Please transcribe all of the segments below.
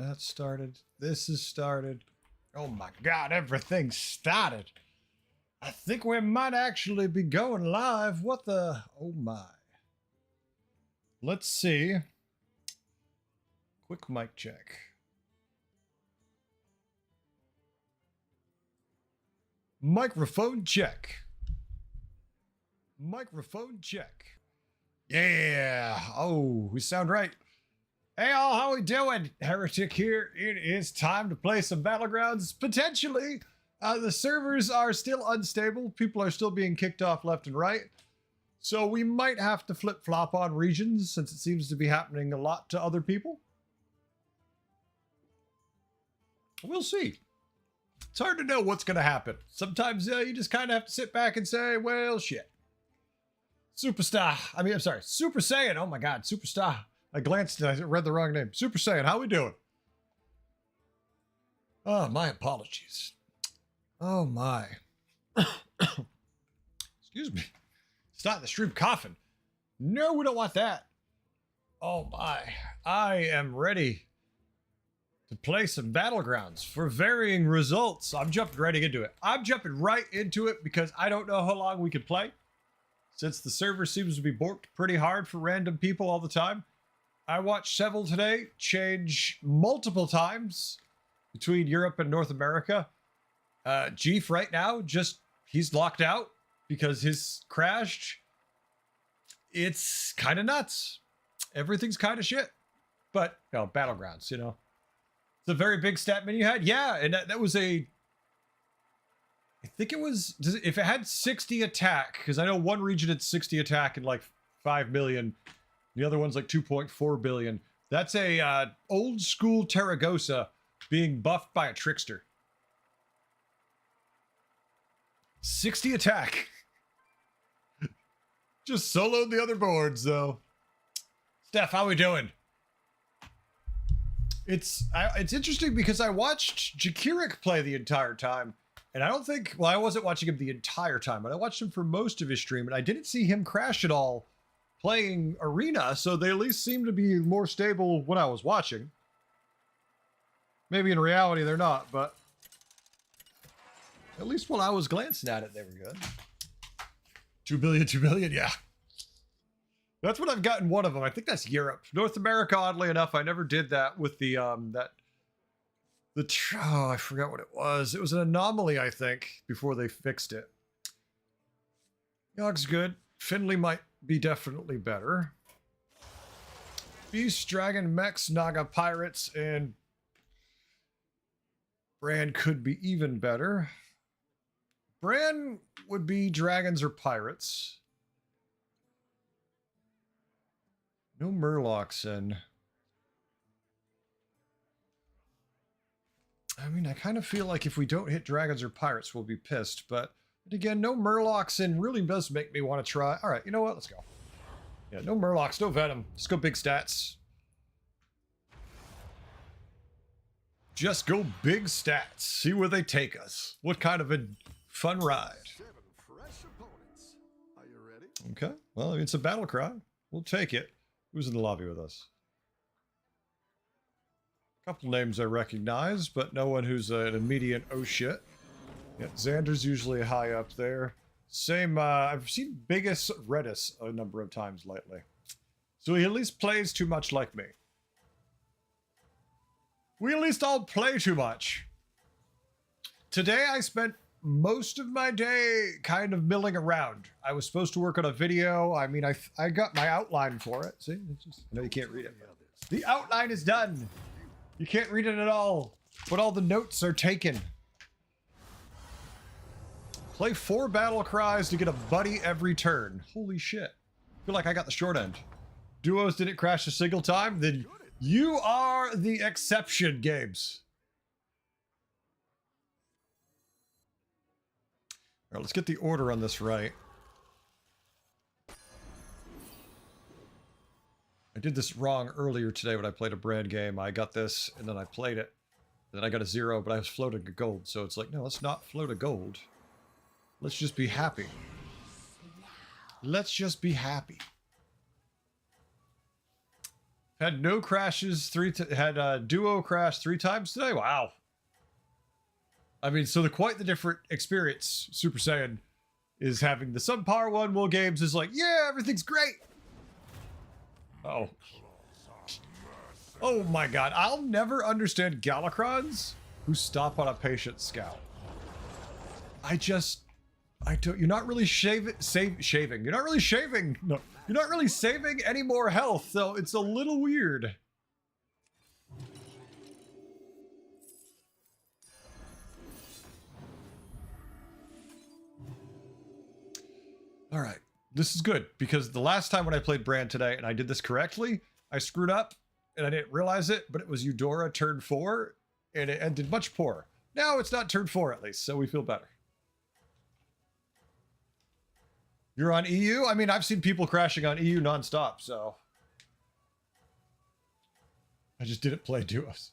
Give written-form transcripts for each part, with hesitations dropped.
That started. This has started. Oh my god, everything's started. I think we might actually be going live. What the? Oh my. Let's see. Quick mic check. Microphone check. Microphone check. Yeah. Oh, we sound right. Hey all, how we doing? Heretic here. It is time to play some Battlegrounds. Potentially, the servers are still unstable. People are still being kicked off left and right. So we might have to flip-flop on regions since it seems to be happening a lot to other people. We'll see. It's hard to know what's going to happen. Sometimes you just kind of have to sit back and say, well, shit. Super Saiyan. Oh my god, Superstar. I glanced and I read the wrong name. Super Saiyan, how we doing? Oh, my apologies. Oh my. Excuse me. Start the stream coughing. No, we don't want that. Oh my. I am ready to play some Battlegrounds for varying results. I'm jumping right into it. I'm jumping right into it because I don't know how long we can play. Since the server seems to be borked pretty hard for random people all the time. I watched Seville today change multiple times between Europe and North America. Jeef right now, he's locked out because his crashed. It's kind of nuts. Everything's kind of shit. But, Battlegrounds, It's a very big stat menu you had. Yeah, and that was I think it was, if it had 60 attack, because I know one region had 60 attack and like 5 million. The other one's like 2.4 billion. That's a old school Terragosa being buffed by a trickster. 60 attack. Just soloed the other boards though. Steph, how we doing? It's interesting because I watched Jakirik play the entire time. And I don't think, I wasn't watching him the entire time, but I watched him for most of his stream and I didn't see him crash at all playing Arena, so they at least seem to be more stable when I was watching. Maybe in reality they're not, but at least when I was glancing at it, they were good. 2 billion, yeah. That's what I've gotten one of them. I think that's Europe. North America, oddly enough, I never did that with the, I forgot what it was. It was an anomaly, I think, before they fixed it. Yog's good. Finley might be definitely better. Beast, Dragon, Mechs, Naga, Pirates, and Bran could be even better. Bran would be Dragons or Pirates. No Murlocs in. I mean, I kind of feel like if we don't hit Dragons or Pirates, we'll be pissed, but again, no Murlocs in really does make me want to try. All right, you know what? Let's go. Yeah, no Murlocs, no Venom. Let's go big stats. Just go big stats. See where they take us. What kind of a fun ride. 7 fresh opponents. Are you ready? Okay, well, it's a battle cry. We'll take it. Who's in the lobby with us? A couple names I recognize, but no one who's an immediate oh shit. Yeah, Xander's usually high up there. Same, I've seen Biggest Redis a number of times lately. So he at least plays too much like me. We at least all play too much. Today I spent most of my day kind of milling around. I was supposed to work on a video. I mean, I got my outline for it. See? It's just, I know you can't read it. The outline is done. You can't read it at all, but all the notes are taken. Play 4 battle cries to get a buddy every turn. Holy shit. I feel like I got the short end. Duos didn't crash a single time? Then you are the exception, Games. All right, let's get the order on this right. I did this wrong earlier today when I played a brand game. I got this, and then I played it. And then I got a 0, but I was floating a gold. So it's like, no, let's not float a gold. Let's just be happy. Let's just be happy. Had no crashes, had duo crash 3 times today. Wow. I mean, so quite the different experience Super Saiyan is having. The subpar one, Will Games is like, yeah, everything's great. Oh. Oh my god. I'll never understand Galacrons who stop on a patient scout. I don't, you're not really shaving. You're not really shaving. No, you're not really saving any more health, so it's a little weird. All right, this is good because the last time when I played Brand today and I did this correctly, I screwed up and I didn't realize it, but it was Eudora turn 4 and it ended much poorer. Now it's not turn 4 at least, so we feel better. You're on EU? I mean, I've seen people crashing on EU nonstop, so. I just didn't play duos.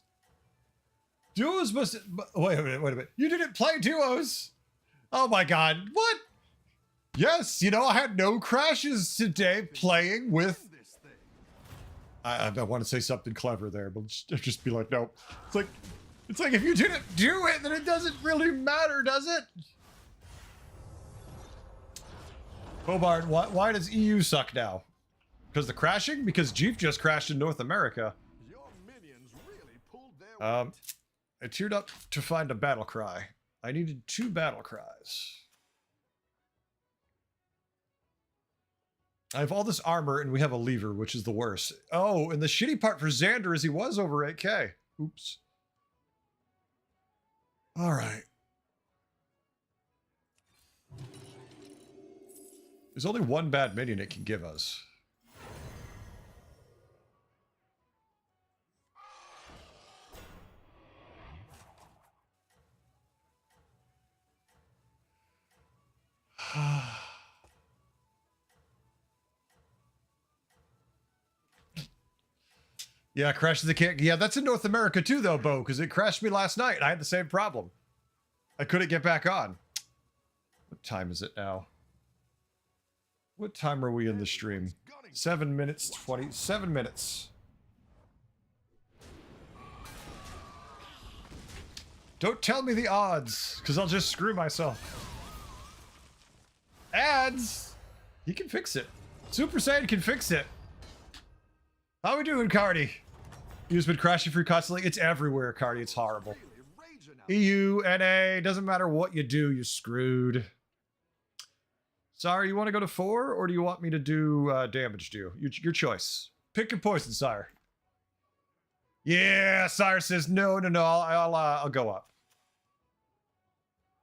Duos must, wait a minute. You didn't play duos? Oh my god, what? Yes, you know, I had no crashes today playing with... I want to say something clever there, but just be like, no. It's like if you didn't do it, then it doesn't really matter, does it? Hobart, why does EU suck now? Because the crashing? Because Jeep just crashed in North America. Your minions really pulled their weight. I tiered up to find a battle cry. I needed 2 battle cries. I have all this armor and we have a lever, which is the worst. Oh, and the shitty part for Xander is he was over 8k. Oops. All right. There's only one bad minion it can give us. Yeah, crashes the can't. Yeah, that's in North America too, though, Bo, because it crashed me last night. And I had the same problem. I couldn't get back on. What time is it now? What time are we in the stream? 7 minutes, 27 minutes. Don't tell me the odds, because I'll just screw myself. Ads! He can fix it. Super Saiyan can fix it. How we doing, Cardi? You've been crashing for you constantly. It's everywhere, Cardi. It's horrible. EU, NA, doesn't matter what you do, you're screwed. Sire, you want to go to 4, or do you want me to do damage to you? Your choice. Pick your poison, Sire. Yeah, Sire says no, I'll go up.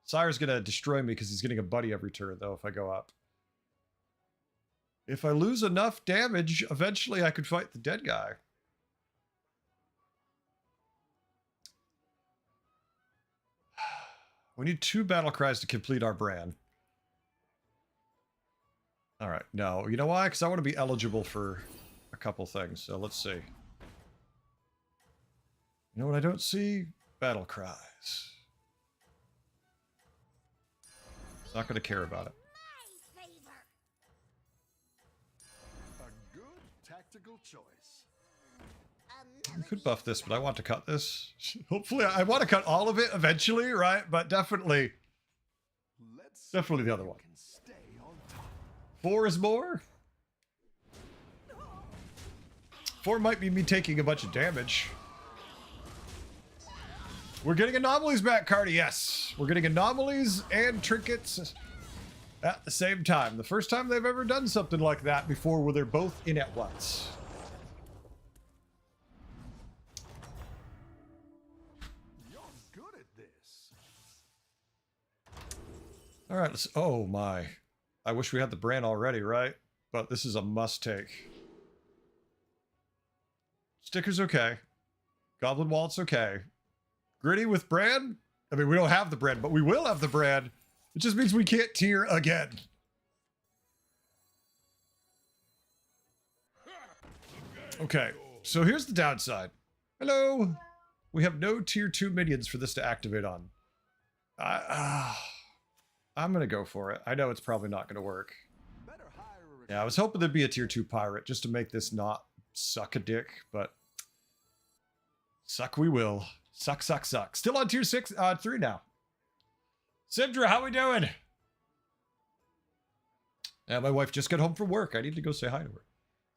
Sire's gonna destroy me because he's getting a buddy every turn, though, if I go up. If I lose enough damage, eventually I could fight the dead guy. We need 2 battle cries to complete our brand. All right, no, you know why? Because I want to be eligible for a couple things, so let's see. You know what I don't see? Battle cries. Not going to care about it. A good tactical choice. We could buff this, but I want to cut this. Hopefully, I want to cut all of it eventually, right? But definitely the other one. 4 is more. 4 might be me taking a bunch of damage. We're getting anomalies back, Cardi. Yes, we're getting anomalies and trinkets at the same time. The first time they've ever done something like that before, where they're both in at once. You're good at this. All right, let's. Oh my. I wish we had the brand already, right? But this is a must take. Sticker's okay. Goblin Walt's okay. Gritty with brand? I mean, we don't have the brand, but we will have the brand. It just means we can't tier again. Okay, so here's the downside. Hello. We have no tier 2 minions for this to activate on. I'm going to go for it. I know it's probably not going to work. Yeah, I was hoping there'd be a tier 2 pirate just to make this not suck a dick, but suck we will. Suck, suck, suck. Still on tier 3 now. Sindra, how we doing? Yeah, my wife just got home from work. I need to go say hi to her.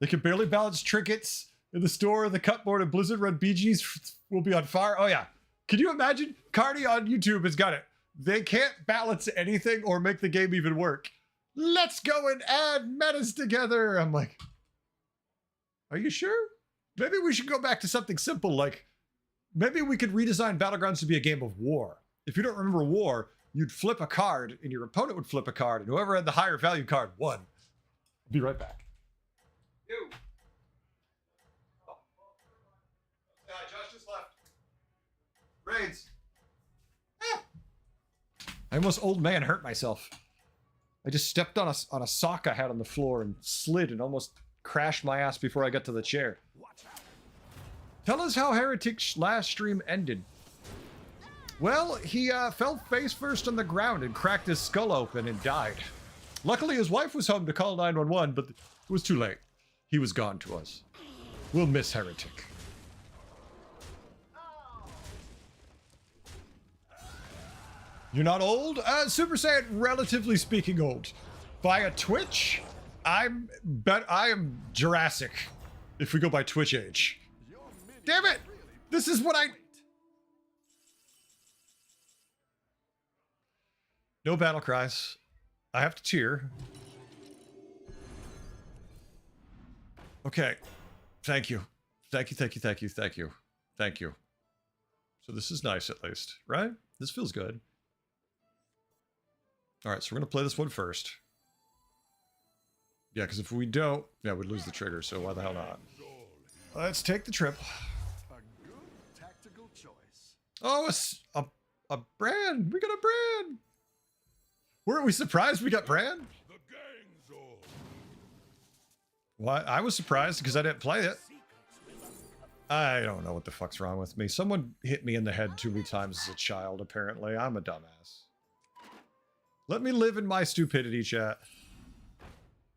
They can barely balance trinkets in the store. The cupboard and Blizzard Run BGs will be on fire. Oh, yeah. Can you imagine? Cardi on YouTube has got it. They can't balance anything or make the game even work. Let's go and add metas together. I'm like, are you sure? Maybe we should go back to something simple, like maybe we could redesign Battlegrounds to be a game of war. If you don't remember war, you'd flip a card and your opponent would flip a card and whoever had the higher value card won. Be right back. Ew. Oh. Yeah, Josh just left. Raids. Ah. I almost old man hurt myself. I just stepped on a sock I had on the floor and slid and almost crashed my ass before I got to the chair. Tell us how Heretic's last stream ended. Well, he fell face first on the ground and cracked his skull open and died. Luckily, his wife was home to call 911, but it was too late. He was gone to us. We'll miss Heretic. You're not old? Super Saiyan, relatively speaking, old. By a Twitch, I am Jurassic, if we go by Twitch age. Damn it! This is what I... No battle cries. I have to cheer. Okay. Thank you. Thank you, thank you, thank you, thank you. Thank you. So this is nice, at least, right? This feels good. All right, so we're going to play this one first. Yeah, because if we don't, yeah, we'd lose the trigger, so why the hell not? Let's take the trip. A good tactical choice. Oh, a brand. We got a brand. Weren't we surprised we got brand? Why? I was surprised because I didn't play it. I don't know what the fuck's wrong with me. Someone hit me in the head too many times as a child, apparently. I'm a dumbass. Let me live in my stupidity, chat.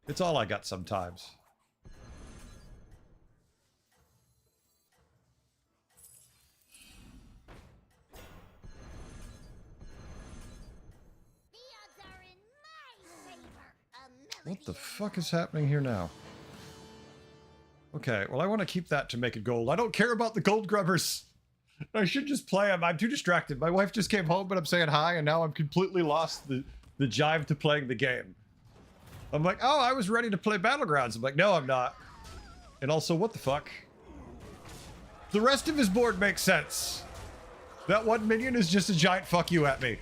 It's all I got sometimes. What the fuck is happening here now? Okay, well, I want to keep that to make it gold. I don't care about the gold grubbers. I should just play them. I'm too distracted. My wife just came home, but I'm saying hi, and now I'm completely lost the jive to playing the game. I'm like, oh, I was ready to play Battlegrounds. I'm like, no, I'm not. And also, what the fuck? The rest of his board makes sense. That one minion is just a giant fuck you at me.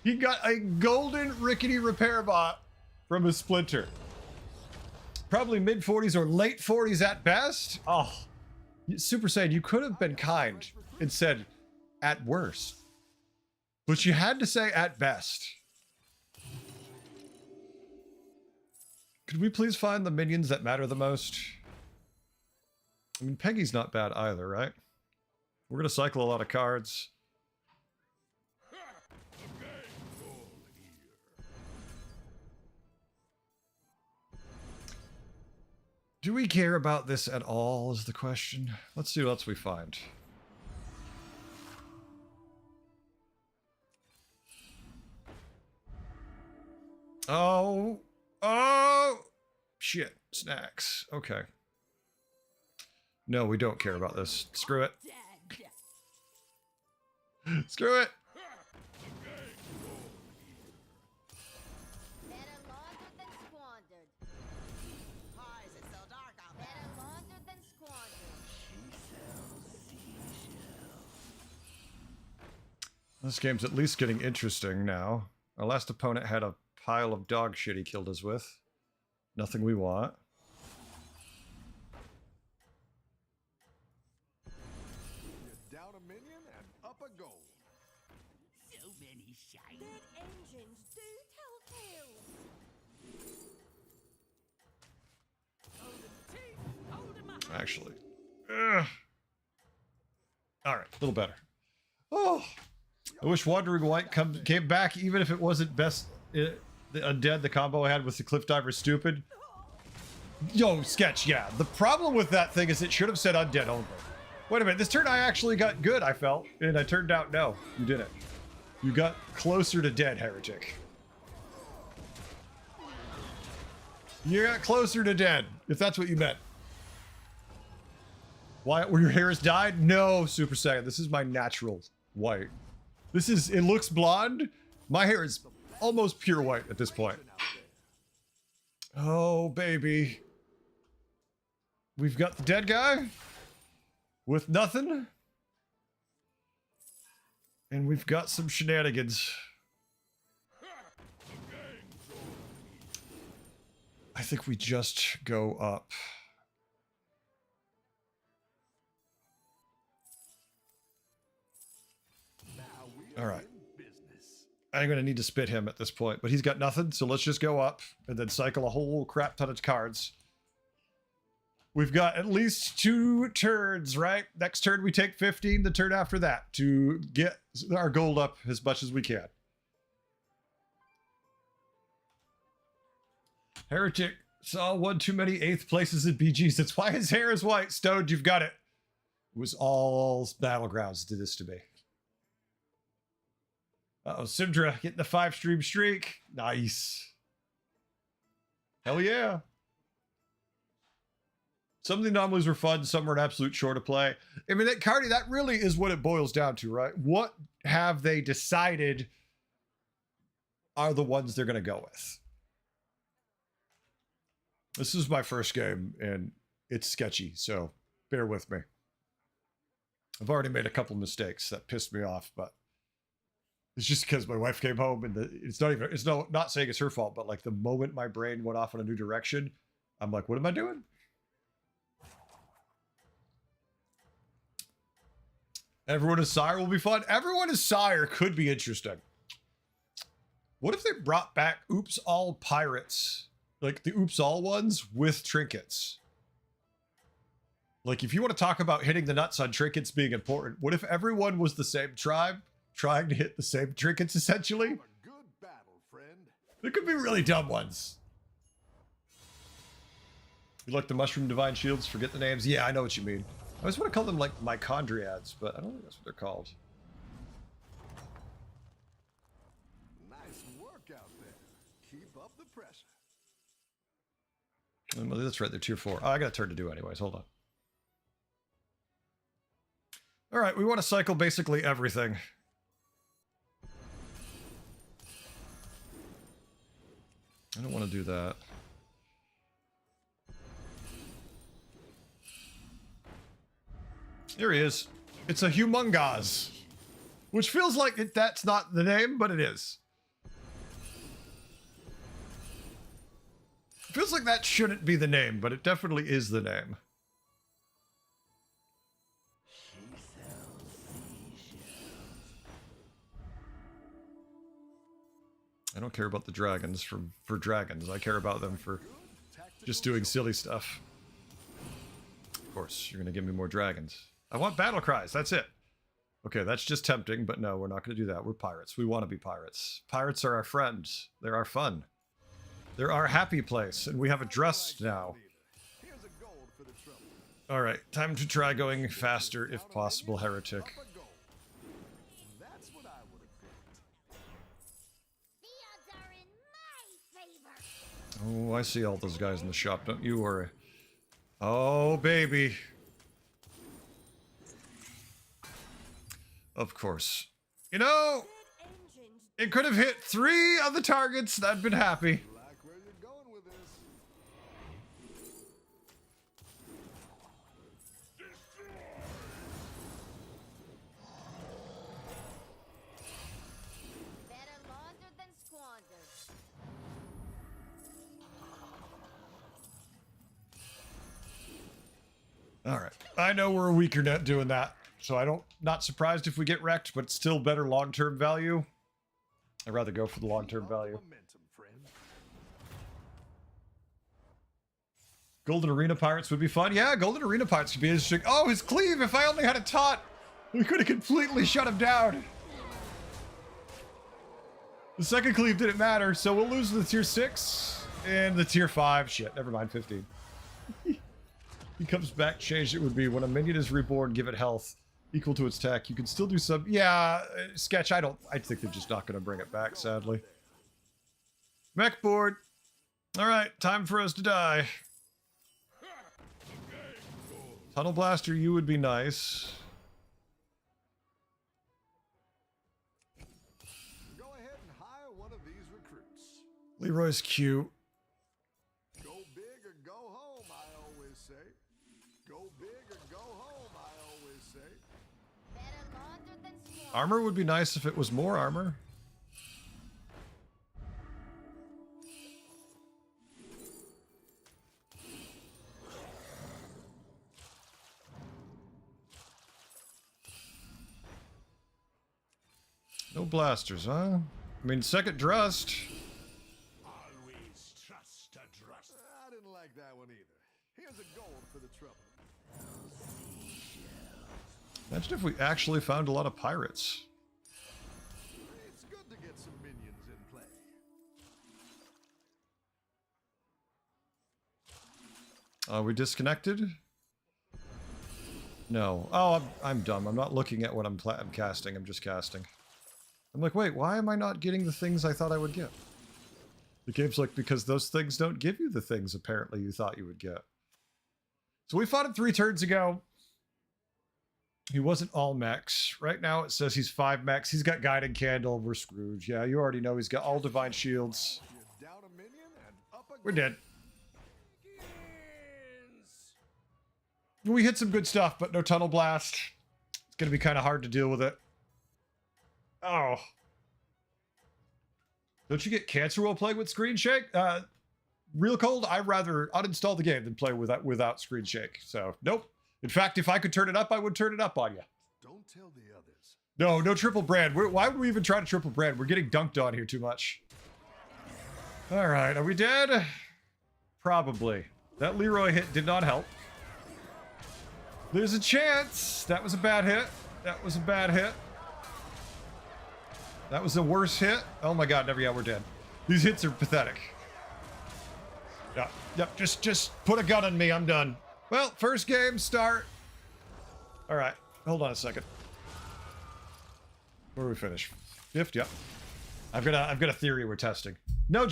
He got a golden rickety repair bot from his splinter. Probably mid 40s or late 40s at best. Oh, Super Saiyan, you could have been kind and said at worst. But you had to say at best. Could we please find the minions that matter the most? I mean, Peggy's not bad either, right? We're going to cycle a lot of cards. Do we care about this at all is the question. Let's see what else we find. Oh, shit, snacks. Okay. No, we don't care about this. Screw it. Screw it. This game's at least getting interesting now. Our last opponent had a pile of dog shit he killed us with. Nothing we want. You're down a minion and up a goal. So many shiny. Dead engines do tell tales. Actually. Ugh. Alright, a little better. Oh! I wish Wandering White came back, even if it wasn't best. The Undead, the combo I had with the Cliff Diver, stupid. Yo, Sketch, yeah. The problem with that thing is it should have said undead only. Wait a minute, this turn I actually got good, I felt. And I turned out, no, you didn't. You got closer to dead, Heretic. You got closer to dead, if that's what you meant. Why, were your hairs dyed? No, Super Saiyan, this is my natural white. This is, it looks blonde. My hair is almost pure white at this point. Oh, baby. We've got the dead guy with nothing. And we've got some shenanigans. I think we just go up. All right. I'm going to need to spit him at this point, but he's got nothing, so let's just go up and then cycle a whole crap ton of cards. We've got at least 2 turns, right? Next turn we take 15, the turn after that, to get our gold up as much as we can. Heretic saw one too many 8th places in BGs. That's why his hair is white. Stoned, you've got it. It was all Battlegrounds did this to me. Uh-oh, Simdra getting the 5-stream streak. Nice. Hell yeah. Some of the anomalies were fun, some were an absolute chore to play. I mean, Cardi, that really is what it boils down to, right? What have they decided are the ones they're going to go with? This is my first game, and it's sketchy, so bear with me. I've already made a couple mistakes that pissed me off, but it's just because my wife came home and not saying it's her fault, but like the moment my brain went off in a new direction, I'm like, what am I doing? Everyone is Sire will be fun. Everyone is Sire could be interesting. What if they brought back Oops All Pirates? Like the Oops All ones with trinkets. Like if you want to talk about hitting the nuts on trinkets being important, what if everyone was the same tribe? Trying to hit the same trinkets, essentially. A good battle, friend. There could be really dumb ones. You like the Mushroom Divine Shields? Forget the names. Yeah, I know what you mean. I always want to call them like Mitochondriads, but I don't think that's what they're called. Nice work out there. Keep up the pressure. That's right, they're tier 4. Oh, I got a turn to do anyways. Hold on. All right, we want to cycle basically everything. I don't want to do that. Here he is. It's a humongous, which feels like that's not the name, but it is. It feels like that shouldn't be the name, but it definitely is the name. I don't care about the dragons for dragons. I care about them for just doing silly stuff. Of course, you're going to give me more dragons. I want battle cries. That's it. Okay, that's just tempting, but no, we're not going to do that. We're pirates. We want to be pirates. Pirates are our friends. They're our fun. They're our happy place, and we have a dress now. Here's a gold for the trouble. All right, time to try going faster if possible, Heretic. Up a gold. That's what I would have picked. The odds are in my favor. Oh, I see all those guys in the shop. Don't you worry. Oh, baby. Of course. You know, Good engines. it could have hit 3 of the targets. I'd been happy. Like where you're going with this. Better laundered than squandered. All right. I know we're a weaker net doing that, so not surprised if we get wrecked, but it's still better long-term value. I'd rather go for the long-term value. Momentum, friend. Golden Arena Pirates would be fun. Yeah, Golden Arena Pirates could be interesting. Oh, his cleave! If I only had a taunt, we could have completely shut him down. The second cleave didn't matter, so we'll lose the tier 6 and the tier 5. Shit, never mind, 15. He comes back, changed. It would be when a minion is reborn, give it health equal to its attack. You can still do some. Yeah, Sketch. I think they're just not going to bring it back, sadly. Mech board. All right, time for us to die. Tunnel Blaster, you would be nice. Go ahead and hire one of these recruits. Leroy's cute. Go big or go home, I always say. Go big or go home, I always say. Better larger than small. Armor would be nice if it was more armor. No blasters, huh? I mean, second Drust. Always trust a trust. I didn't like that one either. Here's a gold for the trouble. Imagine if we actually found a lot of pirates. It's good to get some minions in play. Are we disconnected? No. Oh, I'm dumb. I'm not looking at what I'm casting. I'm just casting. I'm like, wait, why am I not getting the things I thought I would get? The game's like, because those things don't give you the things apparently you thought you would get. So we fought him 3 turns ago. He wasn't all mechs. Right now it says he's 5 mechs. He's got Guiding Candle. We're screwed. Yeah, you already know he's got all Divine Shields. You're down a minion and up a We're dead. We hit some good stuff, but no Tunnel Blast. It's going to be kind of hard to deal with it. Oh. Don't you get cancer while playing with screen shake? Real cold, I'd rather uninstall the game than play without screen shake. So, nope. In fact, if I could turn it up, I would turn it up on you. Don't tell the others. No triple brand. Why would we even try to triple brand? We're getting dunked on here too much. All right, are we dead? Probably. That Leroy hit did not help. There's a chance. That was a bad hit. That was a bad hit. That was the worst hit. Oh my god, yeah, we're dead. These hits are pathetic. Yeah, just put a gun on me, I'm done. Well, first game, start. All right, hold on a second. Where do we finish? 5th, yep. I've got a theory we're testing. No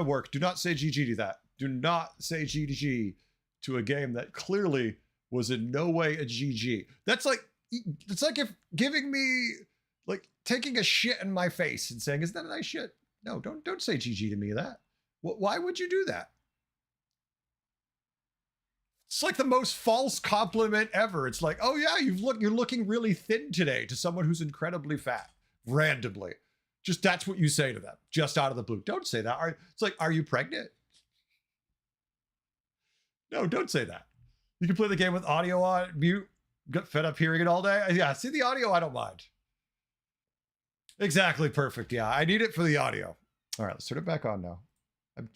work. Do not say GG to that. Do not say GG to a game that clearly was in no way a GG. It's like if giving me, like, taking a shit in my face and saying, "Is that a nice shit?" No, don't say GG to me that. Why would you do that? It's like the most false compliment ever. It's like, "Oh yeah, you're looking really thin today," to someone who's incredibly fat, randomly. Just that's what you say to them, just out of the blue. Don't say that. It's like, "Are you pregnant?" No, don't say that. You can play the game with audio on mute. Got fed up hearing it all day. Yeah, see the audio, I don't mind. Exactly, perfect. Yeah, I need it for the audio. All right, let's turn it back on now.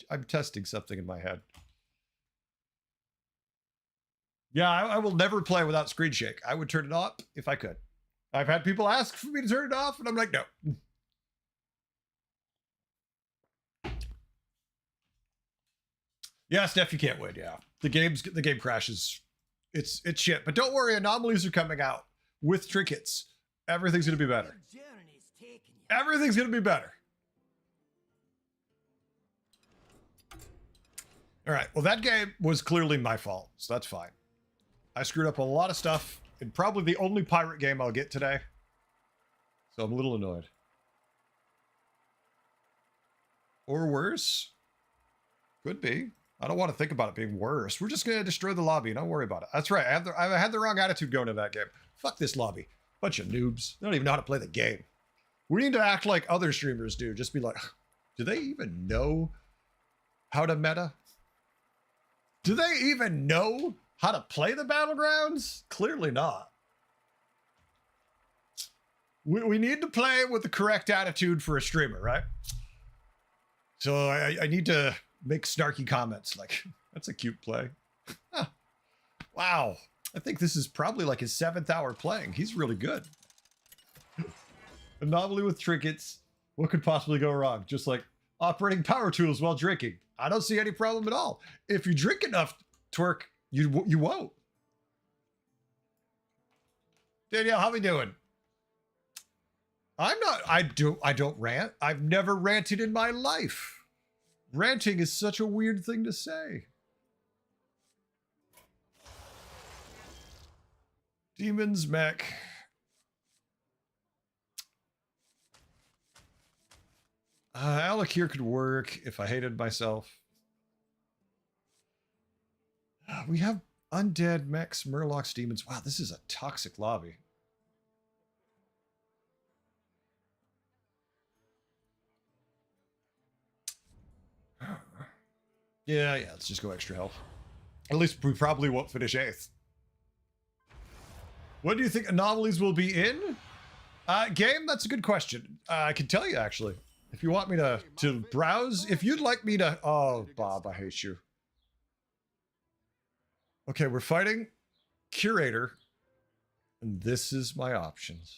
I'm testing something in my head. Yeah, I will never play without screen shake. I would turn it off if I could. I've had people ask for me to turn it off, and I'm like, no. Yeah, Steph, you can't win. Yeah, the game crashes. It's shit. But don't worry, Anomalies are coming out with trinkets. Everything's gonna be better. Everything's gonna be better. All right. Well, that game was clearly my fault, so that's fine. I screwed up a lot of stuff in probably the only pirate game I'll get today. So I'm a little annoyed. Or worse. Could be. I don't want to think about it being worse. We're just going to destroy the lobby. Don't worry about it. That's right. I had the wrong attitude going to that game. Fuck this lobby. Bunch of noobs. They don't even know how to play the game. We need to act like other streamers do. Just be like, do they even know how to meta? Do they even know how to play the battlegrounds? Clearly not. We need to play with the correct attitude for a streamer, right? So I need to make snarky comments like, that's a cute play. Huh. Wow. I think this is probably like his 7th hour playing. He's really good. Anomaly with trinkets. What could possibly go wrong? Just like operating power tools while drinking. I don't see any problem at all. If you drink enough, twerk, You won't. Danielle, how we doing? I don't rant. I've never ranted in my life. Ranting is such a weird thing to say. Demons mech. Alec here could work if I hated myself. We have undead mechs, murlocs, demons. Wow, this is a toxic lobby. Yeah, let's just go extra health. At least we probably won't finish 8th. When do you think Anomalies will be in? Game, that's a good question. I can tell you, actually. If you want me to browse, if you'd like me to... Oh, Bob, I hate you. Okay, we're fighting Curator. And this is my options.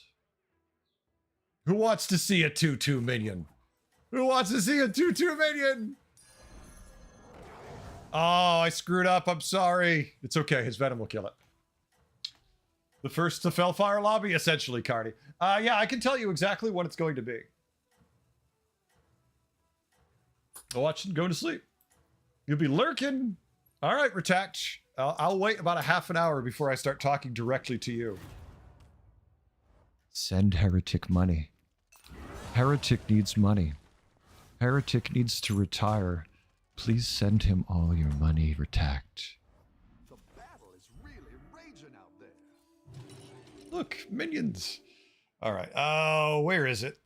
Who wants to see a 2-2 minion? Who wants to see a 2-2 minion? Oh, I screwed up. I'm sorry. It's okay. His venom will kill it. The first to Fellfire lobby, essentially, Cardi. Yeah, I can tell you exactly what it's going to be. Go watch and go to sleep. You'll be lurking. All right, Retact. I'll wait about a half an hour before I start talking directly to you. Send Heretic money. Heretic needs money. Heretic needs to retire. Please send him all your money, Retact. The battle is really raging out there. Look, minions. All right. Oh, where is it?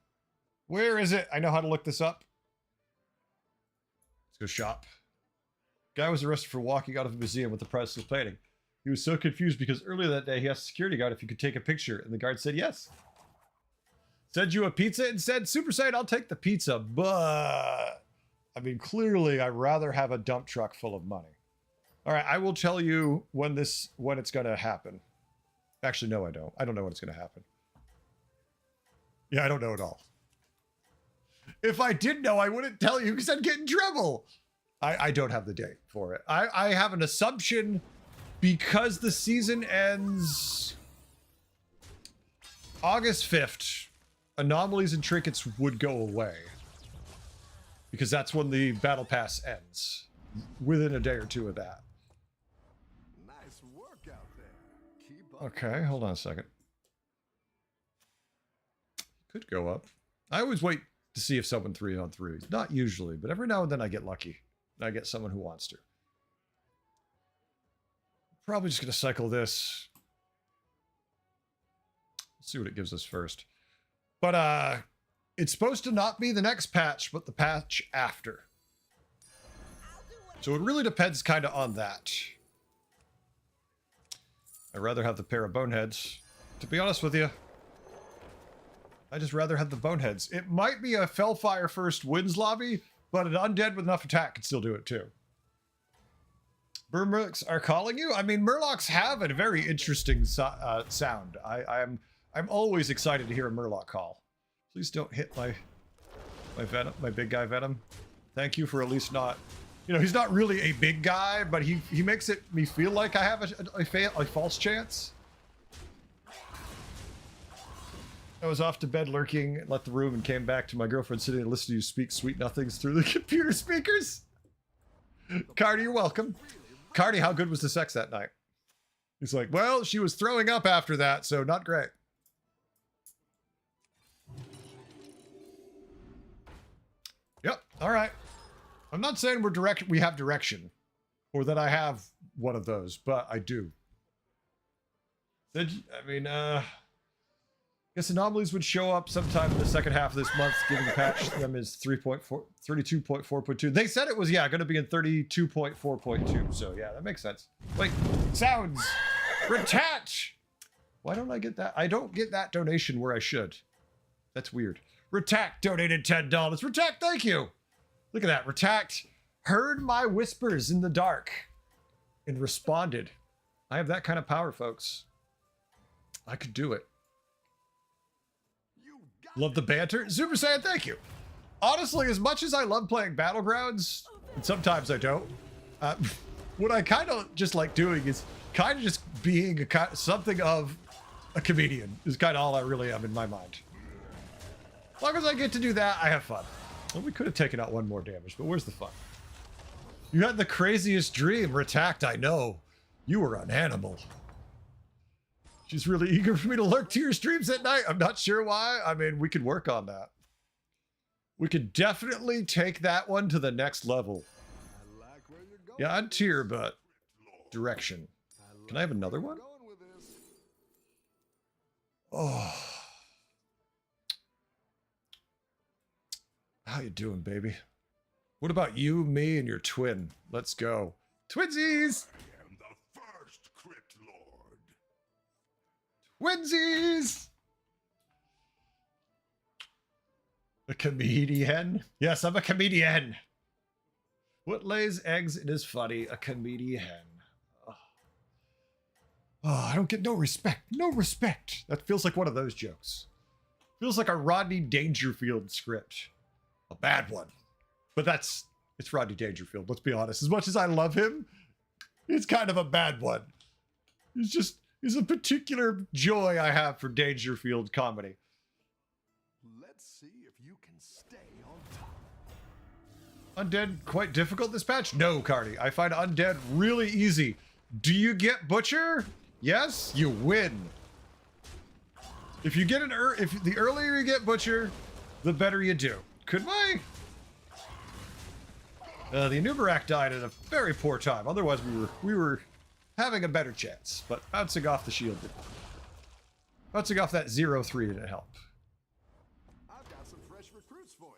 Where is it? I know how to look this up. Let's go shop. Guy was arrested for walking out of a museum with the priceless painting. He was so confused because earlier that day he asked the security guard if he could take a picture, and the guard said yes. Send you a pizza and said, Super Saiyan, I'll take the pizza, but... I mean, clearly, I'd rather have a dump truck full of money. All right, I will tell you when it's going to happen. Actually, no, I don't. I don't know when it's going to happen. Yeah, I don't know at all. If I did know, I wouldn't tell you because I'd get in trouble. I don't have the date for it. I have an assumption because the season ends August 5th. Anomalies and trinkets would go away. Because that's when the battle pass ends. Within a day or two of that. Nice work out there. Keep up. Okay, hold on a second. Could go up. I always wait to see if someone 3-on-3. Not usually, but every now and then I get lucky. And I get someone who wants to. Probably just going to cycle this. Let's see what it gives us first. But, it's supposed to not be the next patch, but the patch after. So it really depends kind of on that. I'd rather have the pair of boneheads. To be honest with you, I'd just rather have the boneheads. It might be a Fellfire first wins lobby, but an undead with enough attack can still do it too. Murlocs are calling you? I mean, Murlocs have a very interesting sound. I'm always excited to hear a Murloc call. Please don't hit my Venom, my big guy Venom. Thank you for at least not... You know, he's not really a big guy, but he makes me feel like I have a false chance. I was off to bed lurking, left the room, and came back to my girlfriend sitting and listening to you speak sweet nothings through the computer speakers. Cardi, you're welcome. Cardi, how good was the sex that night? He's like, well, she was throwing up after that, so not great. Yep. All right. I'm not saying we have direction, or that I have one of those, but I do. I mean, I guess Anomalies would show up sometime in the second half of this month, given the patch them is 32.4.2. They said it was, yeah, going to be in 32.4.2. So yeah, that makes sense. Wait, sounds. Retach. Why don't I get that? I don't get that donation where I should. That's weird. Retact donated $10. Retact, thank you. Look at that. Retact heard my whispers in the dark and responded. I have that kind of power, folks. I could do it. Love the banter. Super Saiyan, thank you. Honestly, as much as I love playing Battlegrounds, and sometimes I don't, what I kind of just like doing is kind of just being something of a comedian is kind of all I really am in my mind. As long as I get to do that, I have fun. Well, we could have taken out one more damage, but where's the fun? You had the craziest dream, Retact, I know. You were an animal. She's really eager for me to lurk to your streams at night. I'm not sure why. I mean, we could work on that. We could definitely take that one to the next level. I like where you're going. Yeah, I'd tier, but direction. Can I have another one? Going with this. Oh. How you doing, baby? What about you, me, and your twin? Let's go. Twinsies! I am the first Crypt Lord. Twinsies! A comedian? Yes, I'm a comedian. What lays eggs and is funny? A comedian. Oh. Oh, I don't get no respect. No respect. That feels like one of those jokes. Feels like a Rodney Dangerfield script. A bad one. But it's Rodney Dangerfield, let's be honest. As much as I love him, it's kind of a bad one. It's a particular joy I have for Dangerfield comedy. Let's see if you can stay on top. Undead quite difficult this patch? No, Cardi. I find undead really easy. Do you get Butcher? Yes, you win. If you get if the earlier you get Butcher, the better you do. Could I? The Enumerak died at a very poor time. Otherwise, we were having a better chance. But bouncing off the shield didn't. Bouncing off that 0-3 didn't help. I've got some fresh recruits for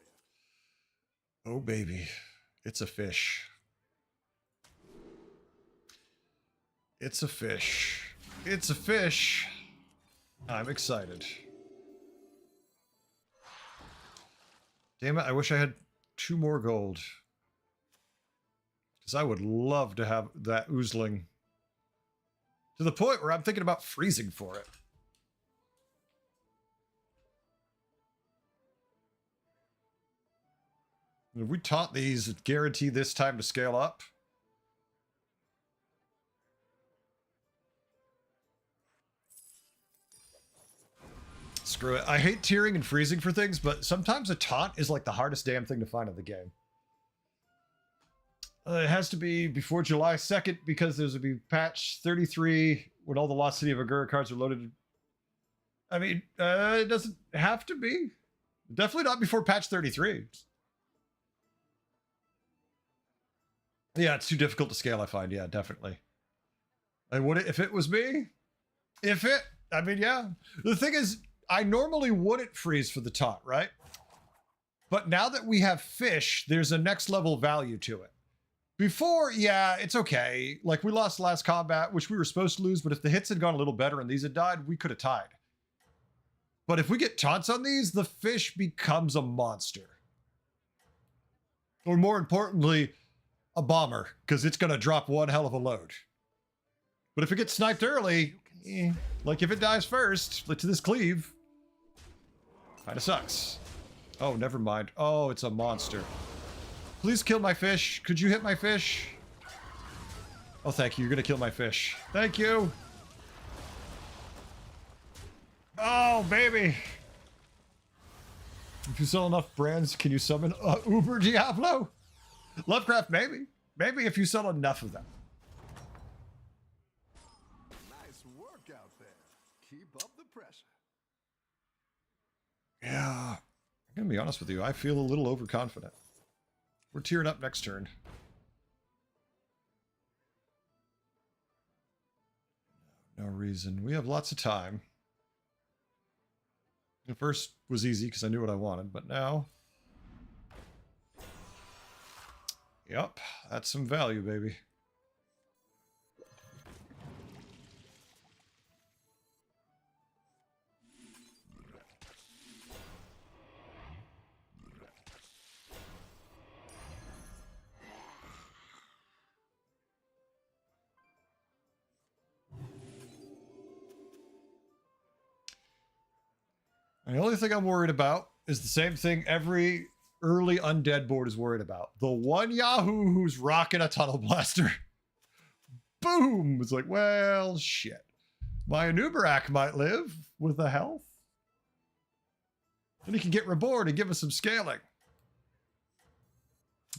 you. Oh, baby. It's a fish. It's a fish. It's a fish. I'm excited. Damn it, I wish I had 2 more gold. Because I would love to have that oozling. To the point where I'm thinking about freezing for it. If we taught these, it guarantee this time to scale up. Screw it. I hate tearing and freezing for things, but sometimes a taunt is like the hardest damn thing to find in the game. It has to be before July 2nd because there's going to be patch 33 when all the Lost City of Agura cards are loaded. I mean, it doesn't have to be. Definitely not before patch 33. Yeah, it's too difficult to scale, I find. Yeah, definitely. I would if it was me. I mean, yeah. The thing is, I normally wouldn't freeze for the taunt, right? But now that we have fish, there's a next level value to it. Before, yeah, it's okay. Like, we lost last combat, which we were supposed to lose, but if the hits had gone a little better and these had died, we could have tied. But if we get taunts on these, the fish becomes a monster. Or more importantly, a bomber, because it's going to drop one hell of a load. But if it gets sniped early, like if it dies first, like to this cleave, kind of sucks. Oh, never mind. Oh, it's a monster. Please kill my fish. Could you hit my fish? Oh, thank you. You're going to kill my fish. Thank you. Oh, baby. If you sell enough brands, can you summon Uber Diablo? Lovecraft, maybe. Maybe if you sell enough of them. Nice work out there. Keep up the pressure. Yeah. I'm going to be honest with you. I feel a little overconfident. We're tearing up next turn. No reason. We have lots of time. The first was easy because I knew what I wanted, but now... Yep, that's some value, baby. And the only thing I'm worried about is the same thing every early undead board is worried about. The one Yahoo who's rocking a tunnel blaster. boom. It's like, well, shit. My Anubarak might live with the health. Then he can get reborn and give us some scaling.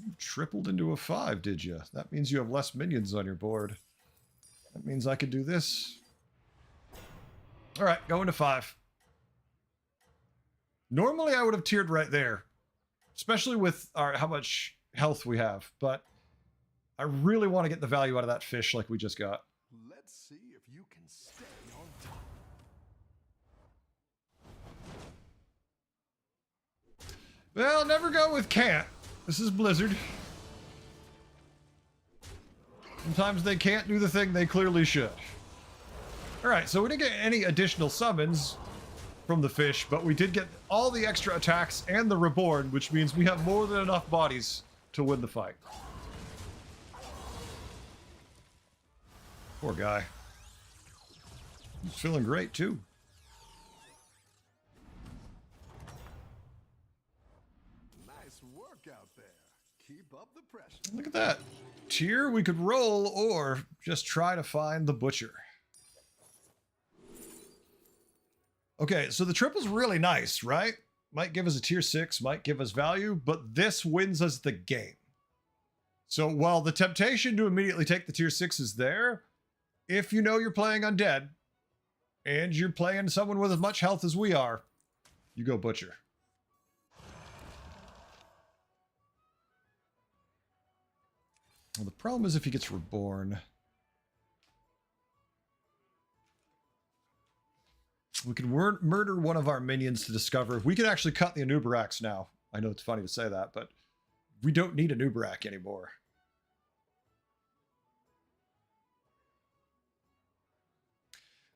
You tripled into a 5, did you? That means you have less minions on your board. That means I could do this. All right, go into 5. Normally, I would have tiered right there, especially with how much health we have, but I really want to get the value out of that fish like we just got. Let's see if you can stay on top. Well, never go with can't. This is Blizzard. Sometimes they can't do the thing they clearly should. Alright, so we didn't get any additional summons from the fish, but we did get all the extra attacks and the reborn, which means we have more than enough bodies to win the fight. Poor guy. He's feeling great, too. Nice work out there. Keep up the pressure. Look at that. Tier we could roll or just try to find the butcher. Okay, so the triple's really nice, right? Might give us a tier 6, might give us value, but this wins us the game. So while the temptation to immediately take the tier 6 is there, if you know you're playing undead and you're playing someone with as much health as we are, you go butcher. Well, the problem is if he gets reborn. We can murder one of our minions to discover. We could actually cut the Anubaraks now. I know it's funny to say that, but we don't need Anubarak anymore.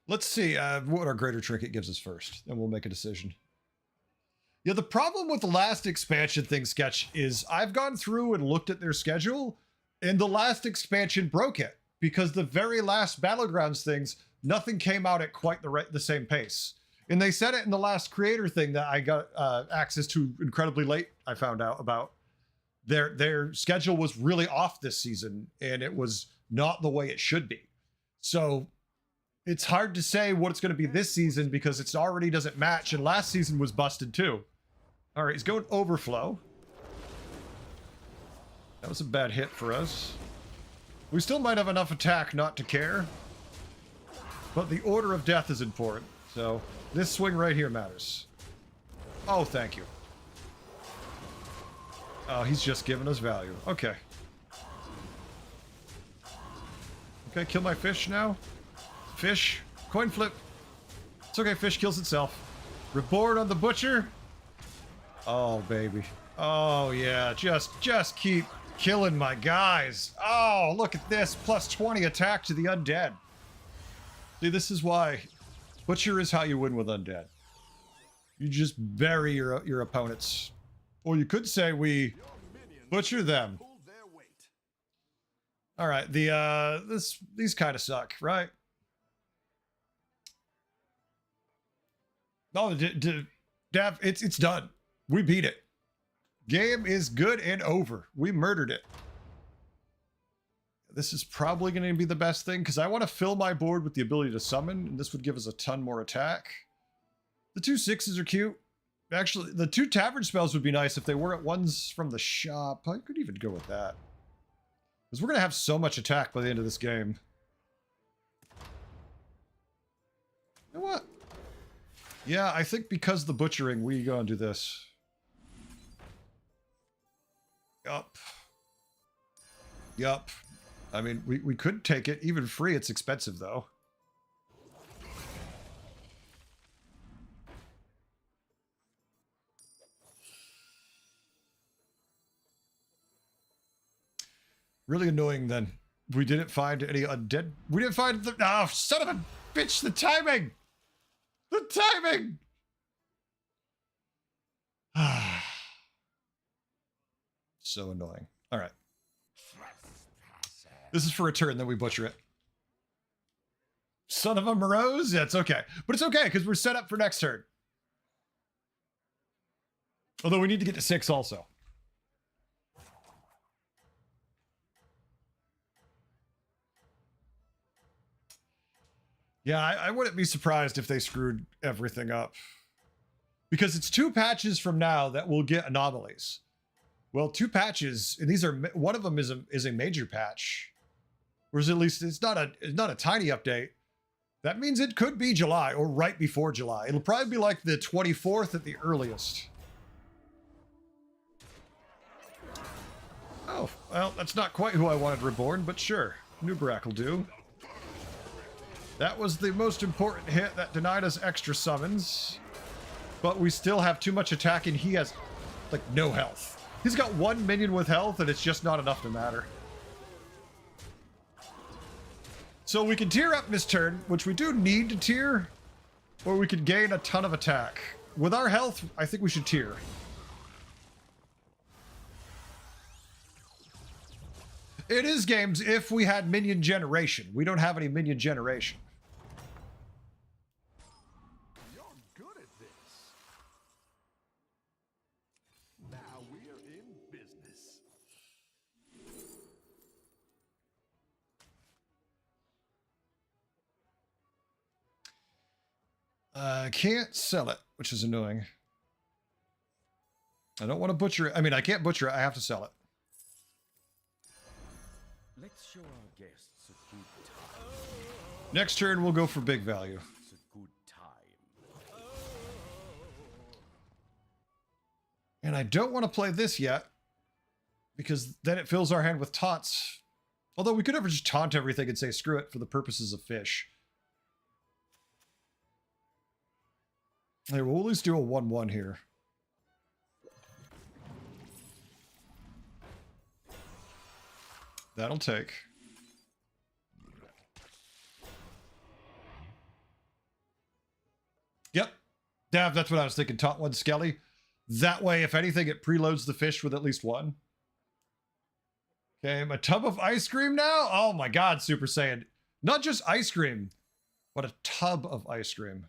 Let's see what our greater trinket gives us first, and we'll make a decision. Yeah, the problem with the last expansion thing, Sketch, is I've gone through and looked at their schedule, and the last expansion broke it, because the very last Battlegrounds things, nothing came out at quite the same pace. And they said it in the last creator thing that I got access to incredibly late, I found out about. Their schedule was really off this season, and it was not the way it should be. So it's hard to say what it's going to be this season because it already doesn't match, and last season was busted too. All right, he's going overflow. That was a bad hit for us. We still might have enough attack not to care. But the order of death is important. So this swing right here matters. Oh, thank you. Oh, he's just giving us value. Okay. Okay, kill my fish now. Fish. Coin flip. It's okay, fish kills itself. Reborn on the butcher. Oh, baby. Oh, yeah. Just keep killing my guys. Oh, look at this. Plus 20 attack to the undead. See, this is why butcher is how you win with undead. You just bury your opponents. Or you could say we butcher them. All right, these kind of suck, right? No, Dav, it's done. We beat it. Game is good and over. We murdered it. This is probably going to be the best thing because I want to fill my board with the ability to summon, and this would give us a ton more attack. The 2 6s are cute. Actually, the 2 tavern spells would be nice if they weren't ones from the shop. I could even go with that. Because we're going to have so much attack by the end of this game. You know what? Yeah, I think because of the butchering, we go and do this. Yup. Yup. I mean, we could take it. Even free, it's expensive, though. Really annoying, then. We didn't find any undead. We didn't find the... Oh, son of a bitch! The timing! The timing! So annoying. All right. This is for a turn, then we butcher it. Son of a morose? Yeah, it's okay. But it's okay, because we're set up for next turn. Although we need to get to 6 also. Yeah, I wouldn't be surprised if they screwed everything up. Because it's 2 patches from now that we'll get anomalies. Well, 2 patches, and these are, one of them is a major patch. Whereas at least it's not a tiny update. That means it could be July or right before July. It'll probably be like the 24th at the earliest. Oh, well, that's not quite who I wanted reborn, but sure. Nubarak will do. That was the most important hit that denied us extra summons. But we still have too much attack and he has, like, no health. He's got 1 minion with health and it's just not enough to matter. So we can tier up this turn, which we do need to tier, or we could gain a ton of attack. With our health, I think we should tier. It is games if we had minion generation. We don't have any minion generation. You're good at this. Now we're in business. I can't sell it, which is annoying. I don't want to butcher it. I mean, I can't butcher it. I have to sell it. Let's show our guests a good time. Next turn, we'll go for big value. It's a good time. And I don't want to play this yet, because then it fills our hand with taunts. Although we could ever just taunt everything and say screw it for the purposes of fish. Hey, we'll at least do a 1-1 here. That'll take. Yep. Dav, that's what I was thinking. Taunt 1 Skelly. That way, if anything, it preloads the fish with at least 1. Okay, my tub of ice cream now? Oh my god, Super Saiyan. Not just ice cream, but a tub of ice cream.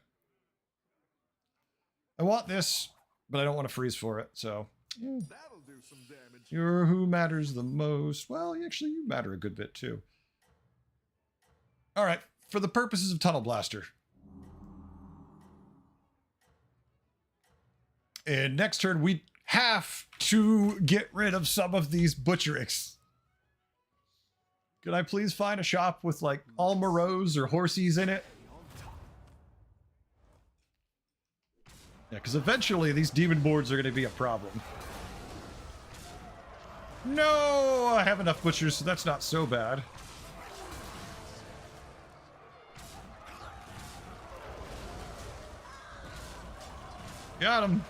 I want this, but I don't want to freeze for it, so... That'll do some damage. You're who matters the most. Well, actually, you matter a good bit, too. All right, for the purposes of Tunnel Blaster. And next turn, we have to get rid of some of these butchericks. Could I please find a shop with, like, Almaros or Horsies in it? Yeah, because eventually these demon boards are going to be a problem. No, I have enough butchers, so that's not so bad. Got him.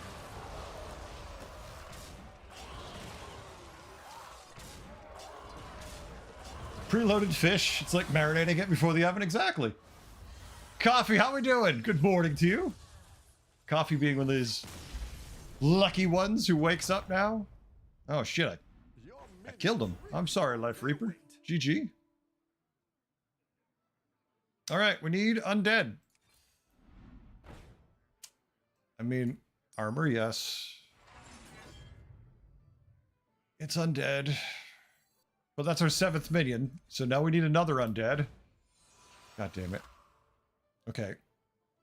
Preloaded fish. It's like marinating it before the oven. Exactly. Coffee, how we doing? Good morning to you. Coffee being one of these lucky ones who wakes up now. Oh, shit. I killed him. I'm sorry, Life Reaper. GG. All right, we need undead. I mean, armor, yes. It's undead. But that's our 7th minion, so now we need another undead. God damn it. Okay.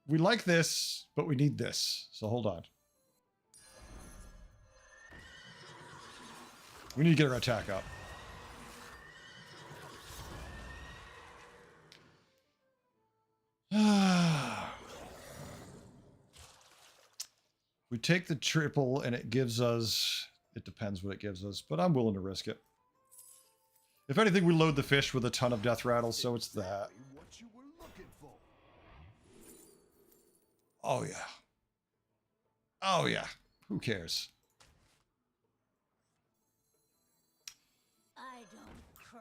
We like this, but we need this, so hold on. We need to get our attack up. We take the triple and it gives us... It depends what it gives us, but I'm willing to risk it. If anything, we load the fish with a ton of death rattles, so it's that. What you were looking for. Oh, yeah. Oh, yeah. Who cares? I don't cry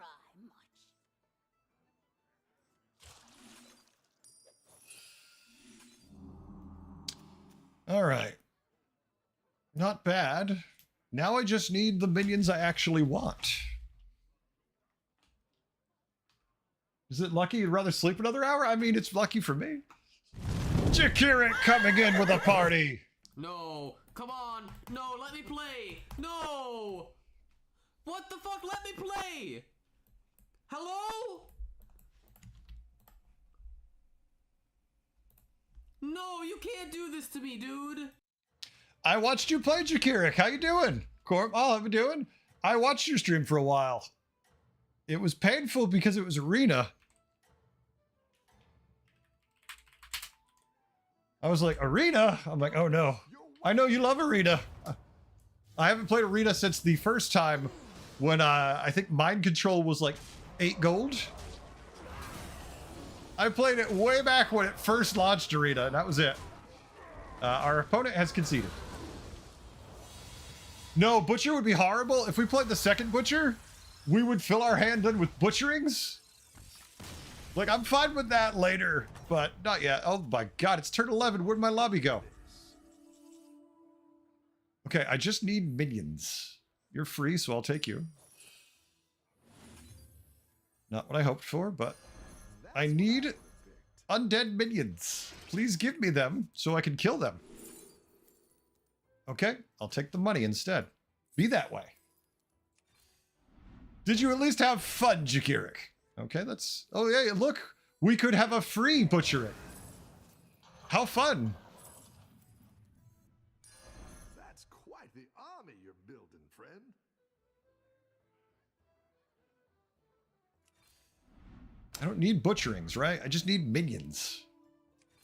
much. All right. Not bad. Now I just need the minions I actually want. Is it lucky you'd rather sleep another hour? I mean, it's lucky for me. Jakirik coming in with a party. No, come on. No, let me play. No. What the fuck? Let me play. Hello? you can't do this to me, dude. I watched you play, Jakirik. How you doing? Corp, how you doing? I watched your stream for a while. It was painful because it was arena. I was like, arena? I'm like, oh no. I know you love arena. I haven't played arena since the first time when I think mind control was like 8 gold. I played it way back when it first launched arena, and that was it. Our opponent has conceded. No, Butcher would be horrible. If we played the second Butcher, we would fill our hand in with butcherings. Like, I'm fine with that later, but not yet. Oh my god, it's turn 11. Where'd my lobby go? Okay, I just need minions. You're free, so I'll take you. Not what I hoped for, but I need undead minions. Please give me them so I can kill them. Okay, I'll take the money instead. Be that way. Did you at least have fun, Jakirik? Okay, that's... Oh, yeah, look. We could have a free butchering. How fun. That's quite the army you're building, friend. I don't need butcherings, right? I just need minions.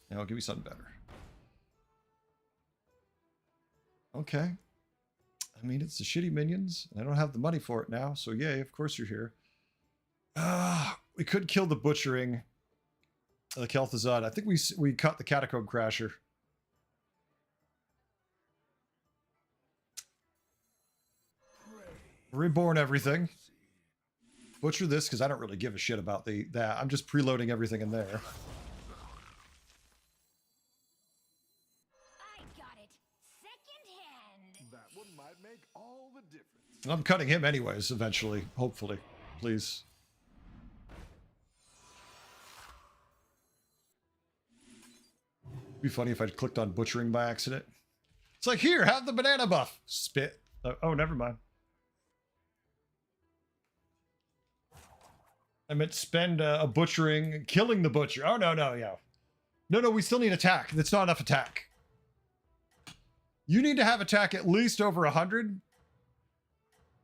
Now, give me something better. Okay. I mean, it's the shitty minions. I don't have the money for it now, so yay, of course you're here. We could kill the butchering. The Kel'Thuzad. I think we cut the Catacomb Crasher. Reborn everything. Butcher this, because I don't really give a shit about that. I'm just preloading everything in there. I got it secondhand. That one might make all the difference. And I'm cutting him anyways, eventually. Hopefully. Please. It'd be funny if I clicked on butchering by accident. It's like, here, have the banana buff. Spit. Oh, never mind. I meant spend a butchering, killing the butcher. Oh, no, yeah. No, we still need attack. That's not enough attack. You need to have attack at least over 100.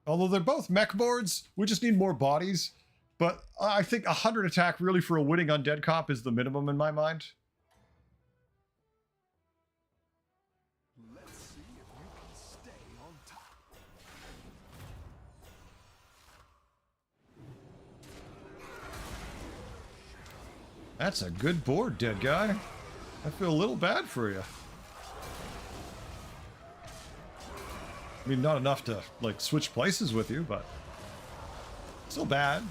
Although they're both mech boards, we just need more bodies. But I think 100 attack really for a winning undead comp is the minimum in my mind. Let's see if you can stay on top. That's a good board, dead guy. I feel a little bad for you. I mean, not enough to, like, switch places with you, but still bad.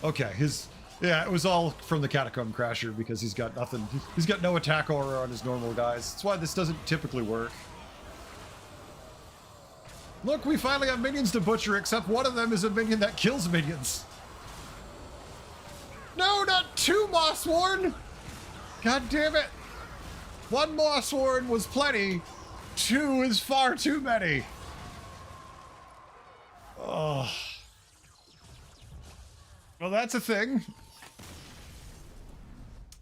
Okay, yeah, it was all from the Catacomb Crasher because he's got nothing. He's got no attack aura on his normal guys. That's why this doesn't typically work. Look, we finally have minions to butcher, except one of them is a minion that kills minions. No, not 2 Mossworn! God damn it! 1 Mossworn was plenty. 2 is far too many. Oh. Well, that's a thing.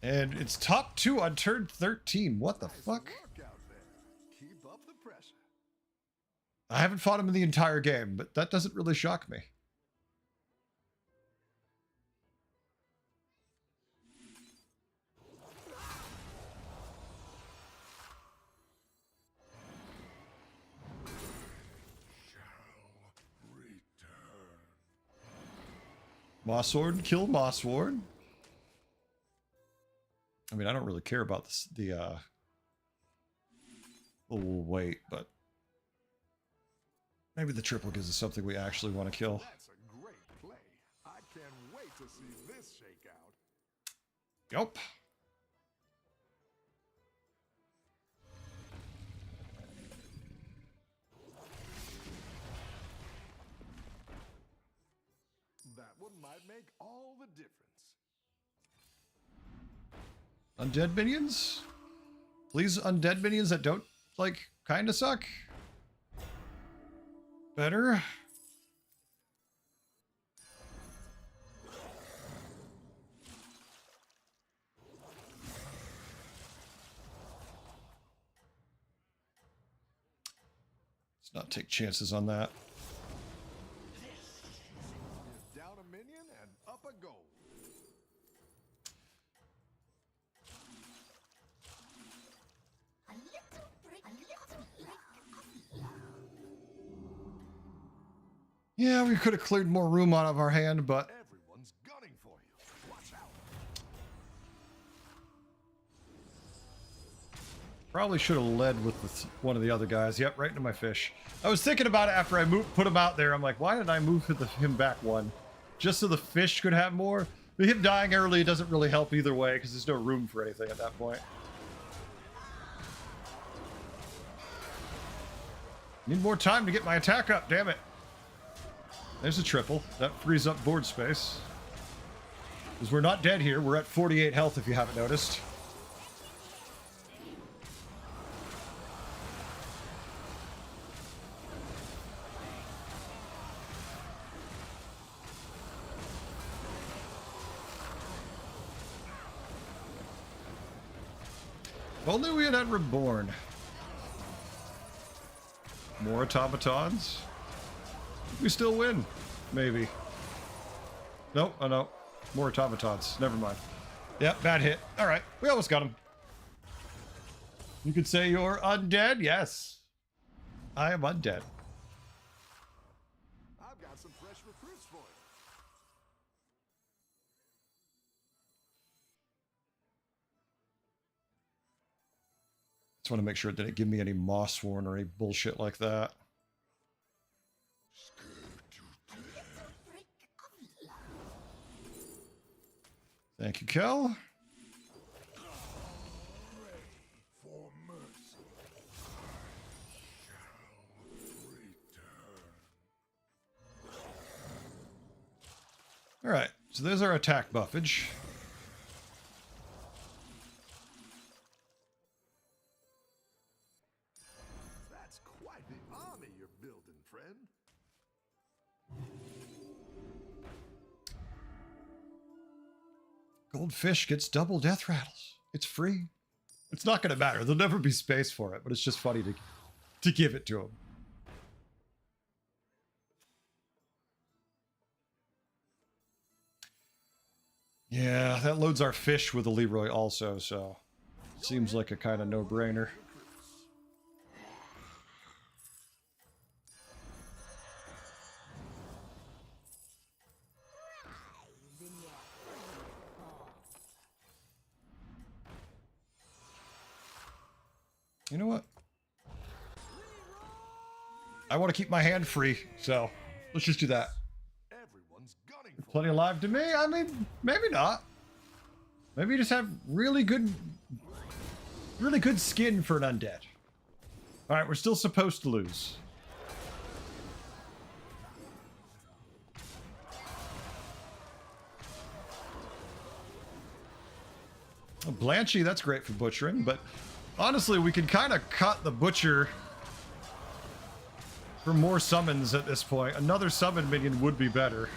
And it's top 2 on turn 13. What the fuck? Work out there. Keep up the pressure. I haven't fought him in the entire game, but that doesn't really shock me. Mossword, kill Mossword. I mean, I don't really care about this, we'll wait, but maybe the triple gives us something we actually want to kill. That's a great play. I can't wait to see this shake out. Yup. That one might make all the difference. Undead minions? Please, undead minions that don't, like, kind of suck. Better. Let's not take chances on that. Is down a minion and up a goal. A little brick of love. Yeah, we could have cleared more room out of our hand, but Everyone's gunning for you. Watch out. probably should have led with one of the other guys. Yep, right into my fish. I was thinking about it after I put him out there. I'm like, why did I move him back one? Just so the fish could have more? But him dying early doesn't really help either way because there's no room for anything at that point. Need more time to get my attack up, damn it. There's a triple. That frees up board space. Because we're not dead here. We're at 48 health if you haven't noticed. If only we had Reborn. More automatons. We still win. Maybe. Nope. Oh no. More automatons. Never mind. Yep, bad hit. Alright. We almost got him. You could say you're undead? Yes. I am undead. I've got some fresh recruits for you. Just want to make sure it didn't give me any moss worn or any bullshit like that. Thank you, Kel. For mercy, All right, so there's our attack buffage. That's quite the army you're building, friend. Goldfish gets double death rattles. It's free. It's not going to matter. There'll never be space for it, but it's just funny to give it to him. Yeah, that loads our fish with a Leroy also, so seems like a kind of no-brainer. You know what? I want to keep my hand free, so let's just do that. Everyone's gunning for Plenty alive to me? I mean, maybe not. Maybe you just have really good skin for an undead. All right, we're still supposed to lose. Oh, Blanchy, that's great for butchering, but honestly, we could kind of cut the butcher for more summons at this point. Another summon minion would be better.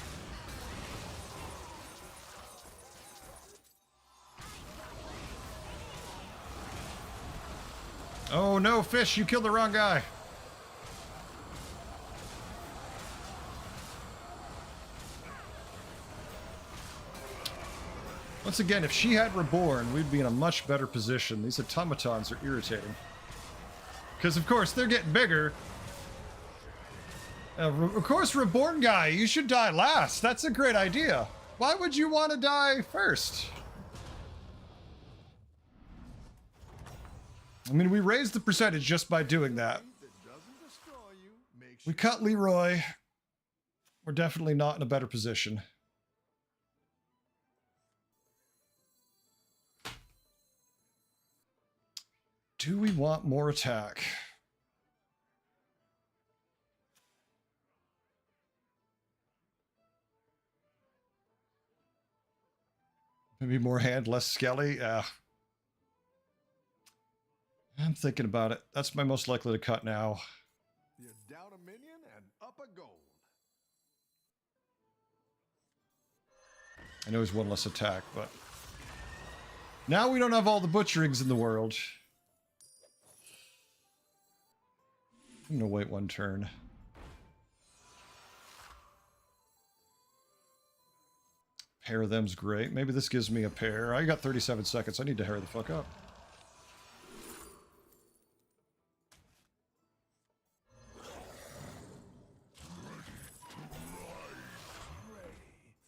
Oh no, fish, you killed the wrong guy. Once again, if she had Reborn, we'd be in a much better position. These automatons are irritating. Because, of course, they're getting bigger. Of course, Reborn guy, you should die last. That's a great idea. Why would you want to die first? I mean, we raised the percentage just by doing that. that doesn't destroy you. Makes We cut Leroy. We're definitely not in a better position. Do we want more attack? Maybe more hand, less skelly? Yeah. I'm thinking about it. That's my most likely to cut now. You're down a minion and up a gold. I know he's one less attack, but... now we don't have all the butcherings in the world. I'm gonna wait one turn. Pair them's great. Maybe this gives me a pair. I got 37 seconds. I need to hurry the fuck up.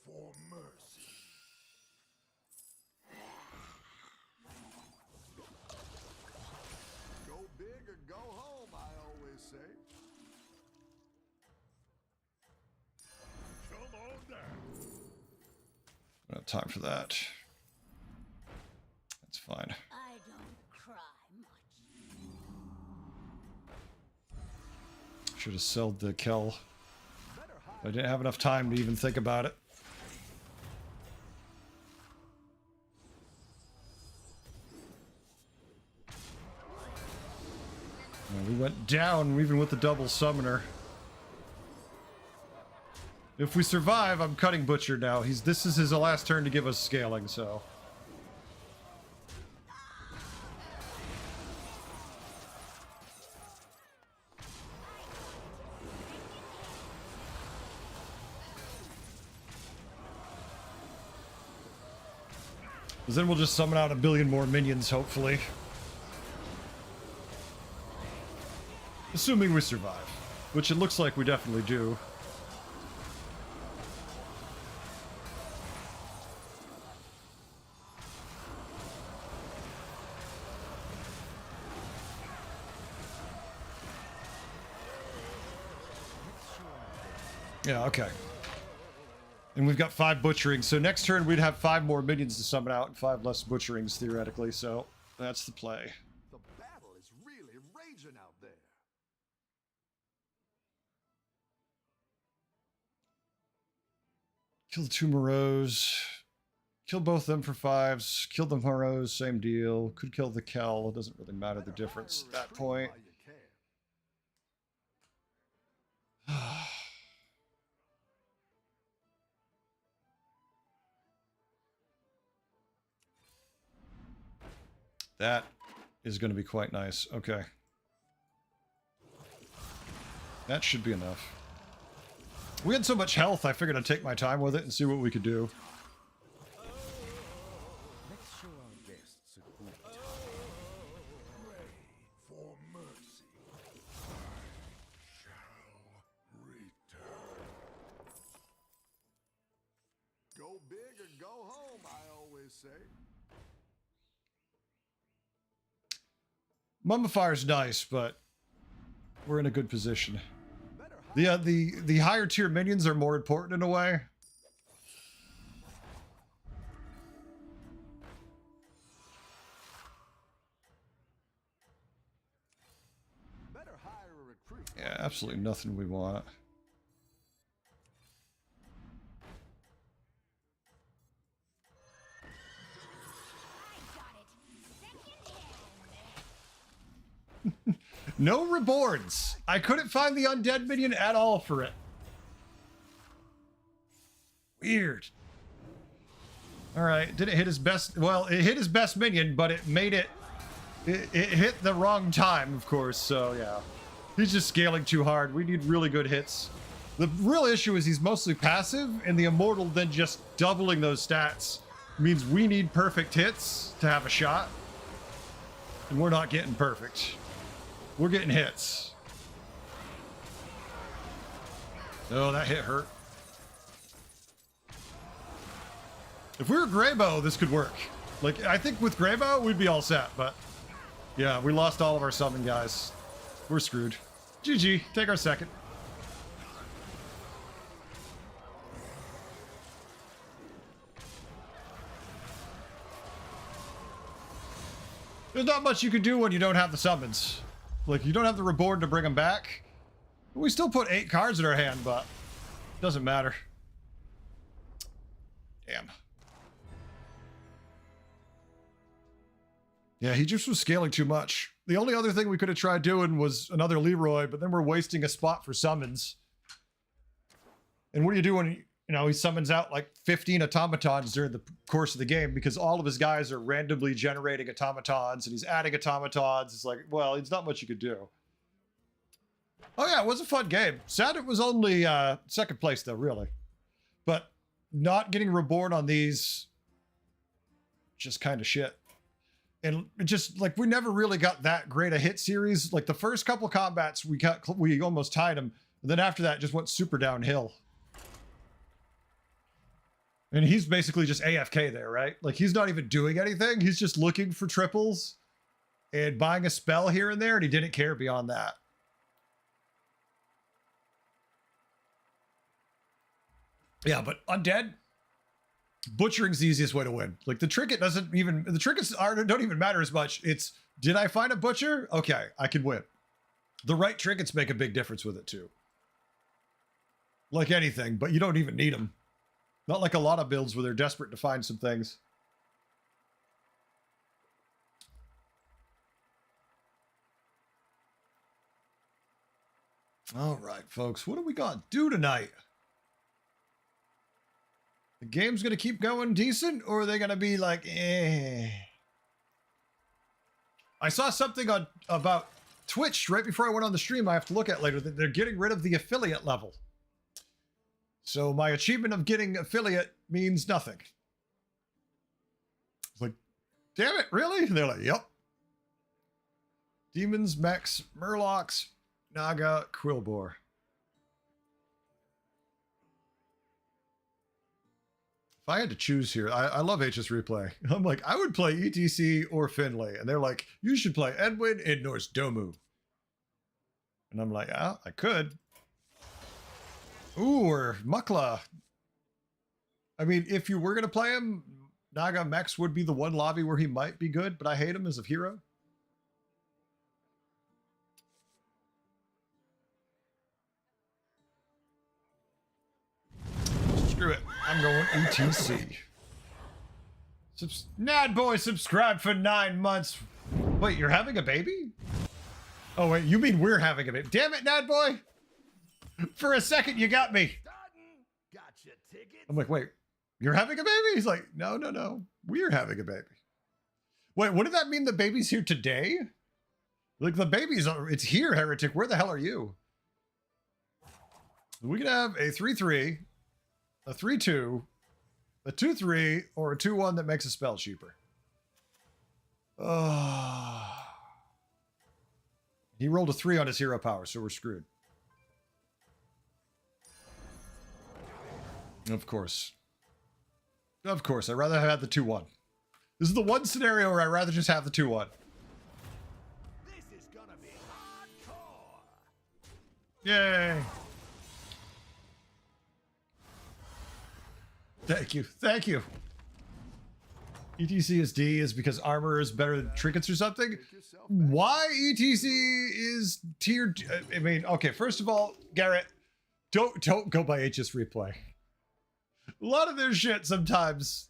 For mercy. Go big or go home, I always say. Come on down. I don't have time for that. That's fine. I don't cry much. Should have sold the Kel. I didn't have enough time to even think about it. Well, we went down even with the double summoner. If we survive, I'm cutting Butcher now. This is his last turn to give us scaling, so. Because then we'll just summon out a billion more minions, hopefully. Assuming we survive. Which it looks like we definitely do. Yeah, okay. And we've got 5 butcherings, so next turn we'd have 5 more minions to summon out and 5 less butcherings, theoretically, so that's the play. The battle is really raging out there. Kill the 2 Moreaus. Kill both them for 5s. Kill the Moreaus, same deal. Could kill the Kel. It doesn't really matter the difference at that point. While you can. That is going to be quite nice. Okay. That should be enough. We had so much health, I figured I'd take my time with it and see what we could do. Let's show our guests a good time. Pray for mercy. I shall return. Go big or go home, I always say. Mummifier's nice, but we're in a good position. Better hide. The higher tier minions are more important in a way. Better hire a recruit. Yeah, absolutely nothing we want. I got it. Second hand. No reborns. I couldn't find the undead minion at all for it. Weird. All right, didn't hit his best. Well, it hit his best minion, but it made it. It hit the wrong time, of course. So yeah, he's just scaling too hard. We need really good hits. The real issue is he's mostly passive, and the immortal then just doubling those stats means we need perfect hits to have a shot, and we're not getting perfect. We're getting hits. Oh, that hit hurt. If we were Greybow, this could work. Like, I think with Greybow, we'd be all set, but yeah, we lost all of our summon guys. We're screwed. GG, take our second. There's not much you can do when you don't have the summons. Like, you don't have the reborn to bring them back. We still put 8 cards in our hand, but doesn't matter. Damn. Yeah, he just was scaling too much. The only other thing we could have tried doing was another Leroy, but then we're wasting a spot for summons. And what do you do when, he summons out like 15 automatons during the course of the game because all of his guys are randomly generating automatons and he's adding automatons. It's like, well, it's not much you could do. Oh yeah, it was a fun game. Sad it was only second place though, really. But not getting reborn on these, just kind of shit. And it just like we never really got that great a hit series. Like the first couple combats, we almost tied him. And then after that, it just went super downhill. And he's basically just AFK there, right? Like he's not even doing anything. He's just looking for triples and buying a spell here and there, and he didn't care beyond that. Yeah, but undead, butchering's the easiest way to win. Like the trinket the trinkets don't even matter as much. It's, did I find a butcher? Okay, I can win. The right trinkets make a big difference with it too. Like anything, but you don't even need them. Not like a lot of builds where they're desperate to find some things. All right, folks, what do we got to do tonight? The game's going to keep going decent, or are they going to be like, eh? I saw something about Twitch right before I went on the stream I have to look at later, that they're getting rid of the affiliate level. So my achievement of getting affiliate means nothing. It's like, damn it, really? And they're like, yep. Demons, mechs, murlocs, Naga, Quillbore. If I had to choose here, I love HS Replay. I'm like, I would play ETC or Finlay. And they're like, you should play Edwin and Norse Domu. And I'm like, ah, I could. Ooh, or Mukla. I mean, if you were going to play him, Naga Mex would be the one lobby where he might be good, but I hate him as a hero. Screw it. I'm going ETC. Nadboy subscribed for 9 months. Wait, you're having a baby? Oh, wait, you mean we're having a baby? Damn it, Nadboy! For a second, you got me. Gotcha ticket. I'm like, wait, you're having a baby? He's like, no, no, no. We're having a baby. Wait, what did that mean? The baby's here today? Like, the baby's, it's here, Heretic. Where the hell are you? We could have a 3-3, a 3-2, a 2-3, or a 2-1 that makes a spell cheaper. He rolled a 3 on his hero power, so we're screwed. Of course. Of course, I'd rather have the 2-1. This is the one scenario where I'd rather just have the 2-1. This is gonna be hardcore. Yay! Thank you. Thank you. ETC is D is because armor is better than trinkets or something. Why ETC is tiered? I mean, okay, first of all, Garrett, don't go by HS Replay. A lot of their shit sometimes,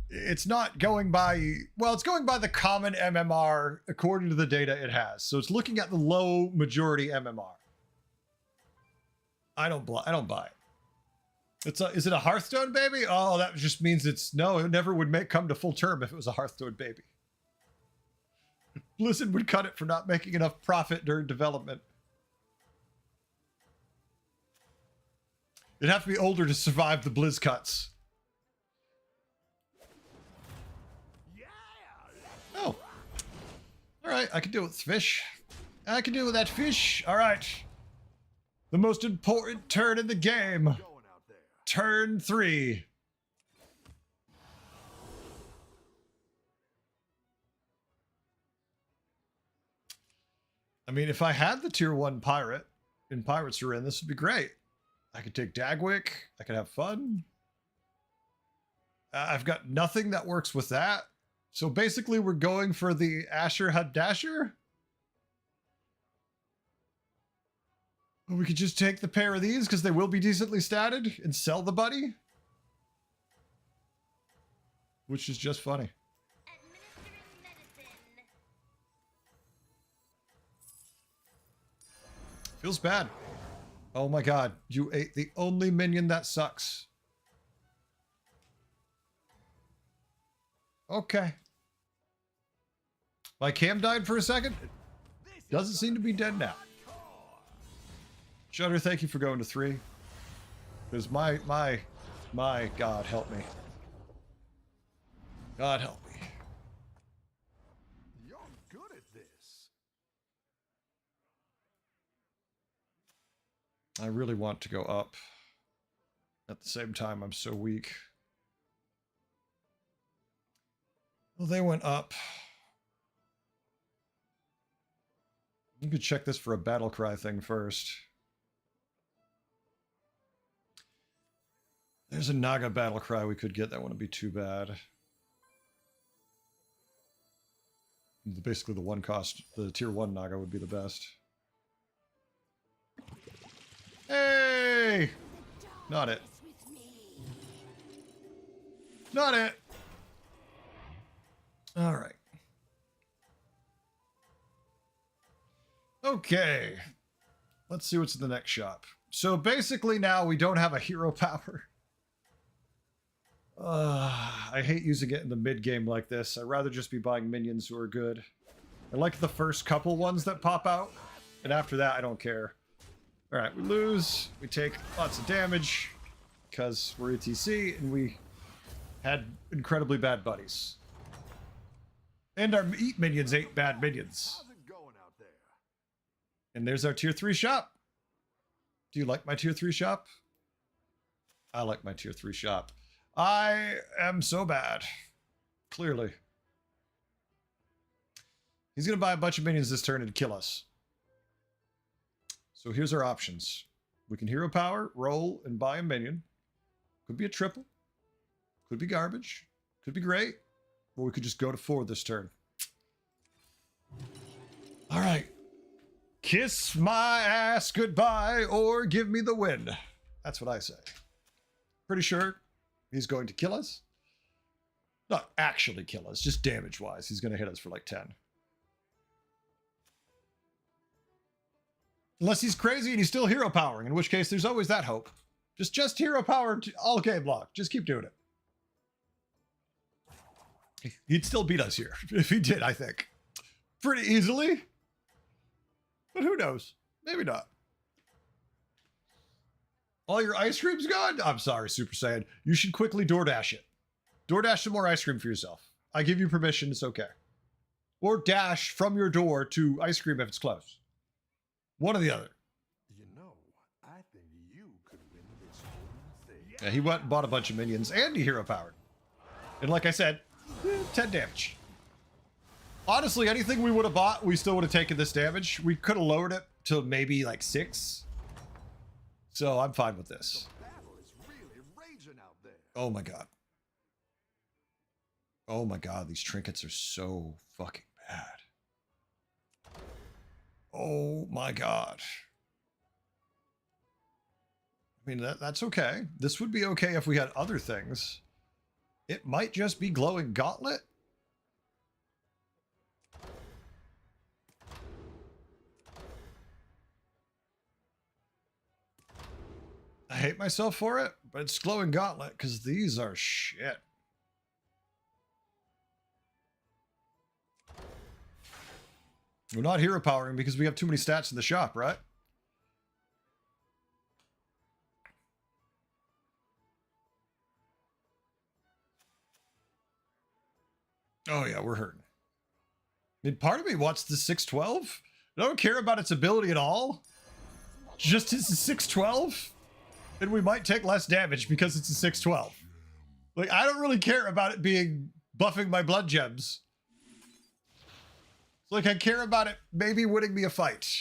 it's not going by, well, it's going by the common MMR according to the data it has. So it's looking at the low majority MMR. I don't buy it. Is it a Hearthstone baby? Oh, that just means it never would come to full term if it was a Hearthstone baby. Blizzard would cut it for not making enough profit during development. It'd have to be older to survive the Blizz cuts. Yeah. Oh. All right, I can deal with fish. I can deal with that fish. All right. The most important turn in the game. Going out there. Turn 3. I mean, if I had the tier 1 pirate in Pirates Are In, this would be great. I could take Dagwick. I could have fun. I've got nothing that works with that. So basically, we're going for the Asher Hadasher. We could just take the pair of these because they will be decently statted and sell the buddy. Which is just funny. Administering medicine. Feels bad. Oh my god, you ate the only minion that sucks. Okay. My cam died for a second. Doesn't seem to be dead now. Shutter, thank you for going to 3. Because my God help me. God help me. You're good at this. I really want to go up. At the same time, I'm so weak. Well, they went up. You could check this for a battle cry thing first. There's a Naga battle cry we could get. That wouldn't be too bad. Basically, the one cost, the tier 1 Naga would be the best. Hey! Not it. Not it. All right. Okay. Let's see what's in the next shop. So basically now we don't have a hero power. I hate using it in the mid game like this. I'd rather just be buying minions who are good. I like the first couple ones that pop out, and after that I don't care. All right, we lose. We take lots of damage because we're ETC and we had incredibly bad buddies. And our meat minions ate bad minions. How's it going out there? And there's our tier 3 shop. Do you like my tier 3 shop? I like my tier 3 shop. I am so bad. Clearly. He's going to buy a bunch of minions this turn and kill us. So here's our options. We can hero power, roll, and buy a minion. Could be a triple. Could be garbage. Could be great. Or we could just go to 4 this turn. All right. Kiss my ass goodbye or give me the win. That's what I say. Pretty sure he's going to kill us. Not actually kill us, just damage-wise. He's going to hit us for like 10. Unless he's crazy and he's still hero powering, in which case there's always that hope. Just hero power all game block. Just keep doing it. He'd still beat us here if he did, I think. Pretty easily. But who knows? Maybe not. All your ice cream's gone? I'm sorry, Super Saiyan. You should quickly DoorDash it. DoorDash some more ice cream for yourself. I give you permission, it's okay. Or dash from your door to ice cream if it's close. One or the other. You know, I think you could win this whole thing. Yeah, he went and bought a bunch of minions and he hero powered. And like I said, 10 damage. Honestly, anything we would have bought, we still would have taken this damage. We could have lowered it to maybe like 6. So I'm fine with this. The battle is really raging out there. Oh my god. Oh my god, these trinkets are so fucking bad. Oh my god. I mean, that's okay. This would be okay if we had other things. It might just be glowing gauntlet. I hate myself for it, but it's glowing gauntlet because these are shit. We're not hero powering because we have too many stats in the shop, right? Oh yeah, we're hurting. I mean, part of me wants the 612. I don't care about its ability at all. Just it's a 612. And we might take less damage because it's a 612. Like, I don't really care about it being buffing my blood gems. Like, I care about it maybe winning me a fight.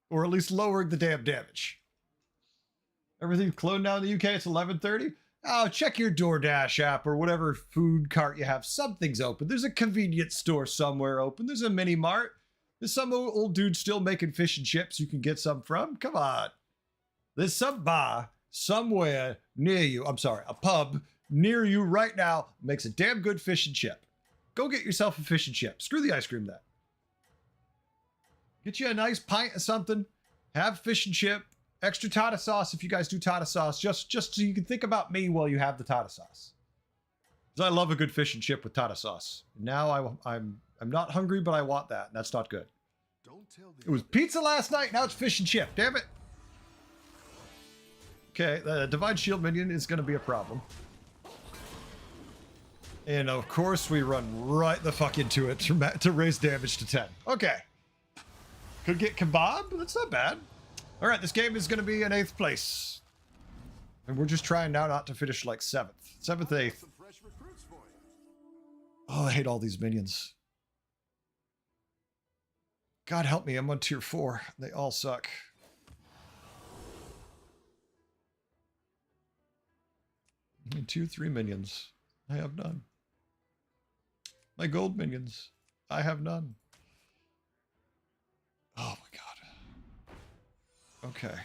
Or at least lowering the damn damage. Everything's closed now in the UK. It's 11:30. Oh, check your DoorDash app or whatever food cart you have. Something's open. There's a convenience store somewhere open. There's a mini mart. There's some old dude still making fish and chips you can get some from. Come on. There's some bar somewhere near you. I'm sorry, a pub near you right now makes a damn good fish and chip. Go get yourself a fish and chip. Screw the ice cream then. Get you a nice pint of something. Have fish and chip. Extra tartar sauce if you guys do tartar sauce. Just so you can think about me while you have the tartar sauce. Because I love a good fish and chip with tartar sauce. Now I'm not hungry, but I want that. And that's not good. Don't Don't tell the It was pizza last night, now it's fish and chip. Damn it. Okay, the Divine Shield minion is going to be a problem. And of course, we run right the fuck into it to raise damage to 10. Okay. Could get kebab? That's not bad. All right, this game is going to be in 8th place. And we're just trying now not to finish like 7th. 7th, 8th. some fresh recruits for you. Oh, I hate all these minions. God help me, I'm on tier 4. They all suck. Tier 3 minions. I have none. My gold minions. I have none. Oh my god. Okay.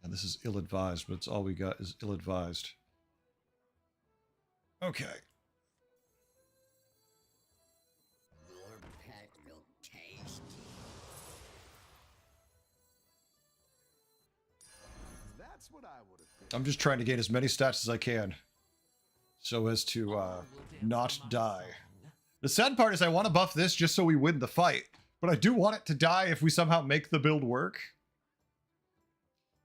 And this is ill-advised, but it's all we got is ill-advised. Okay. Your pet will taste. That's what I would have picked. I'm just trying to gain as many stats as I can so as to not die. The sad part is I want to buff this just so we win the fight, but I do want it to die if we somehow make the build work.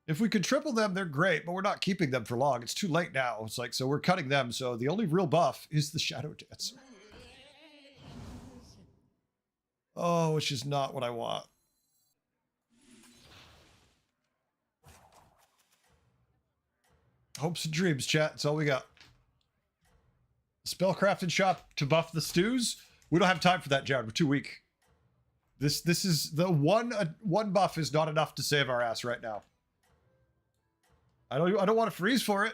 If we could triple them, they're great, but we're not keeping them for long. It's too late now. It's like, so we're cutting them, so the only real buff is the Shadow Dancer. Oh, which is not what I want. Hopes and dreams, chat. That's all we got. Spellcrafted shop to buff the stews. We don't have time for that, Jared. We're too weak. This is the one buff is not enough to save our ass right now. I don't want to freeze for it.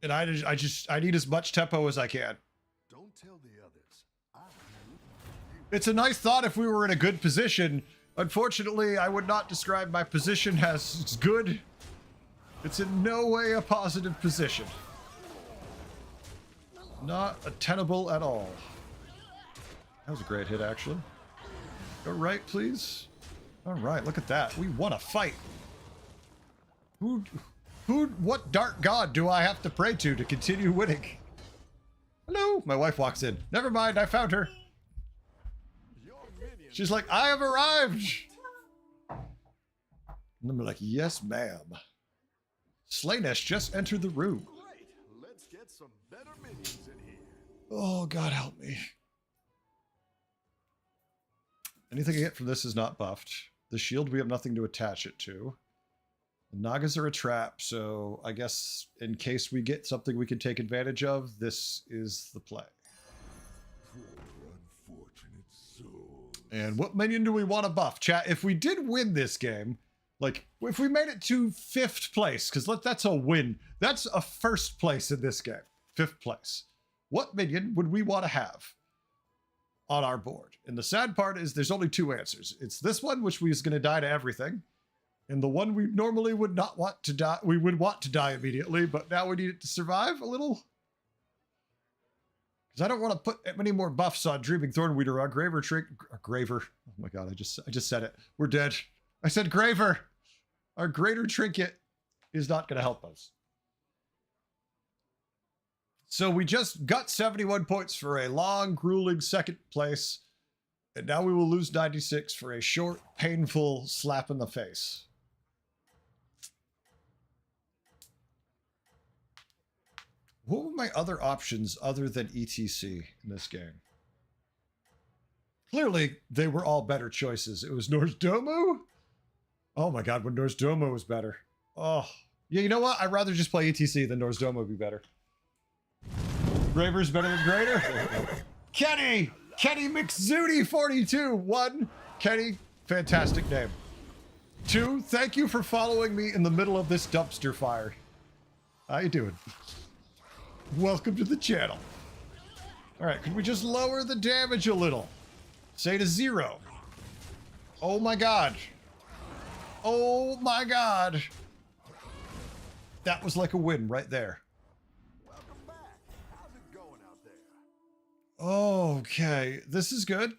And I need as much tempo as I can. Don't tell the others. I knew. It's a nice thought if we were in a good position. Unfortunately, I would not describe my position as good. It's in no way a positive position. Not tenable at all. That was a great hit, actually. Go right, please. All right, look at that. We won a fight. What dark god do I have to pray to continue winning? Hello, my wife walks in. Never mind, I found her. Your minion. She's like, I have arrived. And I'm like, yes, ma'am. Slaanesh just entered the room. Great. Let's get some better minions in here. Oh, God help me. Anything I get from this is not buffed. The shield, we have nothing to attach it to. The Nagas are a trap, so I guess in case we get something we can take advantage of, this is the play. Poor unfortunate souls. And what minion do we want to buff? Chat, if we did win this game, like, if we made it to 5th place, because that's a win. That's a 1st place in this game. 5th place. What minion would we want to have on our board? And the sad part is there's only 2 answers. It's this one, which is going to die to everything. And the one we normally would not want to die. We would want to die immediately, but now we need it to survive a little. Because I don't want to put many more buffs on Dreaming Thornweeder, our Graver Graver. Oh my god, I just said it. We're dead. I said Graver. Our greater trinket is not going to help us. So we just got 71 points for a long, grueling 2nd place. And now we will lose 96 for a short, painful slap in the face. What were my other options other than ETC in this game? Clearly, they were all better choices. It was Norse Domu? Oh my god, when Norse Domu was better. Oh. Yeah, you know what? I'd rather just play ETC than Norse Domu would be better. Graver's better than Greater? Kenny! Kenny McZooty 42. 1. Kenny, fantastic name. 2. Thank you for following me in the middle of this dumpster fire. How you doing? Welcome to the channel. All right, could we just lower the damage a little? Say to 0. Oh my god. Oh my god. That was like a win right there. Welcome back. How's it going out there? Okay, this is good.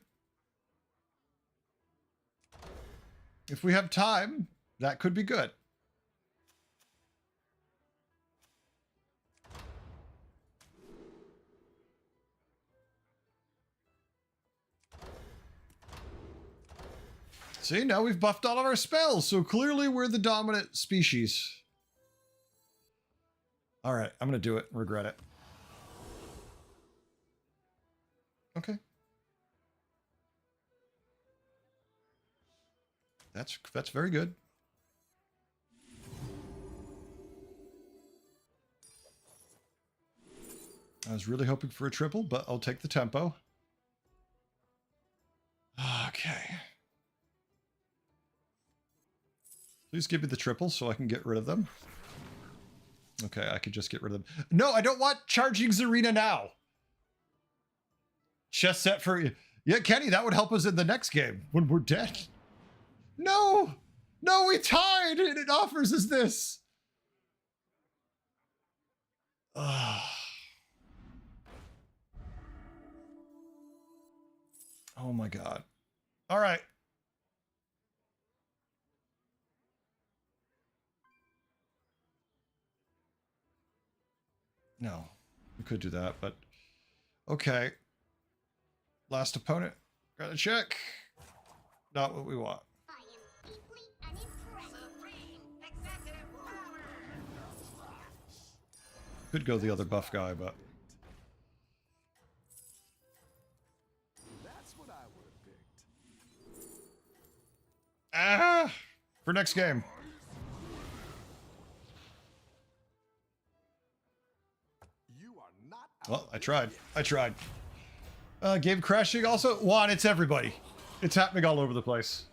If we have time, that could be good. See, now we've buffed all of our spells, so clearly we're the dominant species. All right, I'm going to do it. Regret it. Okay. That's very good. I was really hoping for a triple, but I'll take the tempo. Okay. Please give me the triple so I can get rid of them. Okay, I could just get rid of them. No, I don't want charging Zarina now. Chess set for... Yeah, Kenny, that would help us in the next game when we're dead. No! No, we tied and it offers us this. Oh my god. All right. No, we could do that, but okay. Last opponent. Got to check. Not what we want. I am deeply unimpressed. Supreme executive power. Could go the other buff guy, but That's what I would have picked. for next game. You are not Well, I tried. Game crashing also. Juan, it's everybody. It's happening all over the place.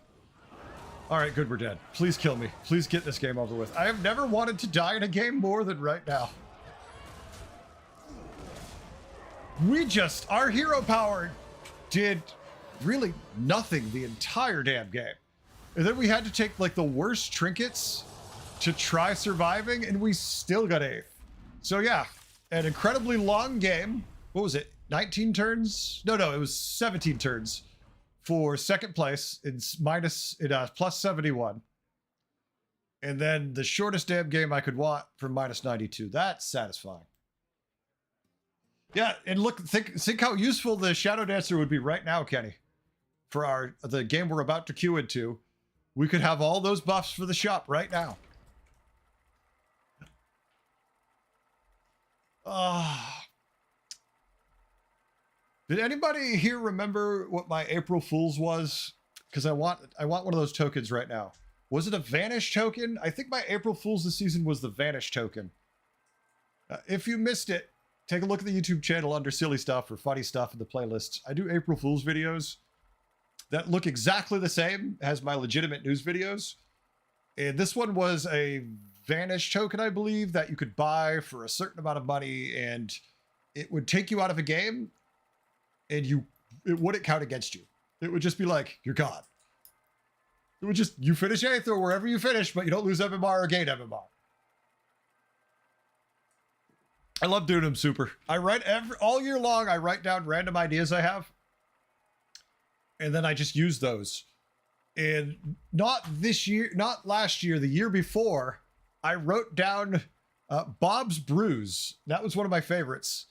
All right, good, we're dead. Please kill me. Please get this game over with. I have never wanted to die in a game more than right now. Our hero power did really nothing the entire damn game. And then we had to take like the worst trinkets to try surviving, and we still got 8th. So yeah, an incredibly long game. What was it? 19 turns? No, it was 17 turns for second place. It's plus 71. And then the shortest damn game I could want for minus 92. That's satisfying. Yeah, and look, think how useful the Shadow Dancer would be right now, Kenny. For the game we're about to queue into. We could have all those buffs for the shop right now. Did anybody here remember what my April Fool's was? Because I want one of those tokens right now. Was it a Vanish token? I think my April Fool's this season was the Vanish token. If you missed it, take a look at the YouTube channel under silly stuff or funny stuff in the playlists. I do April Fool's videos that look exactly the same as my legitimate news videos. And this one was a Vanish token, I believe, that you could buy for a certain amount of money, and it would take you out of a game, and it wouldn't count against you. It would just be like, you're gone. It would just, you finish 8th or wherever you finish, but you don't lose MMR or gain MMR. I love doing them super. I write all year long, I write down random ideas I have, and then I just use those. And not this year, not last year, the year before, I wrote down Bob's Brews. That was one of my favorites.